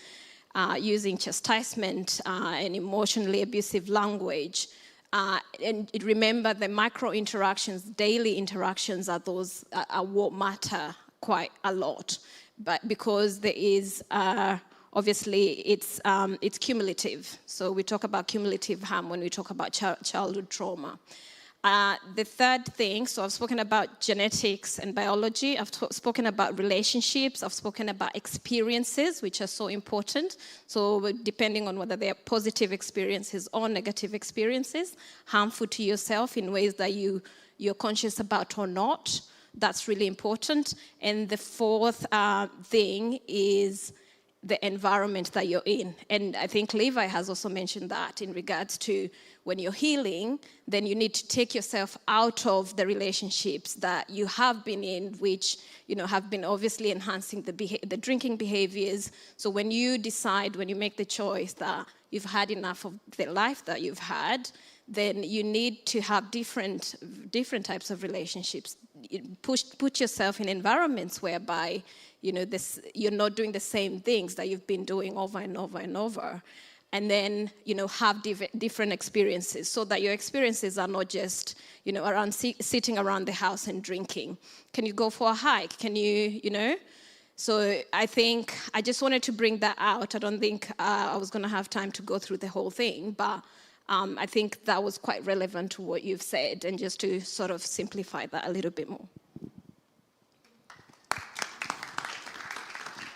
using chastisement and emotionally abusive language, and remember the micro interactions, daily interactions are those are what matter quite a lot. But because there is, obviously, it's cumulative. So we talk about cumulative harm when we talk about childhood trauma. The third thing, so I've spoken about genetics and biology. I've spoken about relationships. I've spoken about experiences, which are so important. So depending on whether they're positive experiences or negative experiences, harmful to yourself in ways that you're conscious about or not, that's really important. And the fourth thing is the environment that you're in. And I think Levi has also mentioned that in regards to when you're healing, then you need to take yourself out of the relationships that you have been in, which, you know, have been obviously enhancing the drinking behaviors. So when you decide, when you make the choice that you've had enough of the life that you've had, then you need to have different types of relationships. Put yourself in environments whereby, you know, you're not doing the same things that you've been doing over and over and over. And then, you know, have different experiences so that your experiences are not just, you know, around sitting around the house and drinking. Can you go for a hike? Can you, you know? So I think I just wanted to bring that out. I don't think I was going to have time to go through the whole thing, but I think that was quite relevant to what you've said, and just to sort of simplify that a little bit more.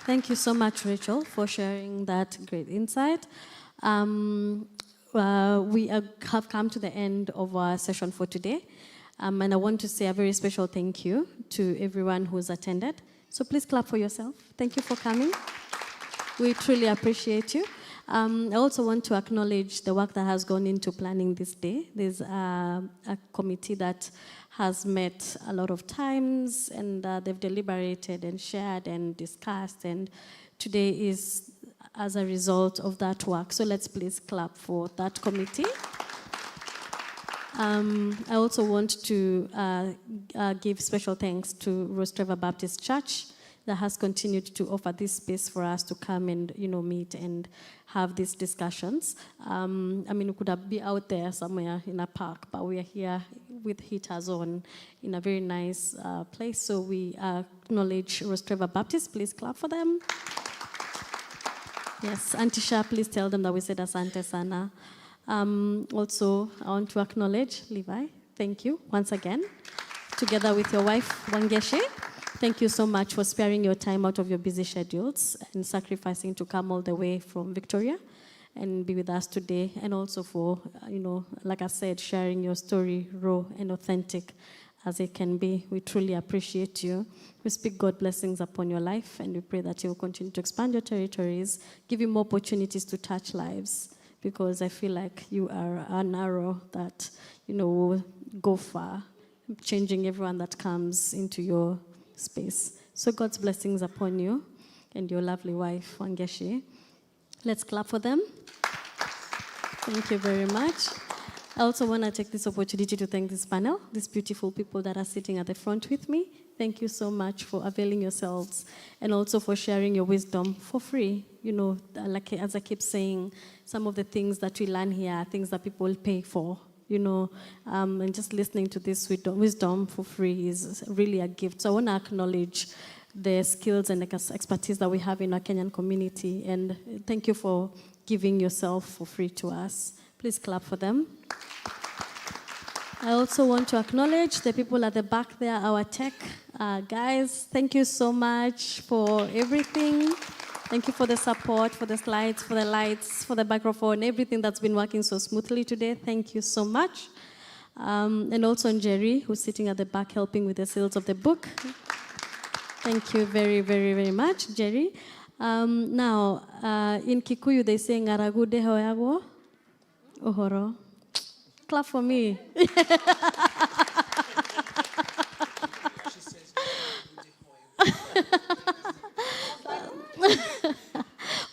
Thank you so much, Rachel, for sharing that great insight. Have come to the end of our session for today. And I want to say a very special thank you to everyone who's attended. So please clap for yourself. Thank you for coming. We truly appreciate you. I also want to acknowledge the work that has gone into planning this day. There's a committee that has met a lot of times, and they've deliberated and shared and discussed, and today is as a result of that work. So let's please clap for that committee. I also want to give special thanks to Rose Trevor Baptist Church that has continued to offer this space for us to come and meet and have these discussions. I mean, we could have been out there somewhere in a park, but we are here with heaters on in a very nice place. So we acknowledge Rose Trevor Baptist. Please clap for them. Yes, Auntie Sha, please tell them that we said asante sana. Also, I want to acknowledge Levi. Thank you once again, together with your wife, Wangeshe. Thank you so much for sparing your time out of your busy schedules and sacrificing to come all the way from Victoria and be with us today. And also for, like I said, sharing your story raw and authentic as it can be. We truly appreciate you. We speak God blessings upon your life, and we pray that you will continue to expand your territories, give you more opportunities to touch lives, because I feel like you are an arrow that, will go far, changing everyone that comes into your space. So God's blessings upon you and your lovely wife, Wangeshi. Let's clap for them. Thank you very much. I also want to take this opportunity to thank this panel, these beautiful people that are sitting at the front with me. Thank you so much for availing yourselves and also for sharing your wisdom for free. Like as I keep saying, some of the things that we learn here are things that people pay for. And just listening to this wisdom for free is really a gift. So I want to acknowledge the skills and expertise that we have in our Kenyan community, and thank you for giving yourself for free to us. Please clap for them. I also want to acknowledge the people at the back there, our tech guys. Thank you so much for everything. Thank you for the support, for the slides, for the lights, for the microphone, everything that's been working so smoothly today. Thank you so much. And also Jerry, who's sitting at the back helping with the sales of the book. Thank you very, very, very much, Jerry. Now, in Kikuyu, they say, Ngaragude hoyago ohoro. Clap for me.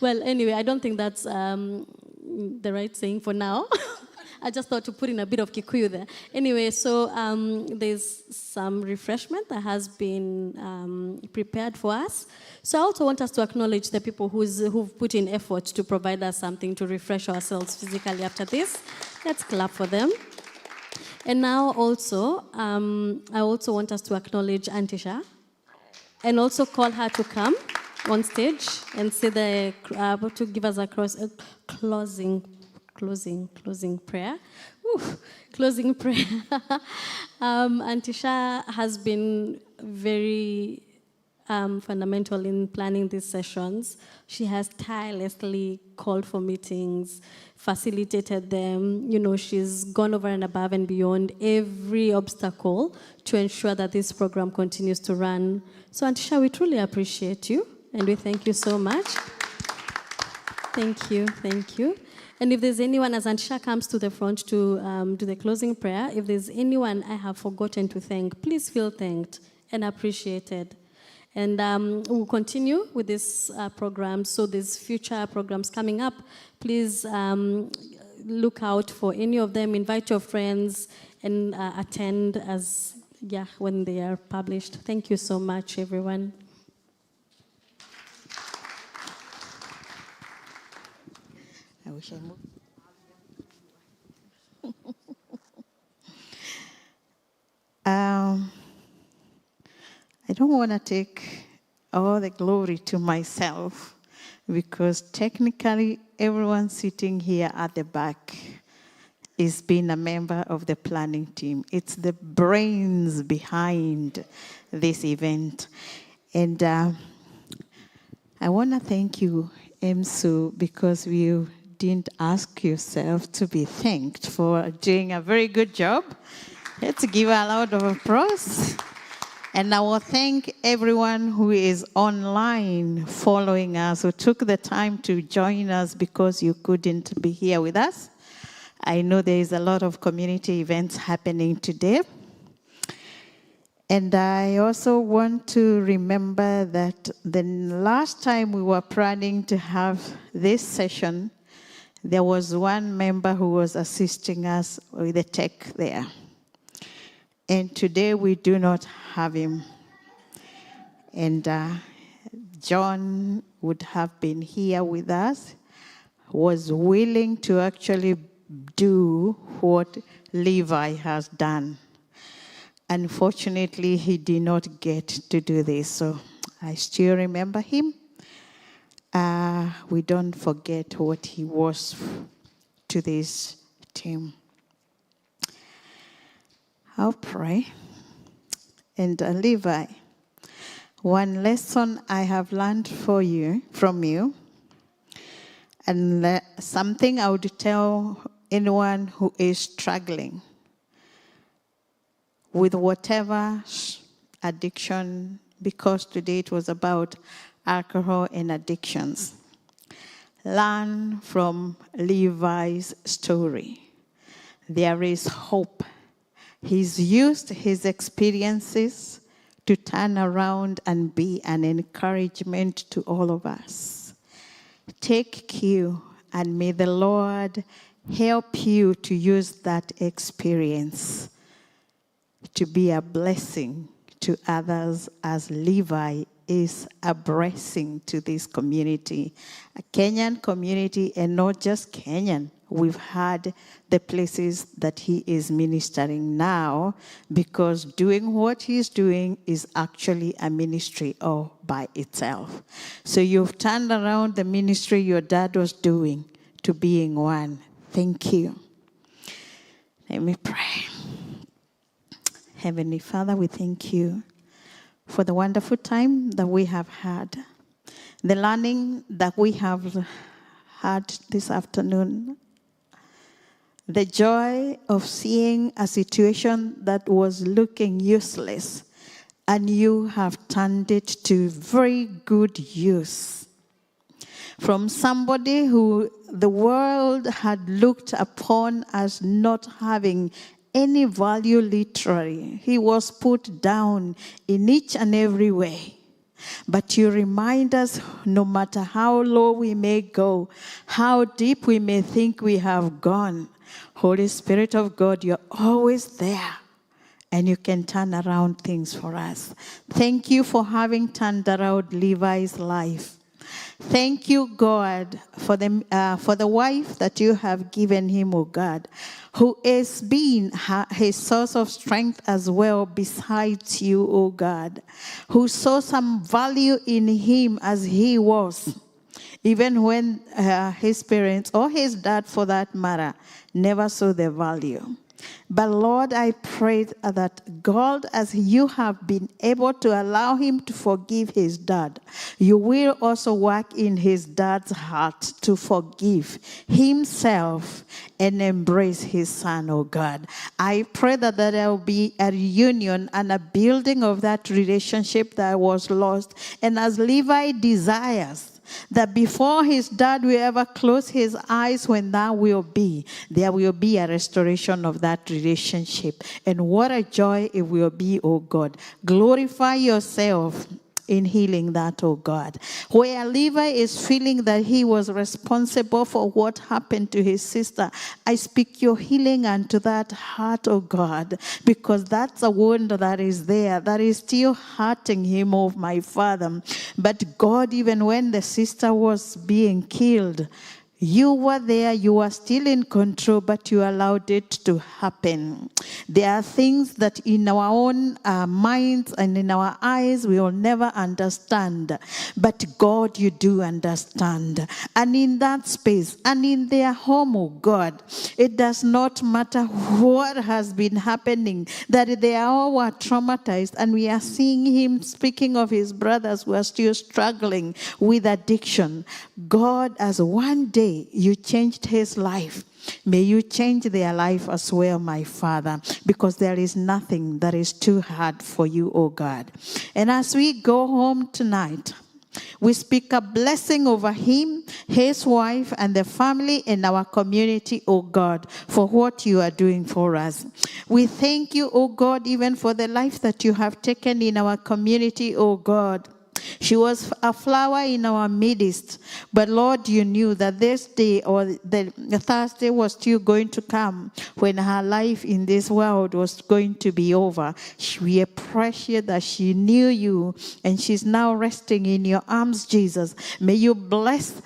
Well, anyway, I don't think that's the right saying for now. I just thought to put in a bit of Kikuyu there. Anyway, so there's some refreshment that has been prepared for us. So I also want us to acknowledge the people who've put in effort to provide us something to refresh ourselves physically after this. Let's clap for them. And now also, I also want us to acknowledge Auntie Sha and also call her to come on stage and say to give us a closing prayer. Closing prayer. Auntie Sha has been very fundamental in planning these sessions. She has tirelessly called for meetings, facilitated them. She's gone over and above and beyond every obstacle to ensure that this program continues to run. So Auntie Sha, we truly appreciate you, and we thank you so much. Thank you. And if there's anyone, as Auntie Sha comes to the front to do the closing prayer, if there's anyone I have forgotten to thank, please feel thanked and appreciated. And we'll continue with this program. So there's future programs coming up. Please look out for any of them. Invite your friends and attend when they are published. Thank you so much, everyone. I wish I moved. I don't want to take all the glory to myself, because technically everyone sitting here at the back is being a member of the planning team. It's the brains behind this event. And I want to thank you, Emsu, because you didn't ask yourself to be thanked for doing a very good job. Let's give a lot of applause. And I will thank everyone who is online following us, who took the time to join us because you couldn't be here with us. I know there is a lot of community events happening today. And I also want to remember that the last time we were planning to have this session, there was one member who was assisting us with the tech there. And today we do not have him. And John would have been here with us, was willing to actually do what Levi has done. Unfortunately, he did not get to do this, so I still remember him. We don't forget what he was to this team. I'll pray. And Levi, one lesson I have learned from you, and something I would tell anyone who is struggling with whatever addiction, because today it was about alcohol and addictions. Learn from Levi's story. There is hope. He's used his experiences to turn around and be an encouragement to all of us. Take cue, and may the Lord help you to use that experience to be a blessing to others, as Levi is a blessing to this community, a Kenyan community, and not just Kenyan. We've had the places that he is ministering now, because doing what he's doing is actually a ministry all by itself. So you've turned around the ministry your dad was doing to being one. Thank you. Let me pray. Heavenly Father, we thank you for the wonderful time that we have had, the learning that we have had this afternoon, the joy of seeing a situation that was looking useless, and you have turned it to very good use. From somebody who the world had looked upon as not having any value literally, he was put down in each and every way. But you remind us, no matter how low we may go, how deep we may think we have gone, Holy Spirit of God, you're always there, and you can turn around things for us. Thank you for having turned around Levi's life. Thank you, God, for the wife that you have given him, oh God, who is being his source of strength as well besides you, oh God, who saw some value in him as he was, even when his parents, or his dad for that matter, never saw the value. But Lord, I pray that God, as you have been able to allow him to forgive his dad, you will also work in his dad's heart to forgive himself and embrace his son, oh God. I pray that there will be a reunion and a building of that relationship that was lost. And as Levi desires that before his dad will ever close his eyes, when that will be, there will be a restoration of that relationship. And what a joy it will be, oh God. Glorify yourself in healing that, oh God. Where Levi is feeling that he was responsible for what happened to his sister, I speak your healing unto that heart, oh God, because that's a wound that is there, that is still hurting him, oh my Father. But God, even when the sister was being killed, You were there, you were still in control, but you allowed it to happen. There are things that in our own minds and in our eyes we will never understand. But God, you do understand. And in that space, and in their home, oh God, it does not matter what has been happening, that they all were traumatized. And we are seeing him speaking of his brothers who are still struggling with addiction. God, as one day you changed his life, may you change their life as well, my Father, because there is nothing that is too hard for you, oh God. And as we go home tonight, we speak a blessing over him, his wife, and the family in our community, oh God, for what you are doing for us. We thank you, oh God, even for the life that you have taken in our community, oh God. She was a flower in our midst, but Lord, you knew that this day or the Thursday was still going to come when her life in this world was going to be over. We appreciate that she knew you and she's now resting in your arms, Jesus. May you bless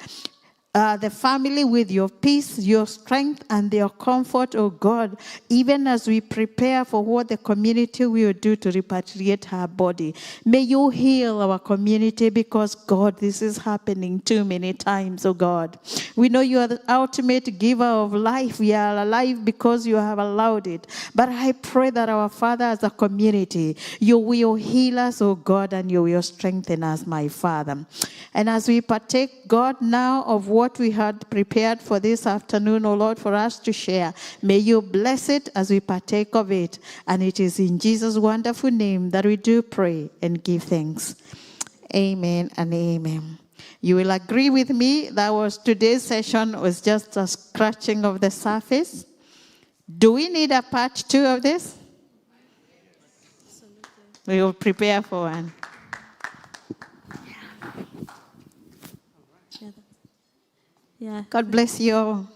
the family with your peace, your strength, and your comfort, oh God, even as we prepare for what the community will do to repatriate her body. May you heal our community because, God, this is happening too many times, oh God. We know you are the ultimate giver of life. We are alive because you have allowed it. But I pray that our Father, as a community, you will heal us, oh God, and you will strengthen us, my Father. And as we partake, God, now of what we had prepared for this afternoon, oh Lord, for us to share, may you bless it as we partake of it. And it is in Jesus' wonderful name that we do pray and give thanks. Amen and amen. You will agree with me that today's session was just a scratching of the surface. Do we need a part 2 of this? Absolutely. We will prepare for one. Yeah. God bless you all.